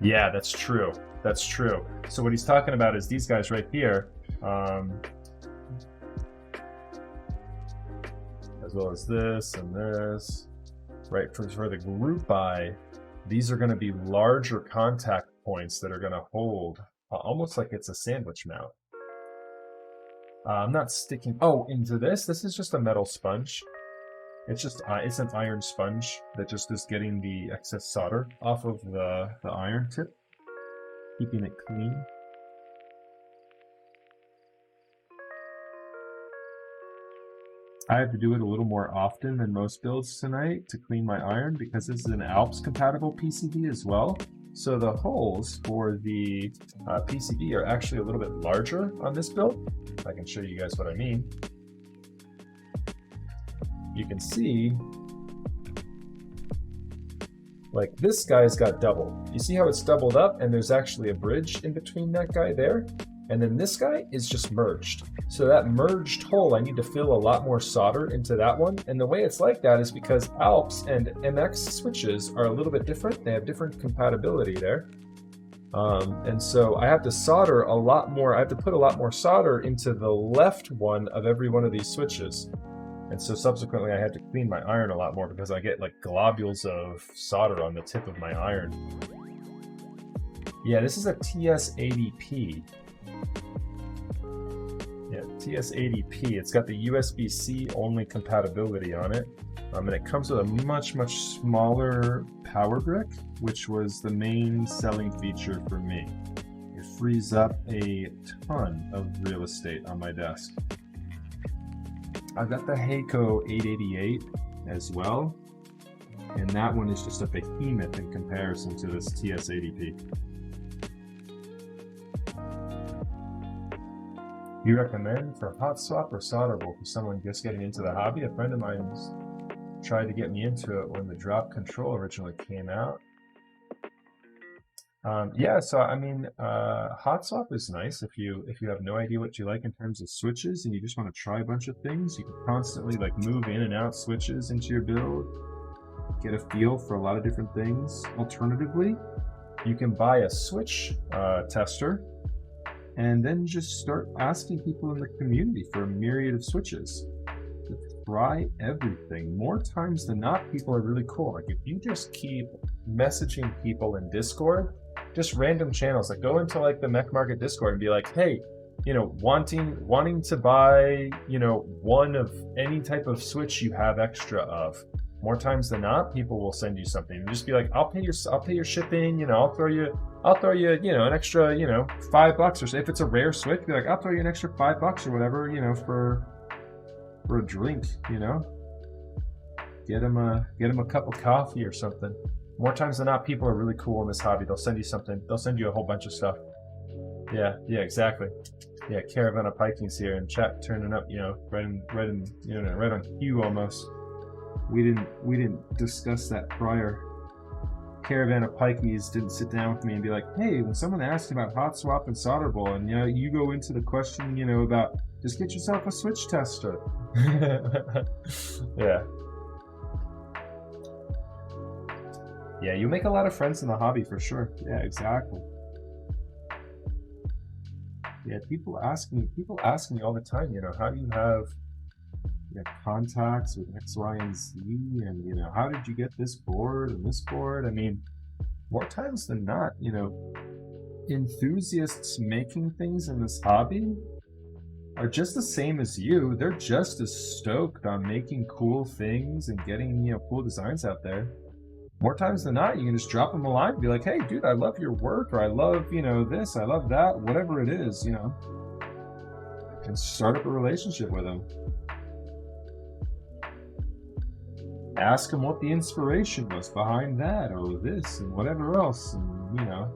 Yeah, that's true. That's true. So what he's talking about is these guys right here, as well as this and this, right? For the group buy, these are going to be larger contact points that are going to hold almost like it's a sandwich mount. I'm not sticking into this. This is just a metal sponge. It's an iron sponge that just is getting the excess solder off of the iron tip, keeping it clean. I have to do it a little more often than most builds tonight to clean my iron because this is an Alps compatible PCB as well. So the holes for the PCB are actually a little bit larger on this build. I can show you guys what I mean. You can see, like this guy's got double. You see how it's doubled up and there's actually a bridge in between that guy there? And then this guy is just merged. So that merged hole, I need to fill a lot more solder into that one. And the way it's like that is because Alps and MX switches are a little bit different. They have different compatibility there. And so I have to solder a lot more. I have to put a lot more solder into the left one of every one of these switches. And so subsequently I had to clean my iron a lot more because I get like globules of solder on the tip of my iron. Yeah, this is a TS80P. Yeah, TS80P. It's got the USB-C only compatibility on it. And it comes with a much smaller power brick, which was the main selling feature for me. It frees up a ton of real estate on my desk. I've got the Heiko 888 as well, and that one is just a behemoth in comparison to this TS80P. You recommend for hot swap or solderable for someone just getting into the hobby? A friend of mine's tried to get me into it when the drop control originally came out. Yeah, so I mean, hot swap is nice if you have no idea what you like in terms of switches and you just want to try a bunch of things. You can constantly like move in and out switches into your build, get a feel for a lot of different things. Alternatively, you can buy a switch tester and then just start asking people in the community for a myriad of switches. To try everything. More times than not, people are really cool. Like if you just keep messaging people in Discord, just random channels, like go into like the Mech Market Discord and be like, hey, you know, wanting to buy, you know, one of any type of switch you have extra of. More times than not, people will send you something. And just be like, I'll pay your shipping, you know, I'll throw you, you know, an extra, you know, $5 or so. If it's a rare switch, be like, I'll throw you an extra $5 or whatever, you know, for a drink, you know. Get them a cup of coffee or something. More times than not, people are really cool in this hobby. They'll send you something. They'll send you a whole bunch of stuff. Yeah, exactly. Yeah, Caravan of Piking's here and chat turning up, you know, right on cue almost. We didn't discuss that prior. Caravan of Pikeys didn't sit down with me and be like, hey, when someone asks about hot swap and solderable, and you know, you go into the question, you know, about just get yourself a switch tester. Yeah. Yeah, you make a lot of friends in the hobby for sure. Yeah, exactly. Yeah, people ask me all the time, you know, how do you have contacts with X, Y, and Z, and you know, how did you get this board and this board? I mean, more times than not, you know, enthusiasts making things in this hobby are just the same as you. They're just as stoked on making cool things and getting, you know, cool designs out there. More times than not, you can just drop them a line and be like, hey, dude, I love your work, or I love, you know, this, I love that, whatever it is, you know, and start up a relationship with them. Ask them what the inspiration was behind that, or this, and whatever else, and, you know,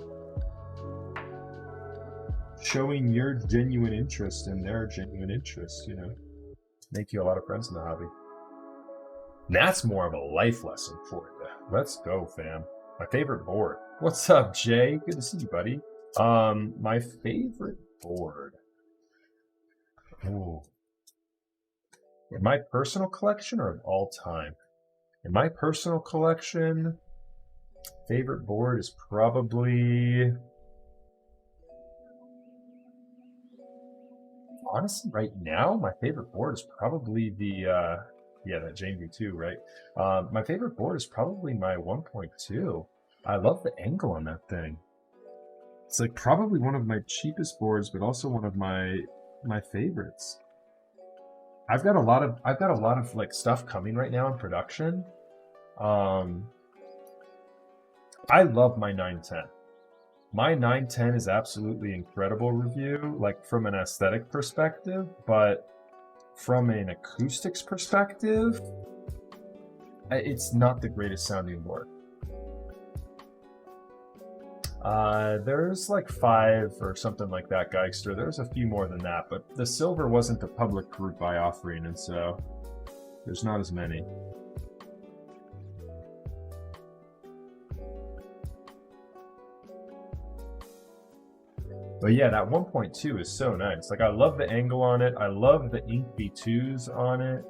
showing your genuine interest and their genuine interest, you know, make you a lot of friends in the hobby. That's more of a life lesson for you. Let's go, fam. My favorite board. What's up, Jay? Good to see you, buddy. My favorite board. Ooh. In my personal collection or of all time? In my personal collection, favorite board is probably... Honestly, right now, my favorite board is probably the... Yeah, that Jane V2, right? My favorite board is probably my 1.2. I love the angle on that thing. It's like probably one of my cheapest boards, but also one of my favorites. I've got a lot of like stuff coming right now in production. I love my 910. My 910 is absolutely incredible review, like from an aesthetic perspective, but from an acoustics perspective, it's not the greatest sounding board. There's like 5 or something like that Geister. There's a few more than that, but the silver wasn't the public group buy offering, and so there's not as many. But yeah, that 1.2 is so nice. Like, I love the angle on it. I love the ink V2s on it.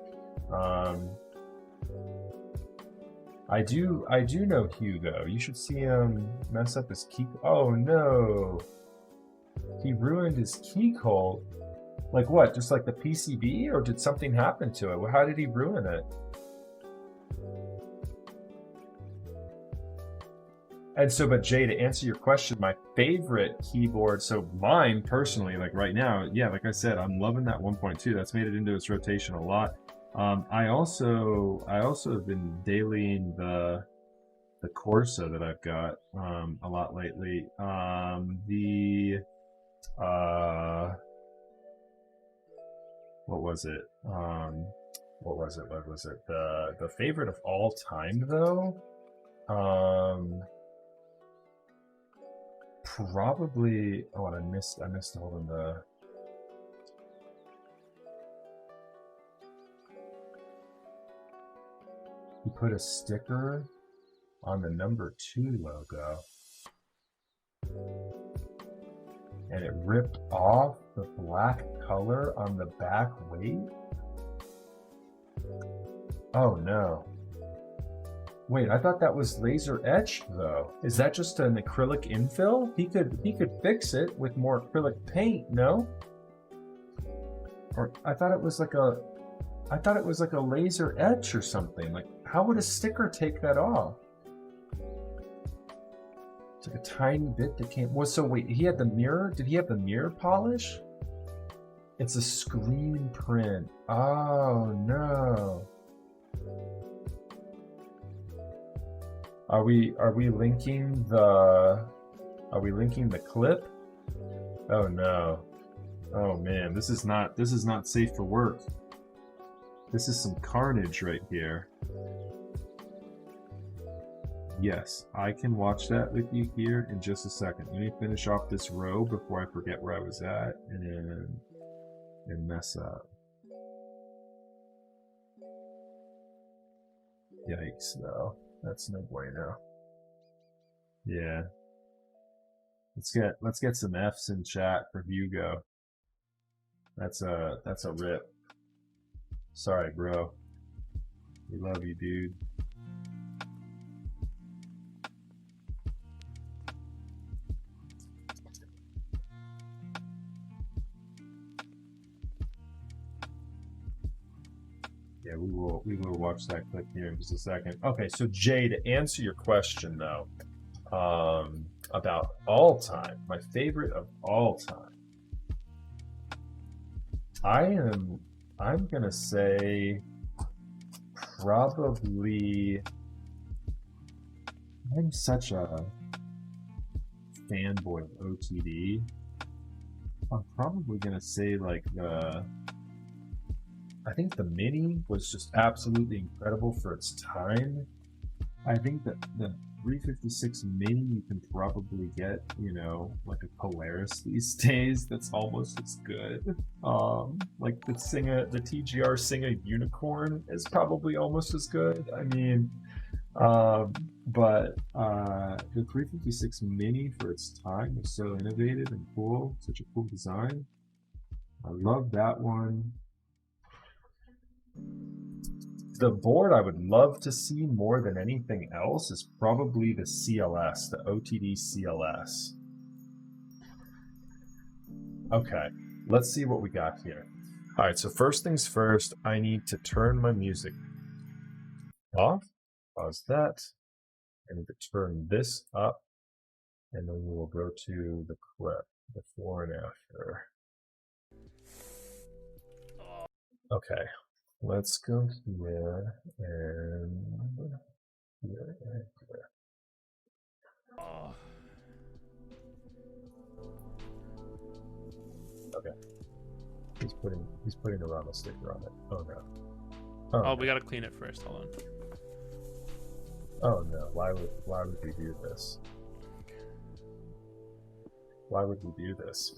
I do know Hugo. You should see him mess up his key. Oh no, he ruined his key code. Like what? Just like the PCB, or did something happen to it? How did he ruin it? And so, but Jay, to answer your question, my favorite keyboard, so mine personally, like right now, yeah, like I said, I'm loving that 1.2. That's made it into its rotation a lot. I also have been dailying the Corsa that I've got a lot lately. What was it? What was it? The favorite of all time though? Probably. Oh, and I missed holding the. He put a sticker on the number 2 logo, and it ripped off the black color on the back weight. Oh no. Wait, I thought that was laser etched though. Is that just an acrylic infill? He could fix it with more acrylic paint, no? Or I thought it was like a laser etch or something. Like, how would a sticker take that off? It's like a tiny bit that came. Well, so wait, he had the mirror? Did he have the mirror polish? It's a screen print. Oh no. Are we linking the clip? Oh no. Oh man, this is not safe for work. This is some carnage right here. Yes, I can watch that with you here in just a second. Let me finish off this row before I forget where I was at and mess up. Yikes, though. That's no bueno. Yeah. Let's get some F's in chat for Hugo. That's a rip. Sorry, bro. We love you, dude. Yeah, we will watch that clip here in just a second. Okay, so Jay, to answer your question though, about all time, my favorite of all time, I'm gonna say probably. I'm such a fanboy of OTD. I'm probably gonna say like I think the Mini was just absolutely incredible for its time. I think that the 356 Mini you can probably get, you know, like a Polaris these days that's almost as good. Like the TGR Singa Unicorn is probably almost as good. I mean, but the 356 Mini for its time was so innovative and cool, such a cool design. I love that one. The board I would love to see more than anything else is probably the CLS, the OTD CLS. Okay, let's see what we got here. All right, so first things first, I need to turn my music off. Pause that. I need to turn this up, and then we will go to the clip, before and after. Okay. Let's go here and here and here. Okay. He's putting a Rama sticker on it. Oh no. Oh, we gotta clean it first. Hold on. Oh no. Why would we do this? Why would we do this?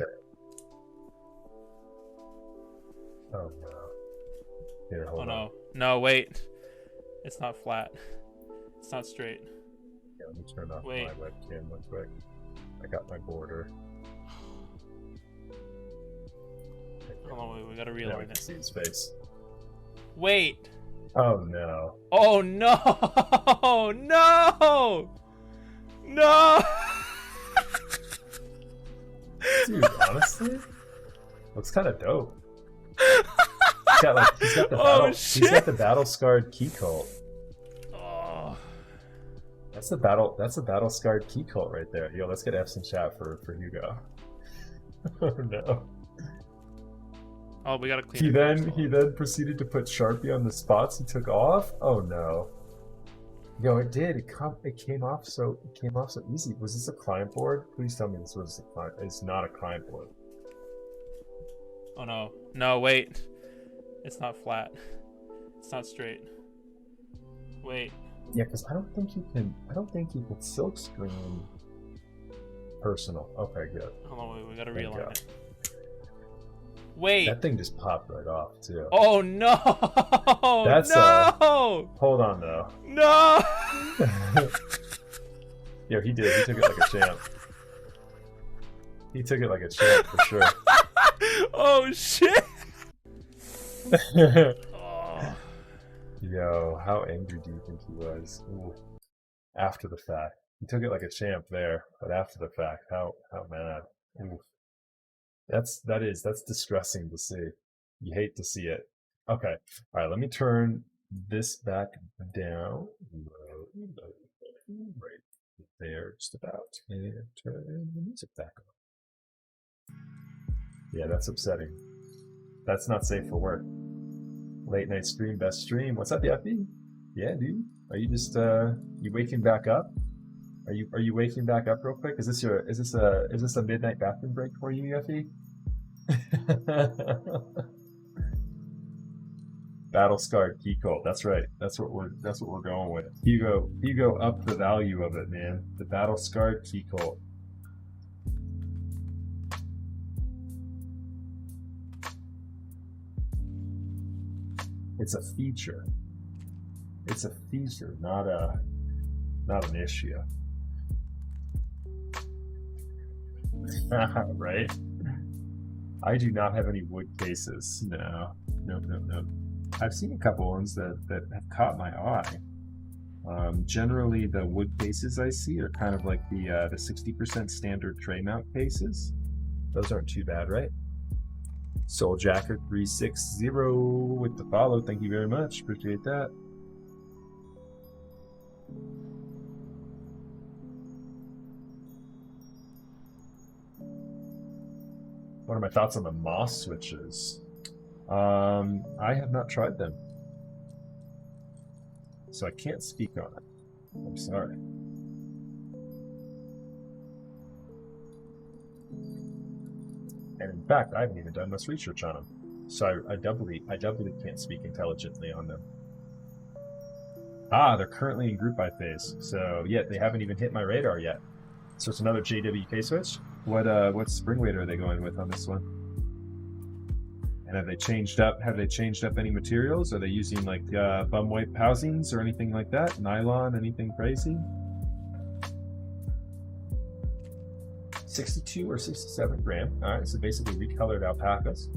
Oh no. Here, hold on. Oh no. No, wait. It's not flat. It's not straight. Yeah, let me turn off Wait. my webcam real quick. I got my border. Hold on, wait, we gotta Now we realign can it. see his face. Wait. Oh no. Oh no! No! No! Dude, honestly, looks kind of dope. He's got the battle. shit. He's got the battle scarred key cult. Oh. That's the battle scarred key cult right there. Yo, let's get F's in chat for Hugo. Oh no. Oh, we gotta clean He it then first. he then proceeded to put Sharpie on the spots he took off. Oh no. Yo, it did. It came off so easy. Was this a client board? Please tell me this was a client. It's not a client board. Oh no. No, wait. It's not flat. It's not straight. Wait. Yeah, because I don't think you can silkscreen personal. Okay, good. Hold on, wait, we gotta Thank realign God. it. Wait. That thing just popped right off too. Oh no! That's, no! Hold on though. No! Yo, he did. He took it like a champ. He took it like a champ for sure. Oh shit! Oh. Yo, how angry do you think he was? Ooh. After the fact. He took it like a champ there, but after the fact, how mad. Ooh. That's distressing to see. You hate to see it. Okay. Alright, let me turn this back down. Right there, just about. And turn the music back on. Yeah, that's upsetting. That's not safe for work. Late night stream, best stream. What's up, Yuffie? Yeah, dude. Are you just you waking back up? Are you waking back up real quick? Is this a midnight bathroom break for you, Yuffie? Battle scarred key cult. That's right. That's what we're going with. Hugo up the value of it, man. The battle scarred key cult. It's a feature. It's a feature, not an issue. Right? I do not have any wood cases. No. I've seen a couple ones that have caught my eye. Generally, the wood cases I see are kind of like the 60% standard tray mount cases. Those aren't too bad, right? Souljacker360 with the follow. Thank you very much. Appreciate that. What are my thoughts on the Moss switches? I have not tried them, so I can't speak on it. I'm sorry. And in fact, I haven't even done much research on them, so I doubly can't speak intelligently on them. Ah, they're currently in group buy phase, so yet they haven't even hit my radar yet. So it's another JWK switch. What spring weight are they going with on this one? And have they changed up any materials? Are they using like bum wipe housings or anything like that? Nylon, anything crazy? 62 or 67 gram. All right, so basically recolored alpacas.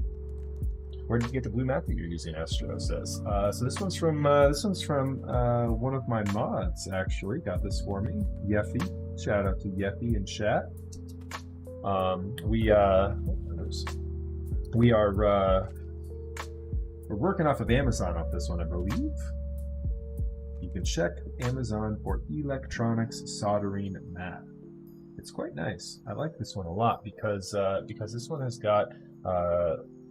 Where did you get the blue mat that you're using? Astro says. So this one's from one of my mods actually. Got this for me, Yeffy. Shout out to Yeffy in chat. We're working off of Amazon off this one, I believe. You can check Amazon for electronics soldering mat. It's quite nice. I like this one a lot because this one has got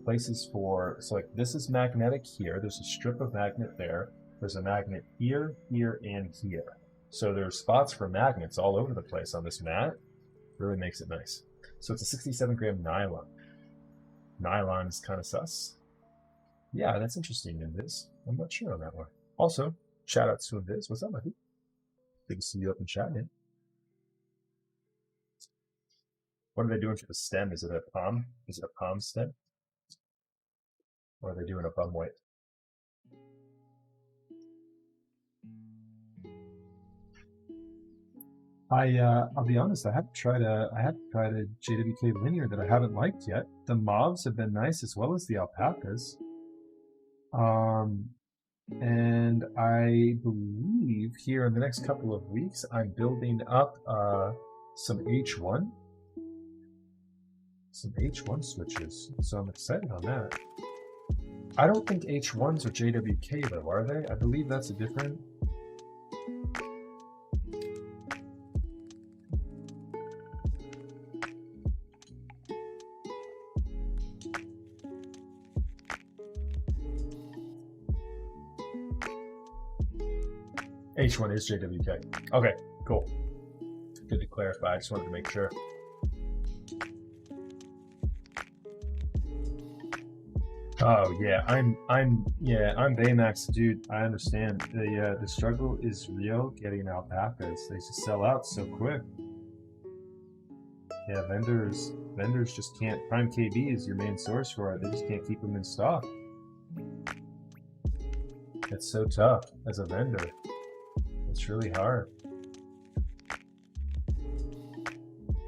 places for, so like this is magnetic here. There's a strip of magnet there. There's a magnet here, here, and here. So there's spots for magnets all over the place on this mat. Really makes it nice. So it's a 67 gram nylon. Nylon is kind of sus. Yeah, that's interesting, Invis. I'm not sure on that one. Also, shout out to Invis. What's up, buddy? Good to see you up in chat, man. What are they doing for the stem? Is it a palm? Is it a palm stem? Or are they doing a bum white? I'll be honest, I haven't tried a JWK linear that I haven't liked yet. The mauves have been nice as well as the alpacas. And I believe here in the next couple of weeks, I'm building up some H1 switches. So I'm excited on that. I don't think H1s are JWK though, are they? I believe that's a different. H1 is JWK. Okay, cool. Good to clarify. I just wanted to make sure. Oh yeah, I'm Baymax, dude. I understand. The struggle is real getting alpacas. They just sell out so quick. Yeah, vendors just can't. Prime KB is your main source for it. They just can't keep them in stock. It's so tough as a vendor. It's really hard.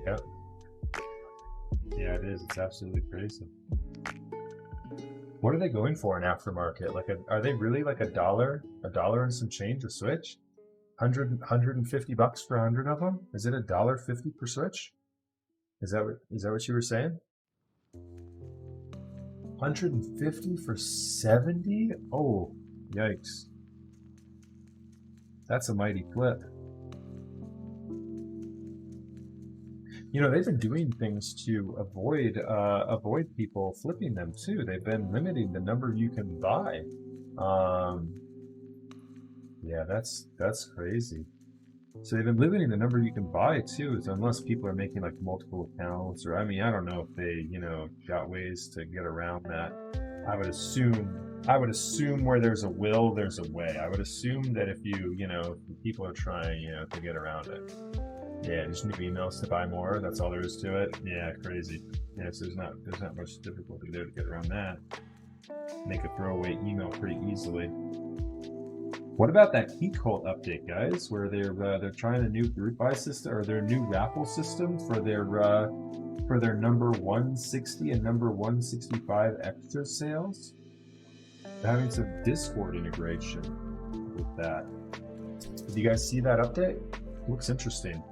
Yep. Yeah, it is. It's absolutely crazy. What are they going for in aftermarket? Like, are they really like $1 and some change a switch? 150 bucks for 100 of them? Is it $1.50 per switch? Is that what you were saying? 150 for 70? Oh, yikes. That's a mighty flip. You know, they've been doing things to avoid people flipping them too. They've been limiting the number you can buy. Yeah, that's crazy. So they've been limiting the number you can buy too, is unless people are making like multiple accounts, or I mean, I don't know if they, you know, got ways to get around that. I would assume where there's a will, there's a way. I would assume that if people are trying, to get around it. Yeah, just new emails to buy more. That's all there is to it. Yeah, crazy. Yeah, so there's not much difficulty there to get around that. Make a throwaway email pretty easily. What about that Key Cult update, guys? Where they're trying a new group buy system or their new raffle system for their number 160 and number 165 extra sales. They're having some Discord integration with that. Did you guys see that update? Looks interesting.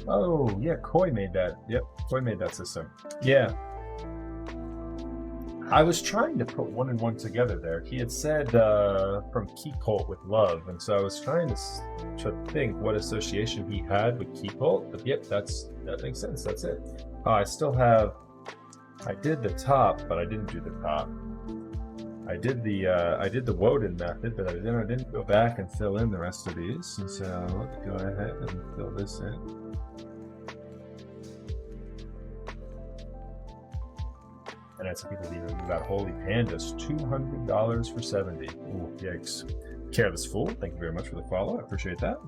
Oh, yeah, Koi made that. Yep, Koi made that system. Yeah. I was trying to put one and one together there. He had said from Key Cult with love, and so I was trying to think what association he had with Key Cult. But yep, that makes sense. That's it. I did the top, but I didn't do the top. I did the Woden method, but I didn't go back and fill in the rest of these. And so let's go ahead and fill this in. And that's people even got holy pandas, $200 for 70. Ooh, yikes. Careless Fool, thank you very much for the follow. I appreciate that.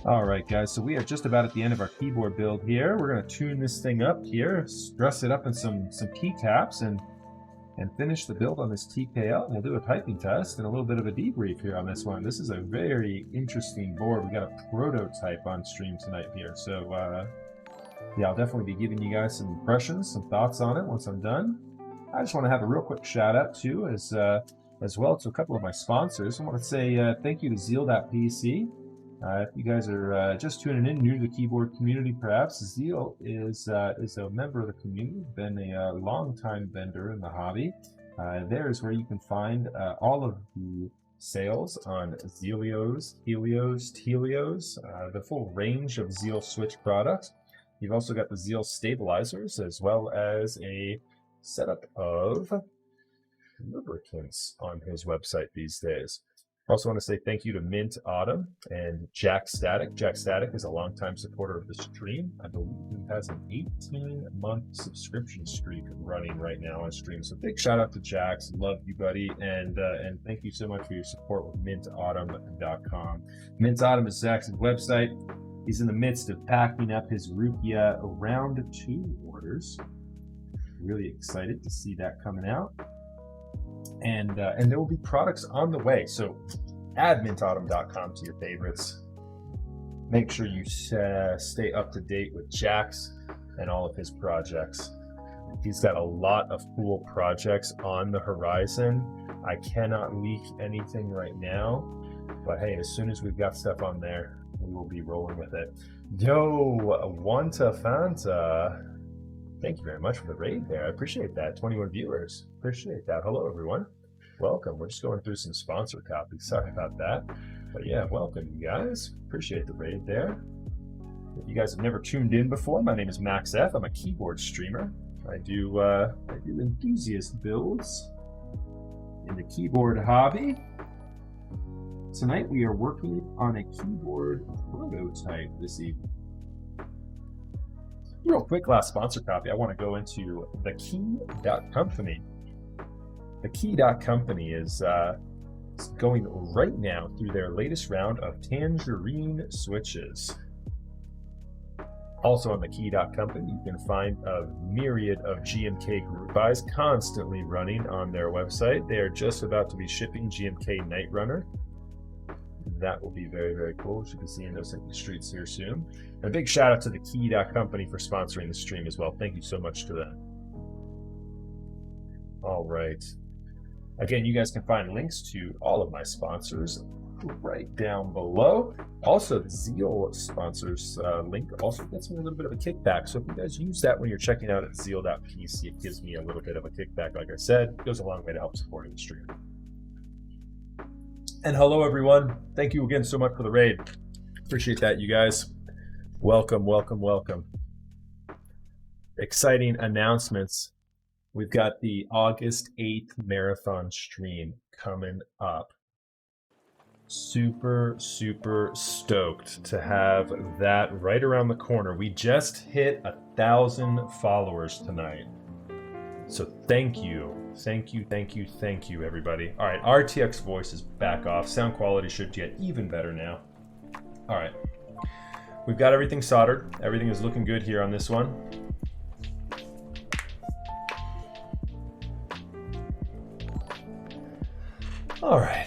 All right, guys, so we are just about at the end of our keyboard build here. We're going to tune this thing up here, dress it up in some keycaps, and finish the build on this TKL. And we'll do a typing test and a little bit of a debrief here on this one. This is a very interesting board. We got a prototype on stream tonight here. So, yeah, I'll definitely be giving you guys some impressions, some thoughts on it once I'm done. I just want to have a real quick shout out too, as well to a couple of my sponsors. I want to say thank you to Zeal.pc. If you guys are just tuning in, new to the keyboard community, perhaps Zeal is a member of the community, been a long-time vendor in the hobby. There is where you can find all of the sales on Zelios, Helios, Telios, the full range of Zeal switch products. You've also got the Zeal stabilizers, as well as a setup of lubricants on his website these days. Also want to say thank you to Mint Autumn and Jack Static. Jack Static is a longtime supporter of the stream. I believe he has an 18-month subscription streak running right now on stream. So big shout out to Jax. Love you, buddy. And thank you so much for your support with mintautumn.com. Mint Autumn is Zach's website. He's in the midst of packing up his Rukia round 2 orders. Really excited to see that coming out. And there will be products on the way. So add mintautumn.com to your favorites. Make sure you stay up to date with Jax and all of his projects. He's got a lot of cool projects on the horizon. I cannot leak anything right now, but hey, as soon as we've got stuff on there, we will be rolling with it. Yo, Wanta Fanta. Thank you very much for the raid there. I appreciate that. 21 viewers. Appreciate that. Hello, everyone. Welcome. We're just going through some sponsor copies. Sorry about that. But yeah, welcome, you guys. Appreciate the raid there. If you guys have never tuned in before, my name is Max F. I'm a keyboard streamer. I do enthusiast builds in the keyboard hobby. Tonight we are working on a keyboard prototype this evening. Real quick, last sponsor copy, I want to go into thekey.company. Thekey.company is going right now through their latest round of tangerine switches. Also on thekey.company, you can find a myriad of GMK group buys constantly running on their website. They are just about to be shipping GMK Night Runner. That will be very, very cool. You should be seeing those in the streets here soon. And a big shout out to the Key.company for sponsoring the stream as well. Thank you so much to them. All right. Again, you guys can find links to all of my sponsors right down below. Also, the Zeal sponsors link also gets me a little bit of a kickback. So if you guys use that when you're checking out at zeal.pc, it gives me a little bit of a kickback. Like I said, it goes a long way to help supporting the stream. And hello, everyone. Thank you again so much for the raid. Appreciate that, you guys. Welcome, welcome, welcome. Exciting announcements. We've got the August 8th marathon stream coming up. Super, super stoked to have that right around the corner. We just hit 1,000 followers tonight. So thank you. Thank you, thank you, thank you, everybody. All right, RTX voice is back off. Sound quality should get even better now. All right. We've got everything soldered. Everything is looking good here on this one. All right.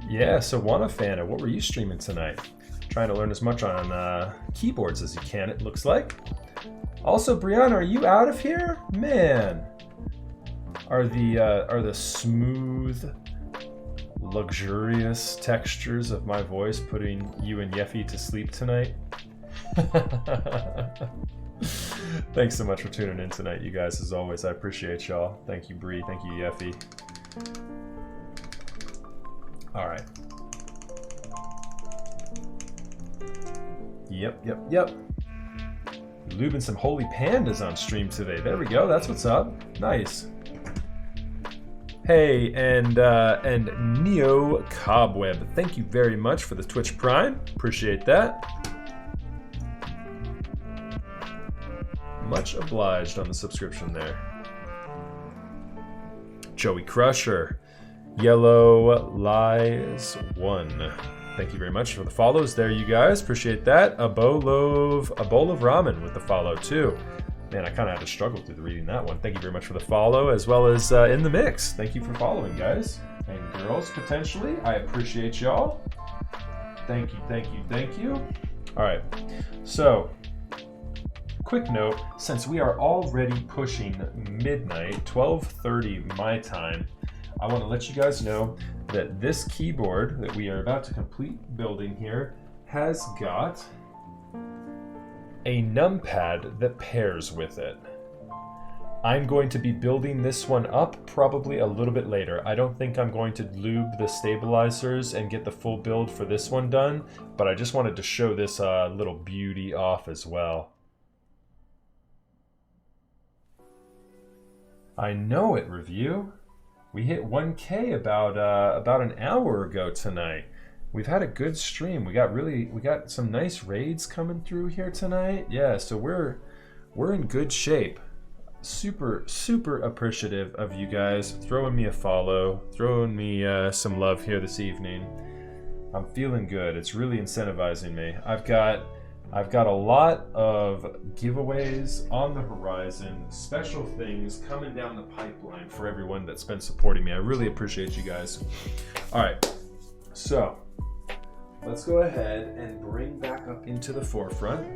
Yeah, so Fanta, what were you streaming tonight? Trying to learn as much on keyboards as you can, it looks like. Also, Brianna, are you out of here? Man, are the smooth, luxurious textures of my voice putting you and Yeffy to sleep tonight? Thanks so much for tuning in tonight, you guys. As always, I appreciate y'all. Thank you, Bree. Thank you, Yeffy. All right. Yep. Lubing some holy pandas on stream today. There we go. That's what's up. Nice. Hey, and Neo Cobweb, thank you very much for the Twitch Prime. Appreciate that. Much obliged on the subscription there. Joey Crusher, Yellow Lies 1. Thank you very much for the follows there, you guys. Appreciate that. A bowl of ramen with the follow too. Man, I kind of had to struggle through reading that one. Thank you very much for the follow, as well as in the mix. Thank you for following, guys and girls, potentially. I appreciate y'all. Thank you, thank you, thank you. All right, so quick note, since we are already pushing midnight, 12:30 my time, I want to let you guys know that this keyboard that we are about to complete building here has got a numpad that pairs with it. I'm going to be building this one up probably a little bit later. I don't think I'm going to lube the stabilizers and get the full build for this one done, but I just wanted to show this little beauty off as well. I know it, review. We hit 1K about an hour ago tonight. We've had a good stream. We got some nice raids coming through here tonight. Yeah, so we're in good shape. Super appreciative of you guys throwing me a follow, throwing me some love here this evening. I'm feeling good. It's really incentivizing me. I've got a lot of giveaways on the horizon, special things coming down the pipeline for everyone that's been supporting me. I really appreciate you guys. All right, so let's go ahead and bring back up into the forefront.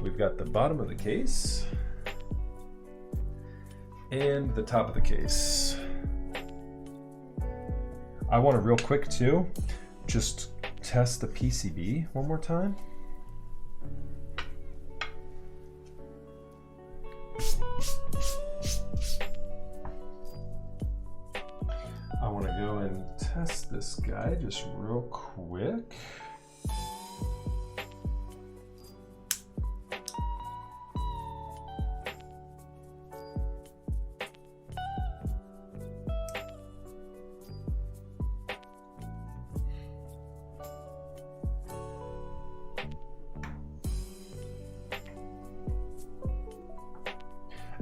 We've got the bottom of the case and the top of the case. I want to real quick too, just test the PCB one more time. I want to go and test this guy just real quick.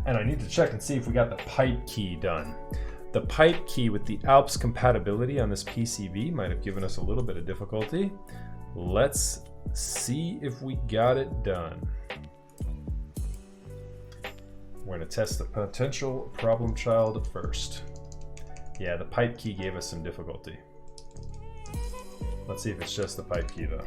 And I need to check and see if we got the pipe key done. The pipe key with the Alps compatibility on this PCB might have given us a little bit of difficulty. Let's see if we got it done. We're going to test the potential problem child first. Yeah, the pipe key gave us some difficulty. Let's see if it's just the pipe key though.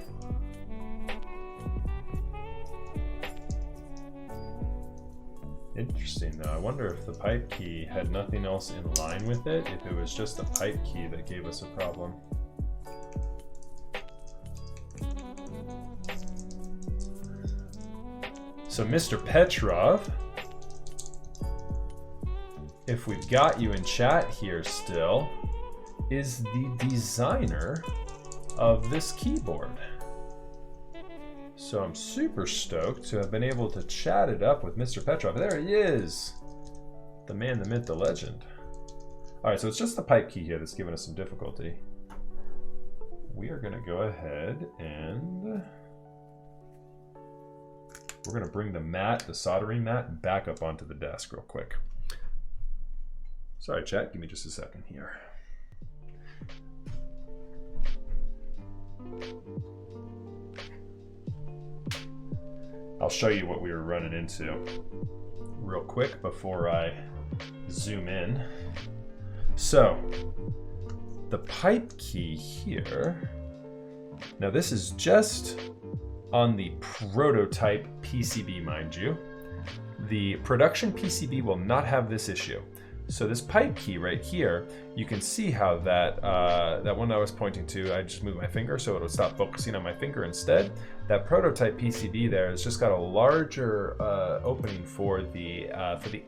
Interesting though. I wonder if the pipe key had nothing else in line with it, if it was just the pipe key that gave us a problem. So Mr. Petrov, if we've got you in chat here still, is the designer of this keyboard. So I'm super stoked to have been able to chat it up with Mr. Petrov. There he is! The man, the myth, the legend. Alright, so it's just the pipe key here that's giving us some difficulty. We are going to go ahead and we're going to bring the mat, the soldering mat, back up onto the desk real quick. Sorry, chat. Give me just a second here. I'll show you what we were running into real quick before I zoom in. So, the pipe key here, now this is just on the prototype PCB, mind you. The production PCB will not have this issue. So this pipe key right here, you can see how that that one I was pointing to, I just moved my finger so it'll stop focusing on my finger instead. That prototype PCB there has just got a larger opening for the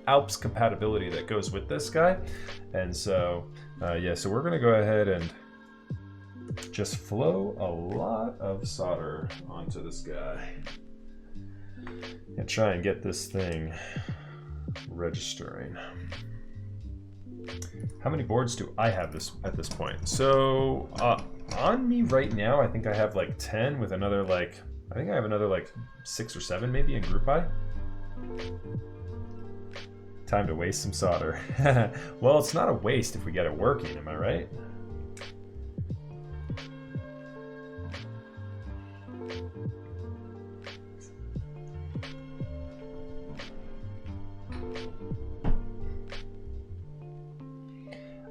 Alps compatibility that goes with this guy. And so, yeah, so we're gonna go ahead and just flow a lot of solder onto this guy and try and get this thing registering. How many boards do I have at this point? So on me right now, I think I have like 10 with another like, I think I have another like 6 or 7 maybe in group buy. Time to waste some solder. Well, it's not a waste if we get it working, am I right?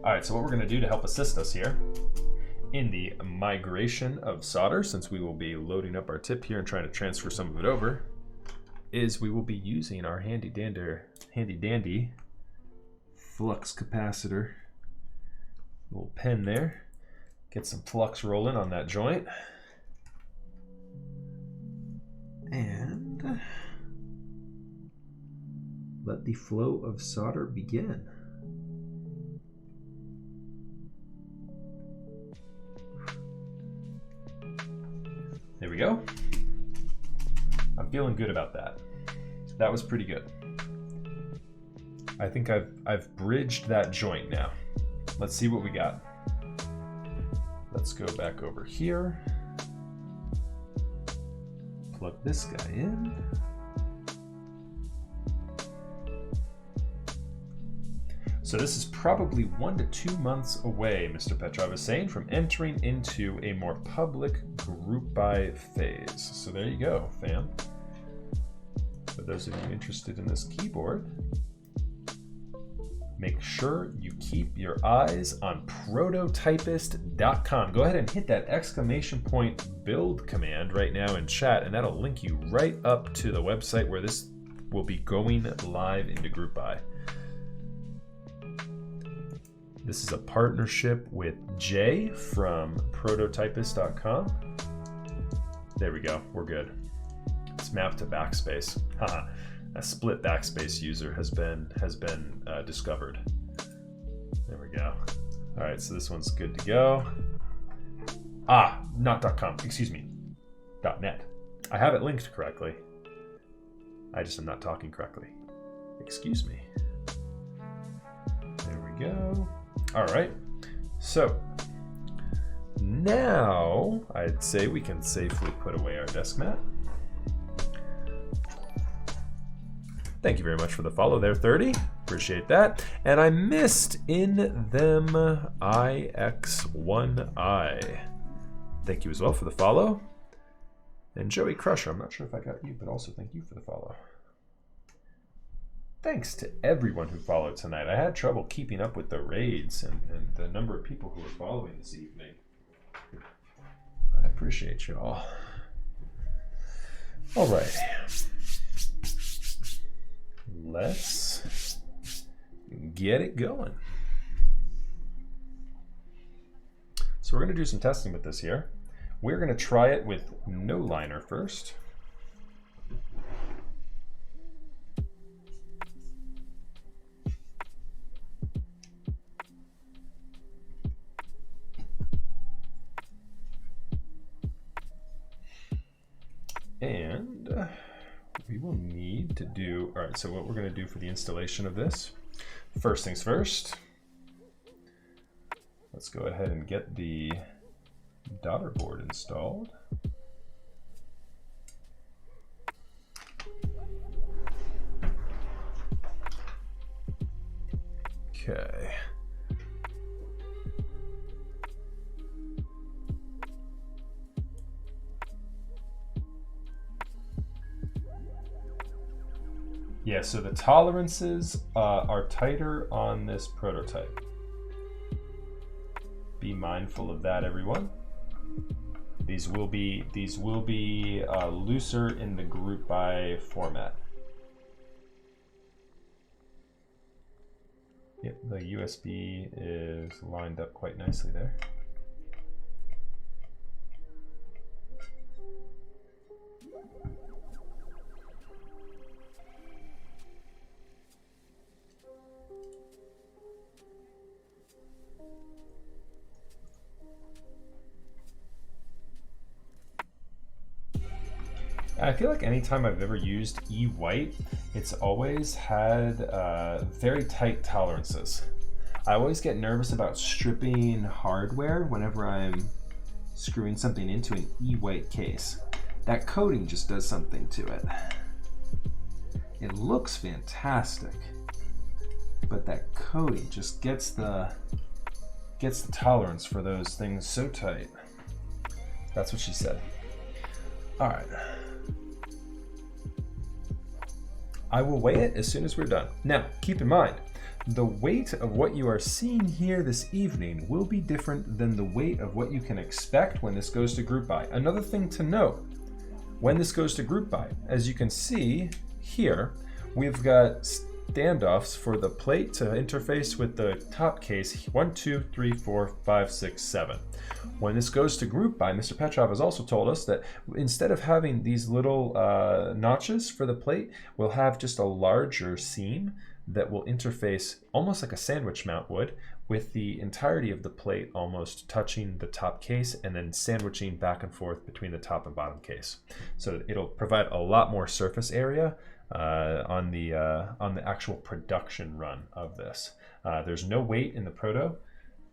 All right, so what we're gonna do to help assist us here in the migration of solder, since we will be loading up our tip here and trying to transfer some of it over, is we will be using our handy dandy flux capacitor. Little pen there. Get some flux rolling on that joint. And let the flow of solder begin. There we go. I'm feeling good about that. That was pretty good. I think I've bridged that joint now. Let's see what we got. Let's go back over here. Plug this guy in. So this is probably 1 to 2 months away, Mr. Petrov is saying, from entering into a more public group buy phase. So there you go, fam. For those of you interested in this keyboard, make sure you keep your eyes on prototypist.com. Go ahead and hit that exclamation point build command right now in chat, and that'll link you right up to the website where this will be going live into group buy. This is a partnership with Jay from prototypist.com. There we go, we're good. It's mapped to backspace. Haha, a split backspace user has been discovered. There we go. All right, so this one's good to go. Not .com, excuse me, .net. I have it linked correctly. I just am not talking correctly. Excuse me. There we go. All right, so now I'd say we can safely put away our desk mat. Thank you very much for the follow there, 30. Appreciate that. And I missed in them IX1I. Thank you as well for the follow. And Joey Crusher, I'm not sure if I got you, but also thank you for the follow. Thanks to everyone who followed tonight. I had trouble keeping up with the raids and the number of people who were following this evening. I appreciate you all. All right. Let's get it going. So we're going to do some testing with this here. We're going to try it with no liner first. And we will need to do, all right, so what we're going to do for the installation of this, first things first, let's go ahead and get the daughter board installed. Okay. Yeah, so the tolerances are tighter on this prototype. Be mindful of that, everyone. These will be looser in the group by format. Yep, the USB is lined up quite nicely there. I feel like anytime I've ever used E-White, it's always had very tight tolerances. I always get nervous about stripping hardware whenever I'm screwing something into an E-White case. That coating just does something to it. It looks fantastic, but that coating just gets the tolerance for those things so tight. That's what she said. All right. I will weigh it as soon as we're done. Now, keep in mind, the weight of what you are seeing here this evening will be different than the weight of what you can expect when this goes to group buy. Another thing to note, when this goes to group buy, as you can see here, we've got standoffs for the plate to interface with the top case, 1, 2, 3, 4, 5, 6, 7. When this goes to group buy, Mr. Petrov has also told us that instead of having these little notches for the plate, we'll have just a larger seam that will interface almost like a sandwich mount would with the entirety of the plate almost touching the top case and then sandwiching back and forth between the top and bottom case. So it'll provide a lot more surface area on the actual production run of this. There's no weight in the proto.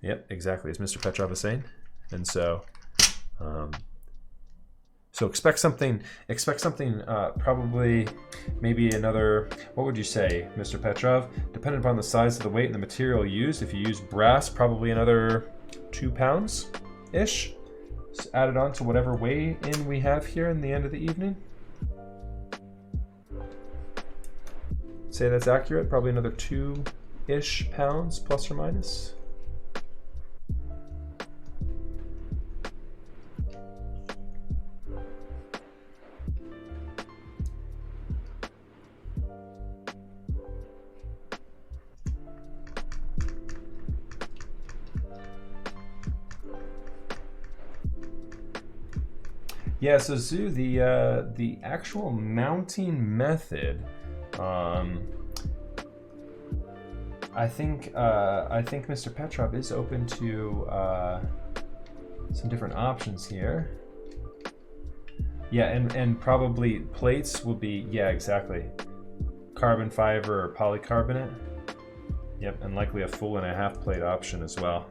Yep, exactly as Mr. Petrov was saying, and so so expect something. Probably maybe another. What would you say, Mr. Petrov? Depending upon the size of the weight and the material used. If you use brass, probably another 2 pounds ish. Added on to whatever weigh-in we have here in the end of the evening. Say that's accurate. Probably another 2-ish pounds, plus or minus. Yeah, so Zoo, the actual mounting method, I think Mr. Petrov is open to some different options here. Yeah, and probably plates will be, yeah, exactly, carbon fiber or polycarbonate. Yep, and likely a 1.5 plate option as well.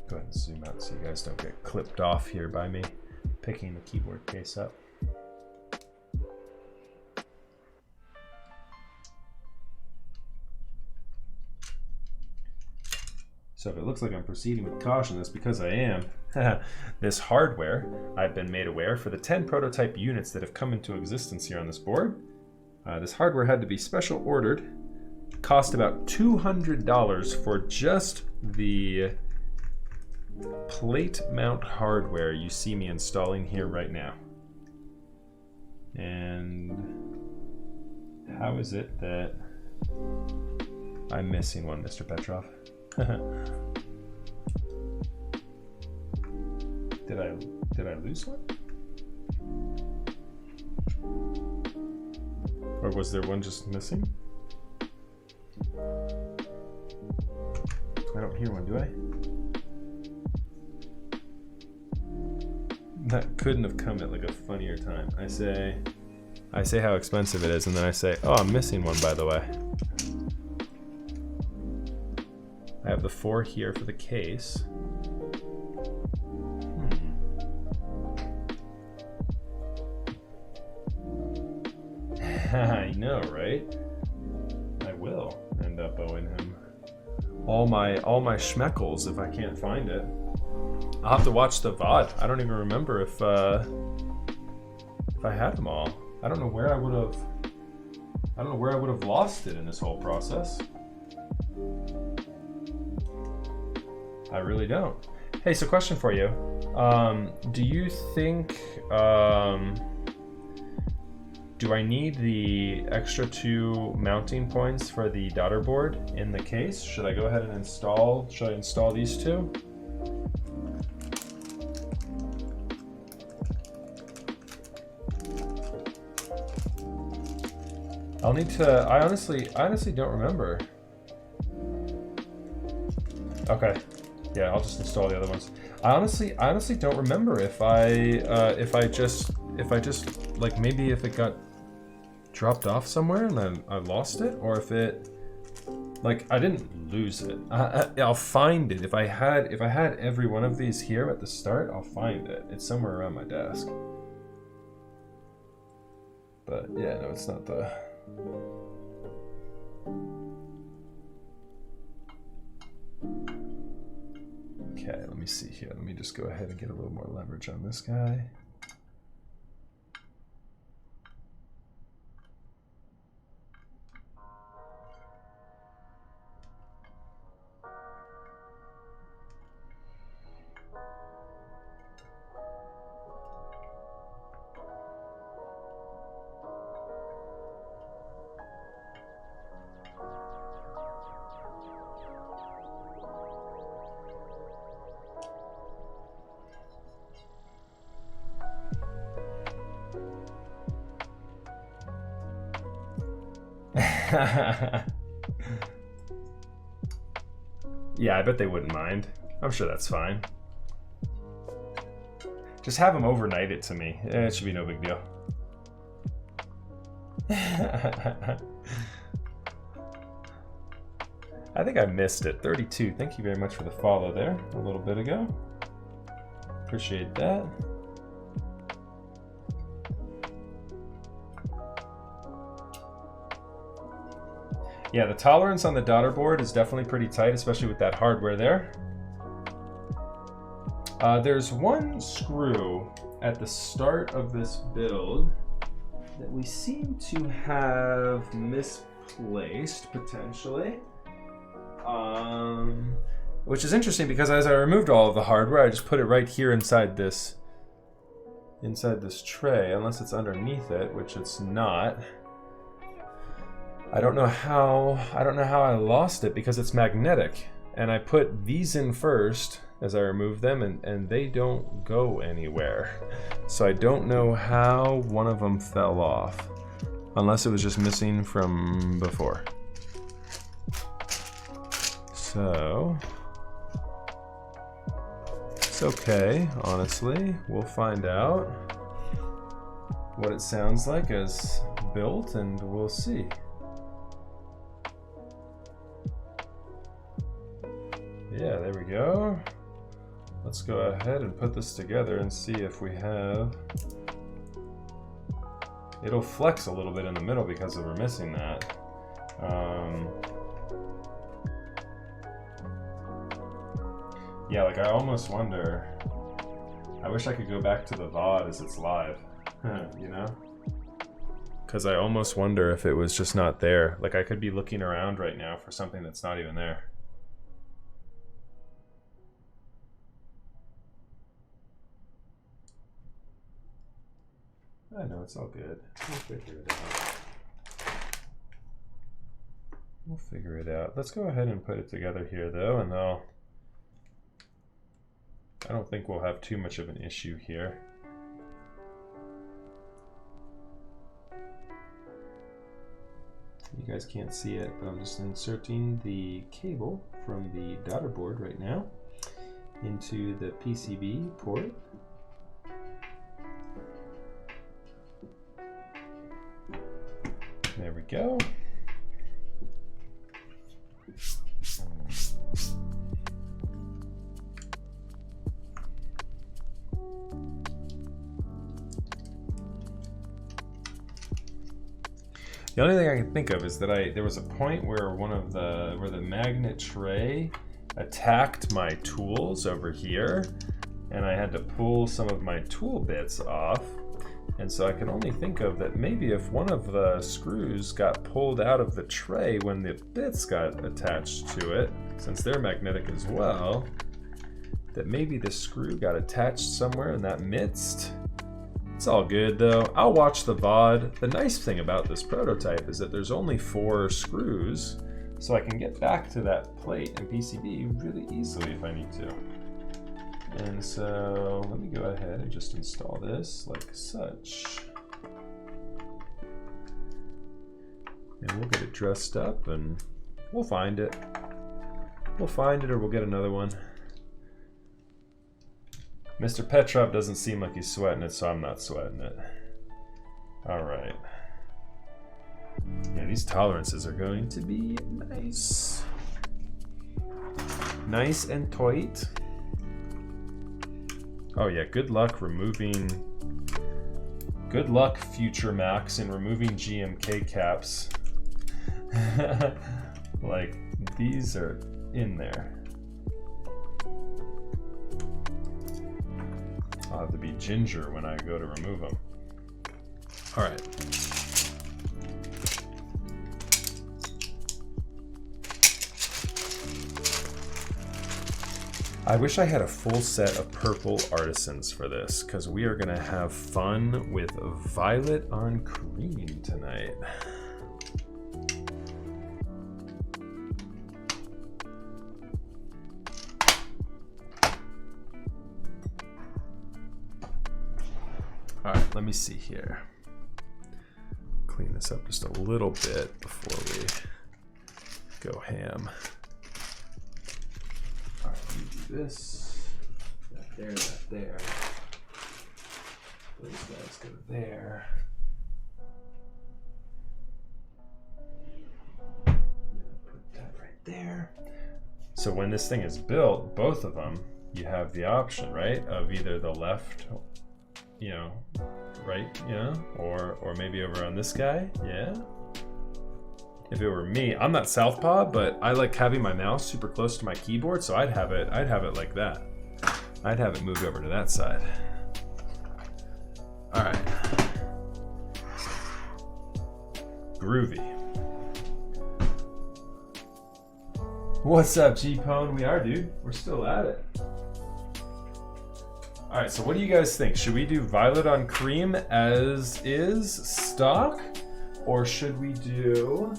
Go ahead and zoom out so you guys don't get clipped off here by me picking the keyboard case up. So if it looks like I'm proceeding with caution, that's because I am. This hardware, I've been made aware, for the 10 prototype units that have come into existence here on this board, this hardware had to be special ordered. Cost about $200 for just the plate mount hardware you see me installing here right now. And how is it that I'm missing one, Mr. Petrov? Did I lose one? Or was there one just missing? I don't hear one, do I? That couldn't have come at like a funnier time. I say how expensive it is, and then I say, oh, I'm missing one, by the way. I have the 4 here for the case. I know, right? I will end up owing him all my schmeckles if I can't find it. I'll have to watch the VOD. I don't even remember if I had them all. I don't know where I would have lost it in this whole process. I really don't. Hey, so question for you. Do you think do I need the extra 2 mounting points for the daughter board in the case? Should I go ahead and install these 2? I'll need to, I honestly don't remember. Okay. Yeah, I'll just install the other ones. I honestly don't remember if I just like, maybe if it got dropped off somewhere and then I lost it, or if it, like, I didn't lose it. I'll find it. If I had every one of these here at the start, I'll find it. It's somewhere around my desk. But yeah, no, it's not the. Okay, let me see here. Let me just go ahead and get a little more leverage on this guy. Yeah, I bet they wouldn't mind. I'm sure that's fine. Just have them overnight it to me. It should be no big deal. I think I missed it. 32. Thank you very much for the follow there a little bit ago. Appreciate that. Yeah, the tolerance on the daughter board is definitely pretty tight, especially with that hardware there. There's one screw at the start of this build that we seem to have misplaced, potentially. Which is interesting because as I removed all of the hardware, I just put it right here inside this tray, unless it's underneath it, which it's not. I don't know how I lost it because it's magnetic, and I put these in first as I remove them, and they don't go anywhere. So I don't know how one of them fell off, unless it was just missing from before. So it's okay, honestly. We'll find out what it sounds like as built, and we'll see. Yeah, there we go. Let's go ahead and put this together and see if we have... It'll flex a little bit in the middle because we're missing that. Yeah, like I almost wonder... I wish I could go back to the VOD as it's live, you know? Because I almost wonder if it was just not there. Like I could be looking around right now for something that's not even there. I know, it's all good. We'll figure it out. We'll figure it out. Let's go ahead and put it together here, though, and I don't think we'll have too much of an issue here. You guys can't see it, but I'm just inserting the cable from the daughter board right now into the PCB port. There we go. The only thing I can think of is that there was a point where where the magnet tray attacked my tools over here, and I had to pull some of my tool bits off. And so I can only think of that maybe if one of the screws got pulled out of the tray when the bits got attached to it, since they're magnetic as well, that maybe the screw got attached somewhere in that midst. It's all good though. I'll watch the VOD. The nice thing about this prototype is that there's only 4 screws, so I can get back to that plate and PCB really easily if I need to. And so let me go ahead and just install this like such. And we'll get it dressed up and we'll find it. We'll find it or we'll get another one. Mr. Petrov doesn't seem like he's sweating it, so I'm not sweating it. All right. Yeah, these tolerances are going to be nice. Nice and tight. Oh yeah, good luck Future Max in removing GMK caps. Like, these are in there. I'll have to be ginger when I go to remove them. All right. I wish I had a full set of purple artisans for this, because we are gonna have fun with violet on cream tonight. All right, let me see here. Clean clean this up just a little bit before we go ham. All right, let me do this. That there, that there. Those guys go there. Put that right there. So when this thing is built, both of them, you have the option, right, of either the left, you know, right, yeah, or maybe over on this guy, yeah. If it were me, I'm not southpaw, but I like having my mouse super close to my keyboard, so I'd have it like that. I'd have it moved over to that side. All right. Groovy. What's up, G-Pone? We are, dude. We're still at it. All right, so what do you guys think? Should we do violet on cream as is stock? Or should we do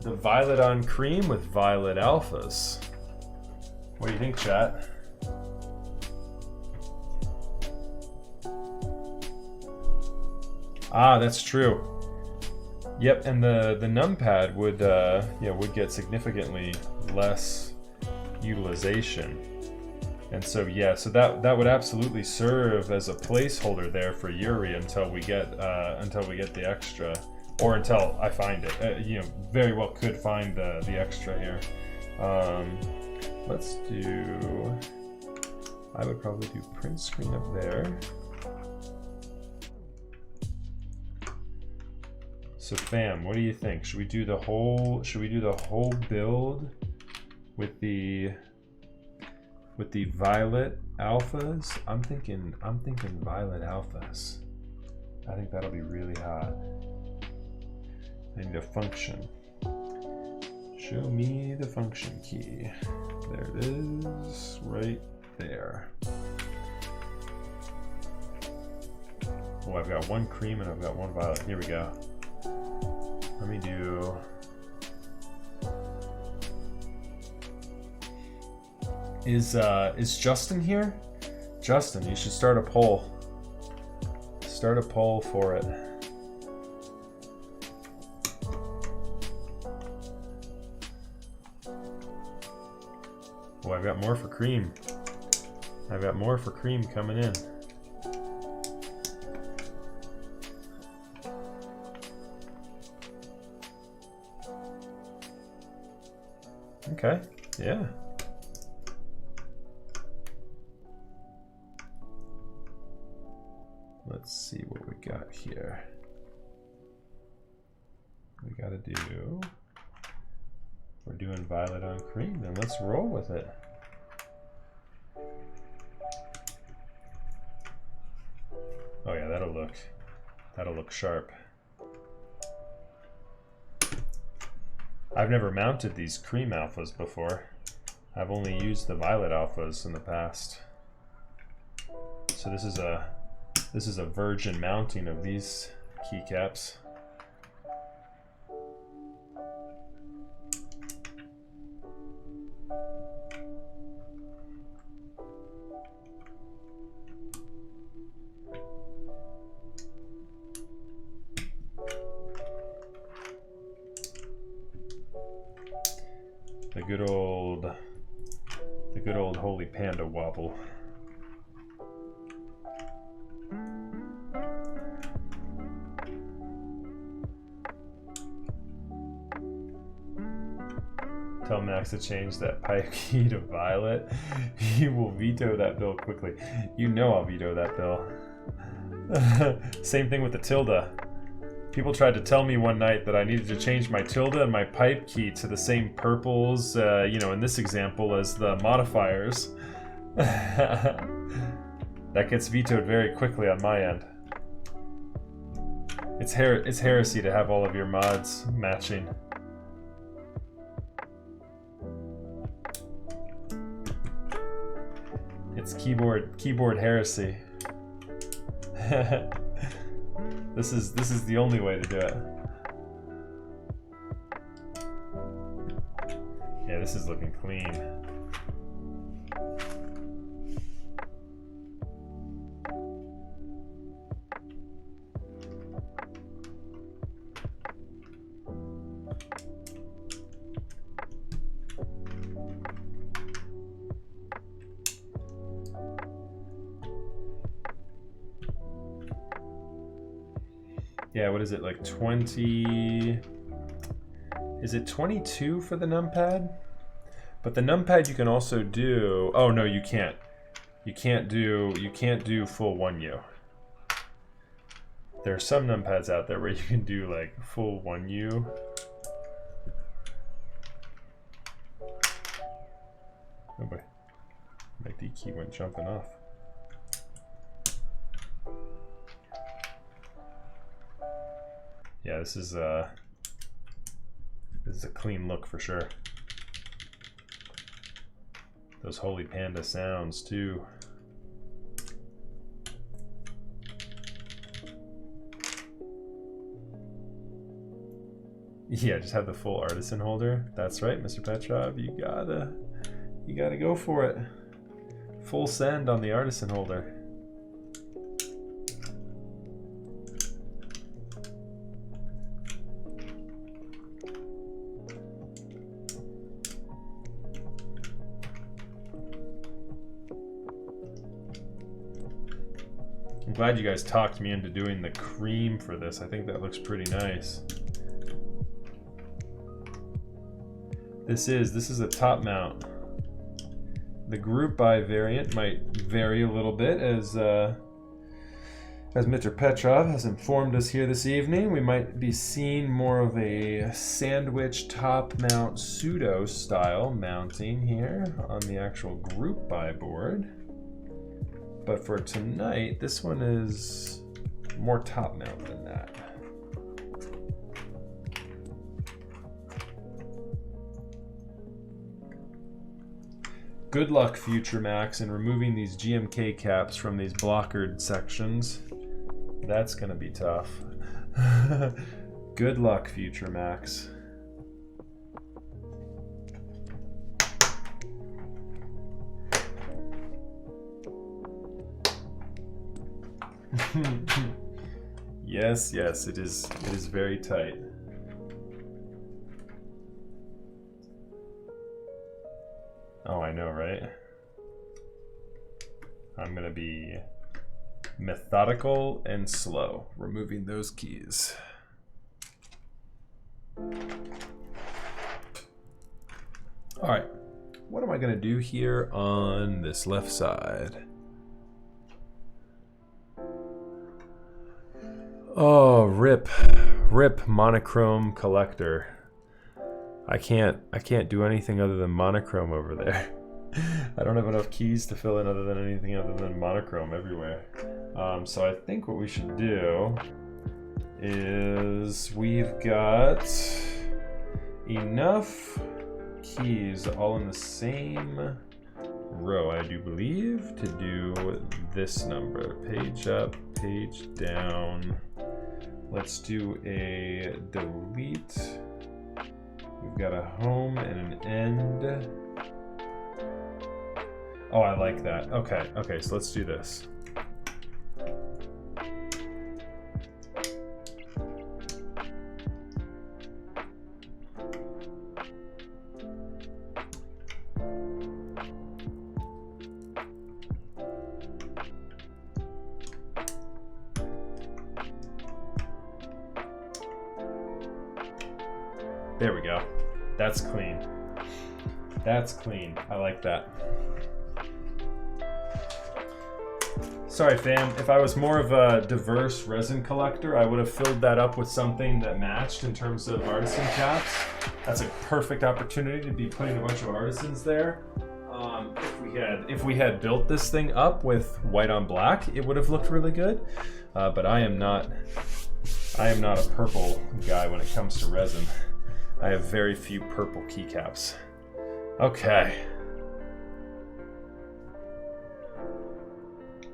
the violet on cream with violet alphas? What do you think, chat? Ah, that's true. Yep, and the numpad would would get significantly less utilization. And so yeah, so that would absolutely serve as a placeholder there for Yuri until we get the extra, or until I find it. You know, very well could find the extra here. Let's do. I would probably do print screen up there. So fam, what do you think? Should we do the whole build with the violet alphas? I'm thinking violet alphas. I think that'll be really hot. I need a function. Show me the function key. There it is, right there. Oh, I've got one cream and I've got one violet. Here we go. Let me do. Is Justin here? Justin, you should start a poll. Start a poll for it. Oh, I've got more for cream. I've got more for cream coming in. Okay, yeah. Let's see what we got here. We gotta do. We're doing violet on cream, then let's roll with it. Oh yeah, that'll look sharp. I've never mounted these cream alphas before. I've only used the violet alphas in the past. So this is a virgin mounting of these keycaps. The good old holy Panda wobble. Tell Max to change that pipe key to violet. He will veto that bill quickly. You know I'll veto that bill. Same thing with the tilde. People tried to tell me one night that I needed to change my tilde and my pipe key to the same purples, you know, in this example, as the modifiers. That gets vetoed very quickly on my end. It's heresy to have all of your mods matching. It's keyboard heresy. This is the only way to do it. Yeah, this is looking clean. Yeah, what is it, like 20? Is it 22 for the numpad? But the numpad you can also do, oh no, you can't. You can't do full 1U. There are some numpads out there where you can do like full 1U. Oh boy, my D key went jumping off. Yeah, this is a clean look for sure. Those holy Panda sounds too. Yeah, just have the full artisan holder. That's right, Mr. Petrov. You gotta go for it. Full send on the artisan holder. I'm glad you guys talked me into doing the cream for this. I think that looks pretty nice. This is a top mount. The group buy variant might vary a little bit as Mr. Petrov has informed us here this evening. We might be seeing more of a sandwich top mount pseudo style mounting here on the actual group buy board. But for tonight, this one is more top mount than that. Good luck, Future Max, in removing these GMK caps from these blockered sections. That's gonna be tough. Good luck, Future Max. Yes, yes, it is very tight. Oh, I know, right? I'm gonna be methodical and slow, removing those keys. All right, what am I gonna do here on this left side? Oh, rip monochrome collector. I can't do anything other than monochrome over there. I don't have enough keys to fill in other than anything other than monochrome everywhere. So I think what we should do is we've got enough keys all in the same row, I do believe, to do this number. Page up, page down. Let's do a delete. We've got a home and an end. Oh, I like that. Okay, so let's do this. There we go. That's clean. That's clean. I like that. Sorry, fam. If I was more of a diverse resin collector, I would have filled that up with something that matched in terms of artisan caps. That's a perfect opportunity to be putting a bunch of artisans there. If we had built this thing up with white on black, it would have looked really good. But I am not a purple guy when it comes to resin. I have very few purple keycaps. Okay.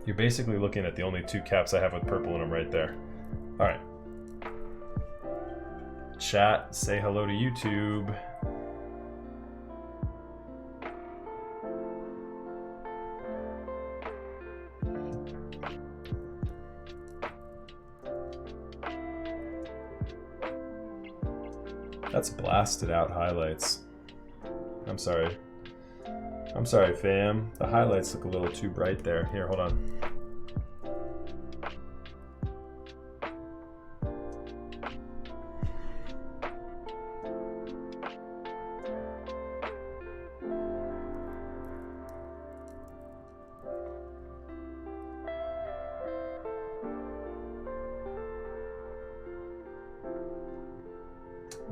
You're basically looking at the only two caps I have with purple in them right there. All right. Chat, say hello to YouTube. That's blasted out highlights. I'm sorry. I'm sorry, fam. The highlights look a little too bright there. Here, hold on.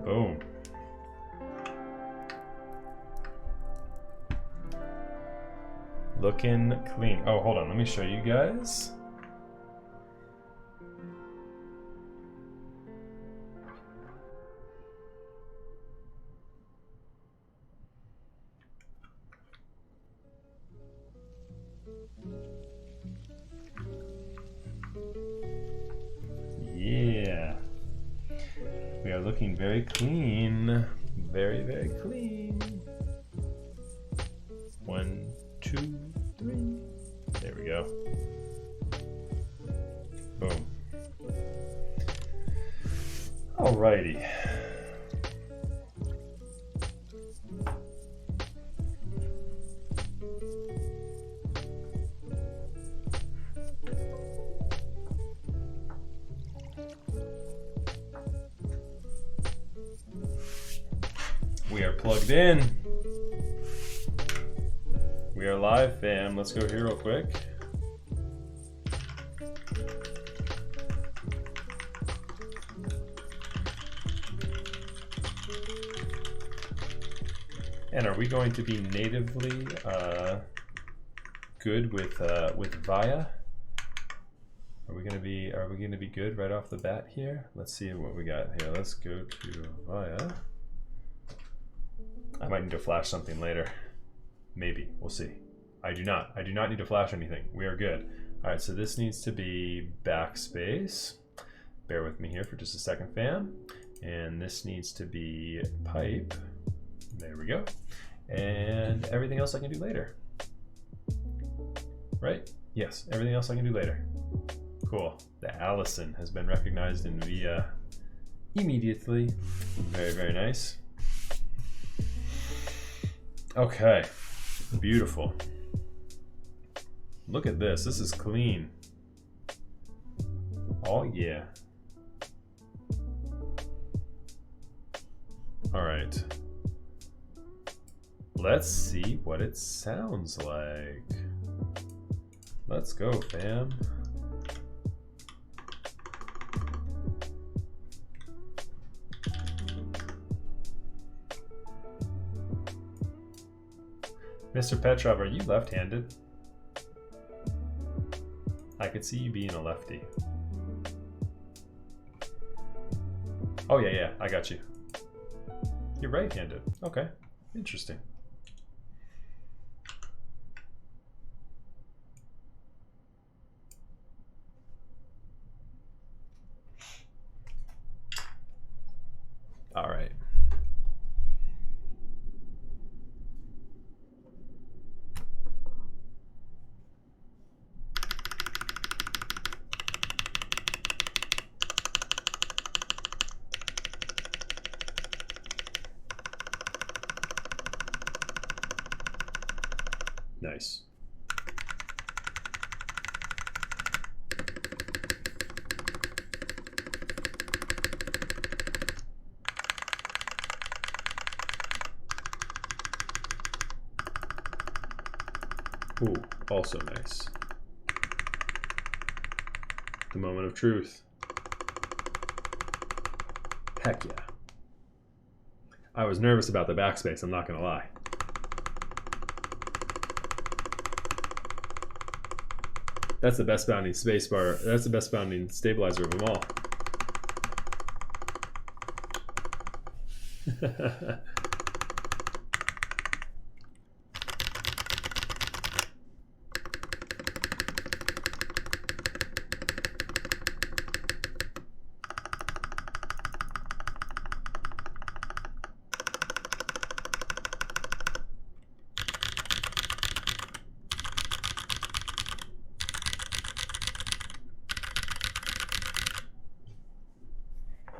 Boom. Looking clean. Oh, hold on. Let me show you guys. Yeah. We are looking very clean. Very, very clean. 1, 2, 3. There we go. Boom. Alrighty. We are plugged in. We are live, fam. Let's go here real quick. And are we going to be natively good with Via? Are we gonna be good right off the bat here? Let's see what we got here. Let's go to Via. I might need to flash something later. Maybe. We'll see. I do not need to flash anything. We are good. All right, so this needs to be backspace. Bear with me here for just a second, fam. And this needs to be pipe. There we go. And everything else I can do later. Right? Yes, everything else I can do later. Cool. The Allison has been recognized in Via immediately. Very, very nice. Okay, beautiful. Look at this. This is clean. Oh yeah. All right. Let's see what it sounds like. Let's go, fam. Mr. Petrov, are you left-handed? I could see you being a lefty. Oh yeah, I got you. You're right-handed. Okay, interesting. All right. Nice. Ooh, also nice. The moment of truth. Heck yeah. I was nervous about the backspace, I'm not gonna lie. That's the best bounding space bar. That's the best bounding stabilizer of them all.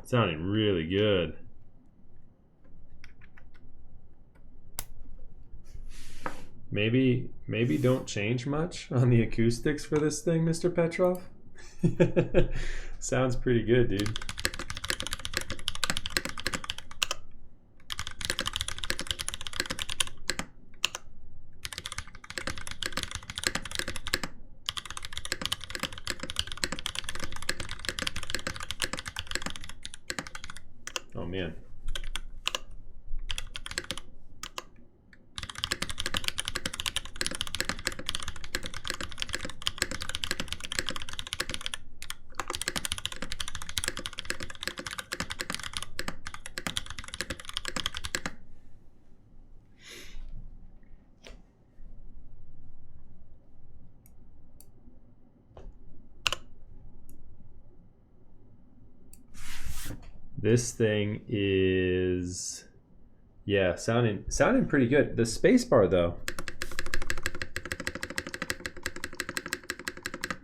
Sounding really good. Maybe don't change much on the acoustics for this thing, Mr. Petrov. Sounds pretty good, dude. Oh man. This thing is, yeah, sounding pretty good. The spacebar though.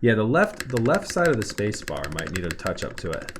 Yeah, the left side of the spacebar might need a touch up to it.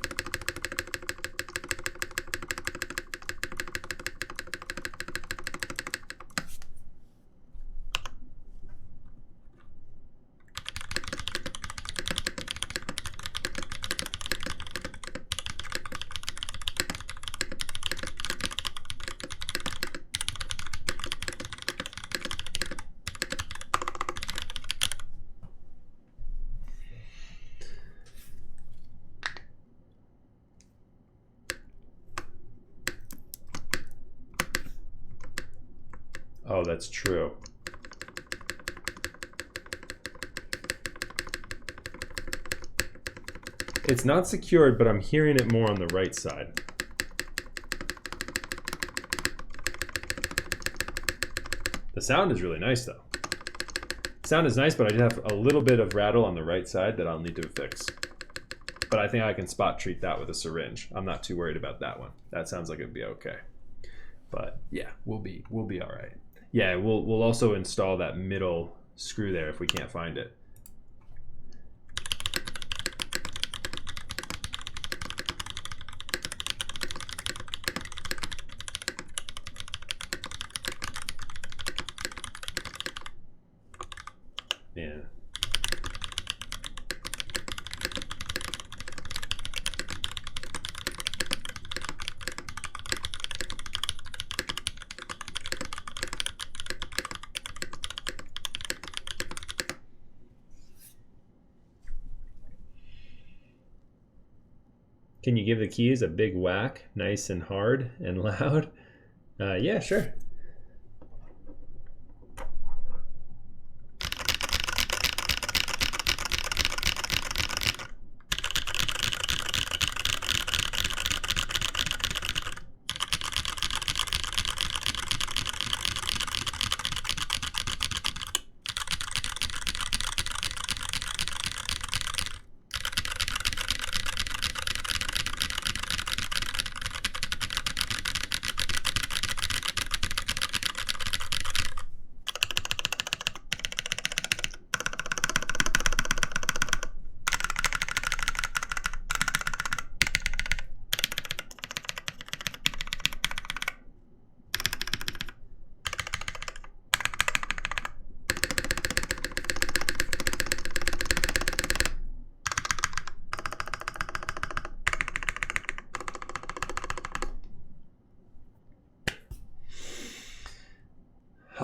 Oh, that's true. It's not secured, but I'm hearing it more on the right side. The sound is really nice though. Sound is nice, but I do have a little bit of rattle on the right side that I'll need to fix. But I think I can spot treat that with a syringe. I'm not too worried about that one. That sounds like it'd be okay. But yeah, we'll be all right. Yeah, we'll also install that middle screw there if we can't find it. Yeah. Can you give the keys a big whack, nice and hard and loud? Yeah, sure.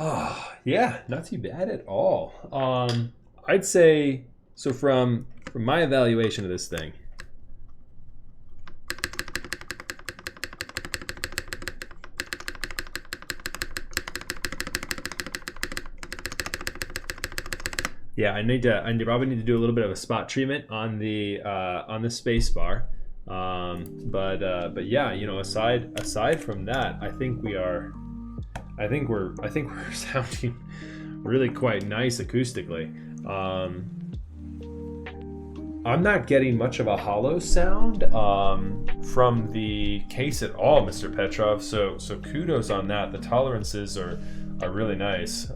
Oh, yeah, not too bad at all. I'd say, so from my evaluation of this thing, yeah, I probably need to do a little bit of a spot treatment on the space bar. But yeah, you know, aside from that, I think we're sounding really quite nice acoustically. I'm not getting much of a hollow sound from the case at all, Mr. Petrov. So kudos on that. The tolerances are really nice.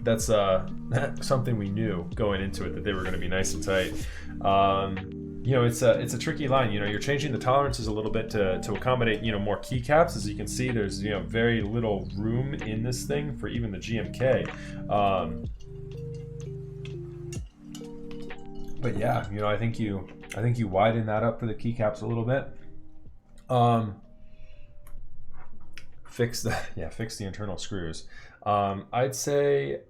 That's something we knew going into it, that they were going to be nice and tight. You know, it's a tricky line. You know, you're changing the tolerances a little bit to accommodate, you know, more keycaps. As you can see, there's, you know, very little room in this thing for even the GMK. But yeah, you know, I think you widen that up for the keycaps a little bit. Fix the internal screws. I'd say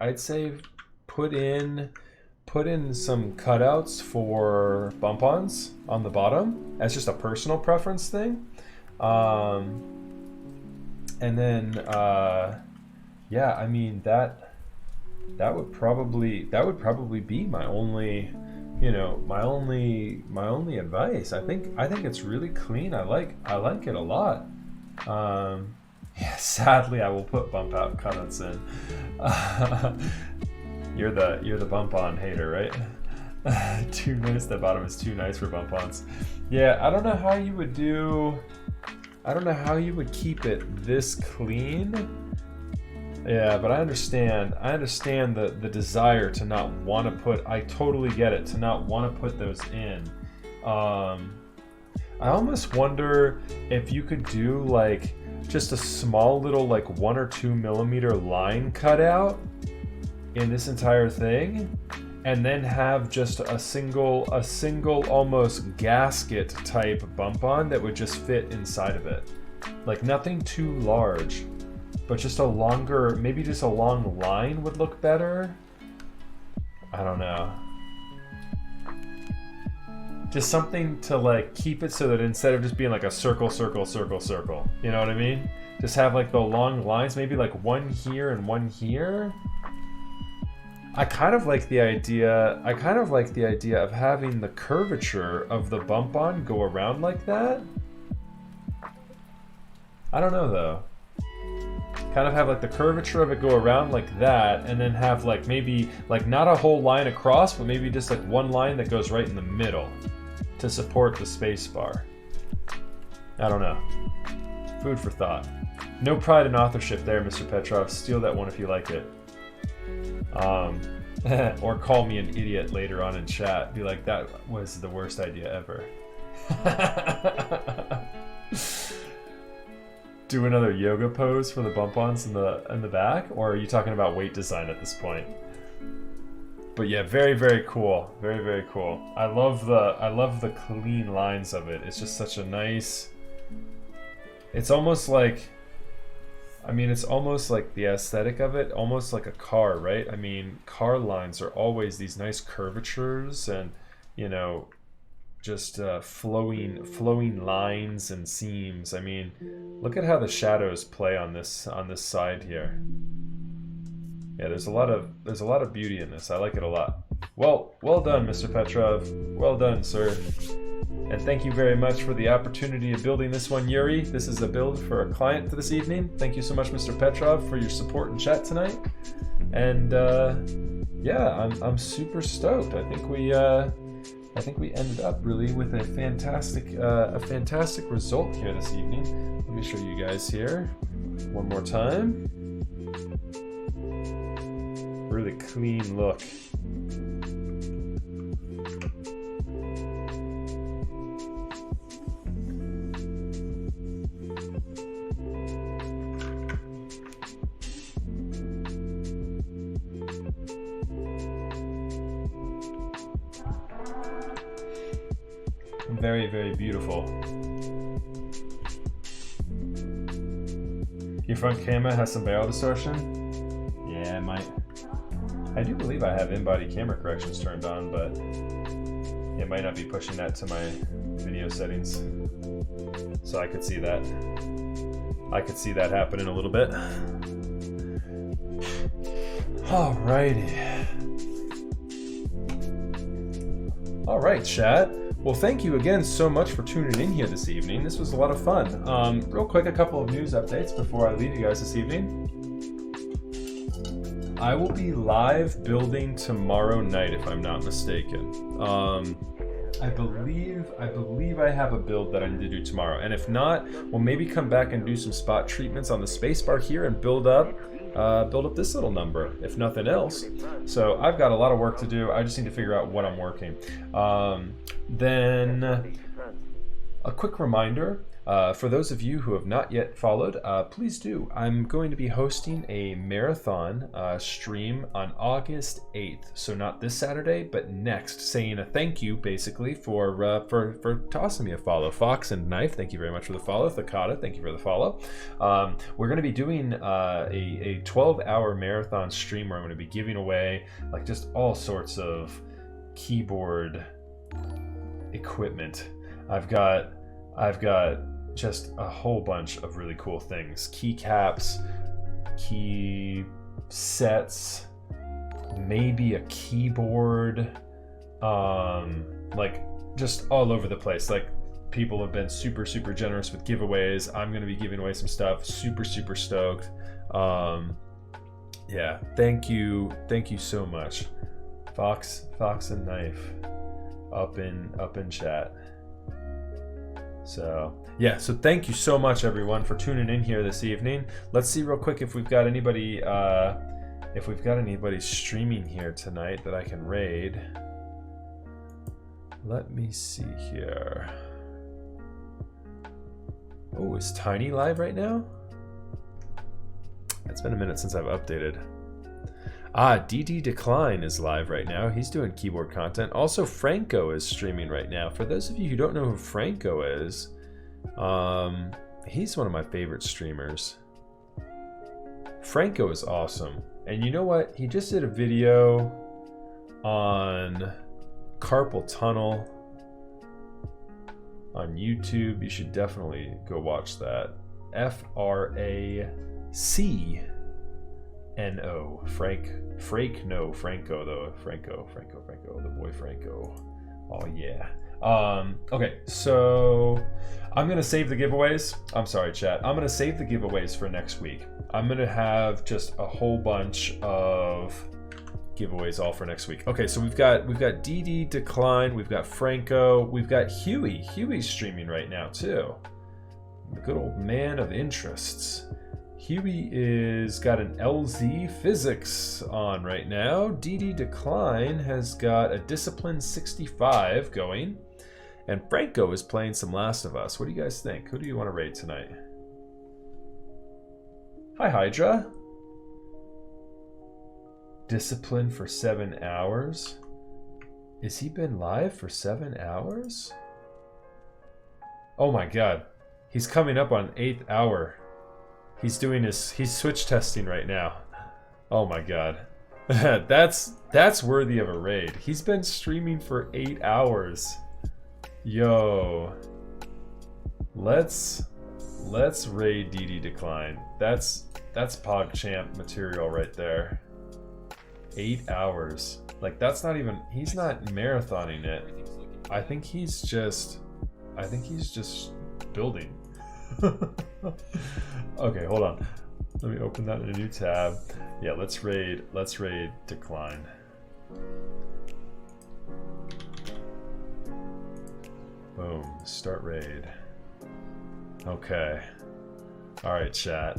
put in some cutouts for bump-ons on the bottom as just a personal preference thing. And then yeah, I mean that would probably be my only, you know, my only advice. I think it's really clean. I like it a lot. Yeah, sadly I will put bump out cutouts in. You're the bump on hater, right? Too nice. The bottom is too nice for bump-ons. Yeah, I don't know how you would do. I don't know how you would keep it this clean. Yeah, but I understand. I understand the desire to not want to put. I totally get it, to not want to put those in. I almost wonder if you could do like just a small little like 1 or 2 millimeter line cutout in this entire thing, and then have just a single almost gasket type bump on that would just fit inside of it. Like nothing too large, but just a longer, maybe just a long line would look better. I don't know. Just something to like keep it so that instead of just being like a circle, circle, circle, circle, you know what I mean? Just have like the long lines, maybe like one here and one here. I kind of like the idea of having the curvature of the bump on go around like that. I don't know though. Kind of have like the curvature of it go around like that, and then have like maybe like not a whole line across, but maybe just like one line that goes right in the middle to support the space bar. I don't know. Food for thought. No pride in authorship there, Mr. Petrov. Steal that one if you like it. Or call me an idiot later on in chat. Be like, that was the worst idea ever. Do another yoga pose for the bump-ons in the back, or are you talking about weight design at this point? But yeah, very, very cool. Very, very cool. I love the clean lines of it. It's just such a nice. It's almost like. I mean, it's almost like the aesthetic of it, almost like a car, right? I mean, car lines are always these nice curvatures and, you know, just flowing lines and seams. I mean, look at how the shadows play on this side here. Yeah, there's a lot of beauty in this. I like it a lot. Well done, Mr. Petrov. Well done, sir. And thank you very much for the opportunity of building this one, Yuri. This is a build for a client for this evening. Thank you so much, Mr. Petrov, for your support in chat tonight. And yeah, I'm super stoked. I think we ended up really with a fantastic result here this evening. Let me show you guys here one more time. Really clean look. Very, very beautiful. Your front camera has some barrel distortion? Yeah, it might. I do believe I have in-body camera corrections turned on, but it might not be pushing that to my video settings. So I could see that. I could see that happening a little bit. Alrighty. Alright, chat. Well, thank you again so much for tuning in here this evening. This was a lot of fun. Real quick, a couple of news updates before I leave you guys this evening. I will be live building tomorrow night, if I'm not mistaken. I believe I have a build that I need to do tomorrow. And if not, we'll maybe come back and do some spot treatments on the spacebar here and build up this little number, if nothing else. So I've got a lot of work to do. I just need to figure out what I'm working. Then a quick reminder, for those of you who have not yet followed, please do. I'm going to be hosting a marathon stream on August 8th. So not this Saturday, but next, saying a thank you basically for tossing me a follow. Fox and Knife, thank you very much for the follow. Thakata, thank you for the follow. We're going to be doing a 12-hour marathon stream where I'm going to be giving away like just all sorts of keyboard equipment. I've got just a whole bunch of really cool things. Keycaps, key sets, maybe a keyboard, like just all over the place. Like people have been super generous with giveaways. I'm going to be giving away some stuff. Super stoked. Yeah, thank you so much. Fox and Knife up in chat. So yeah, so thank you so much everyone for tuning in here this evening. Let's see real quick if we've got anybody streaming here tonight that I can raid. Let me see here. Oh, is Tiny live right now? It's been a minute since I've updated. DD Decline is live right now. He's doing keyboard content. Also, Franco is streaming right now. For those of you who don't know who Franco is, he's one of my favorite streamers. Franco is awesome. And you know what? He just did a video on carpal tunnel on YouTube. You should definitely go watch that. Franco. Franco, the boy Franco. Oh yeah. Okay, so I'm gonna save the giveaways. I'm sorry, chat. I'm gonna save the giveaways for next week. I'm gonna have just a whole bunch of giveaways all for next week. Okay, so we've got DD Decline, we've got Franco, we've got Huey. Huey's streaming right now too. The good old man of interests. Huey is got an LZ Physics on right now. DD Decline has got a Discipline 65 going. And Franco is playing some Last of Us. What do you guys think? Who do you want to raid tonight? Hi, Hydra. Discipline for 7 hours. Has he been live for 7 hours? Oh my god. He's coming up on 8th hour. He's switch testing right now. Oh my god. that's worthy of a raid. He's been streaming for 8 hours. Yo. Let's raid DD Decline. That's PogChamp material right there. 8 hours. Like that's not even, he's not marathoning it. I think he's just building. Okay, hold on. Let me open that in a new tab. Yeah, let's raid Decline. Boom, start raid. Okay. Alright, chat.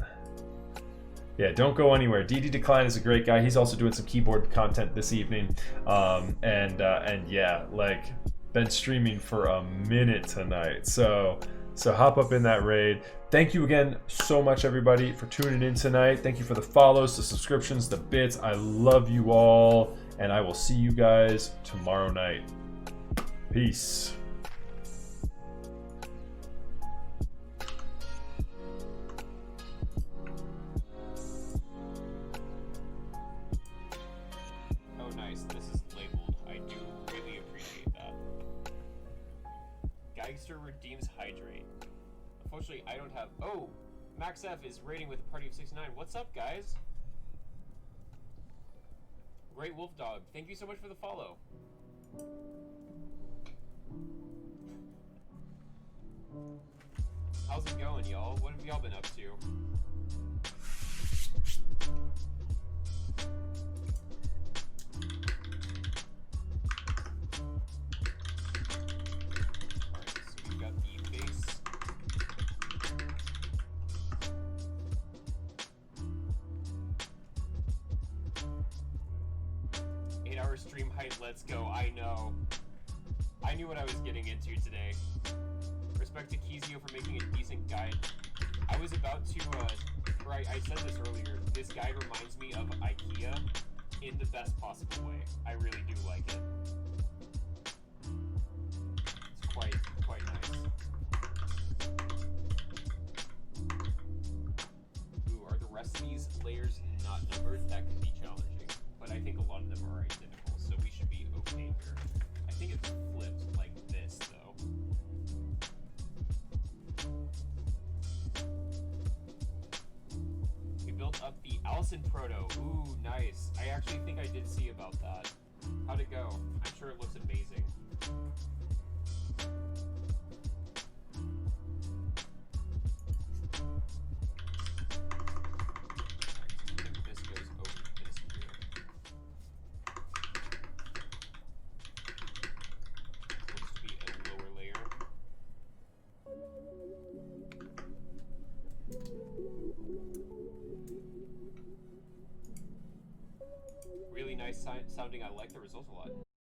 Yeah, don't go anywhere. DD Decline is a great guy. He's also doing some keyboard content this evening. And yeah, like been streaming for a minute tonight. So hop up in that raid. Thank you again so much, everybody, for tuning in tonight. Thank you for the follows, the subscriptions, the bits. I love you all, and I will see you guys tomorrow night. Peace. Oh, nice. This is labeled. I do really appreciate that. Geister redeems hydrate. Unfortunately, I don't have... Oh! Max F is raiding with a party of 69. What's up, guys? Great Wolf Dog. Thank you so much for the follow. How's it going, y'all? What have y'all been up to? Alright, so we've got the base. Eight-hour stream height, let's go. I know. I knew what I was getting into today. Respect to Kizio for making a decent guide. I was about to, I said this earlier, this guide reminds me of IKEA in the best possible way. I really do like it. It's quite nice. Ooh, are the rest of these layers not numbered? That could be challenging, but I think a lot of them are identical, so we should be okay here. I think it's flipped like this, though. We built up the Allison Proto. Ooh, nice. I actually think I did see about that. How'd it go? I'm sure it looks amazing. I think this goes over this here. sounding. I like the results a lot.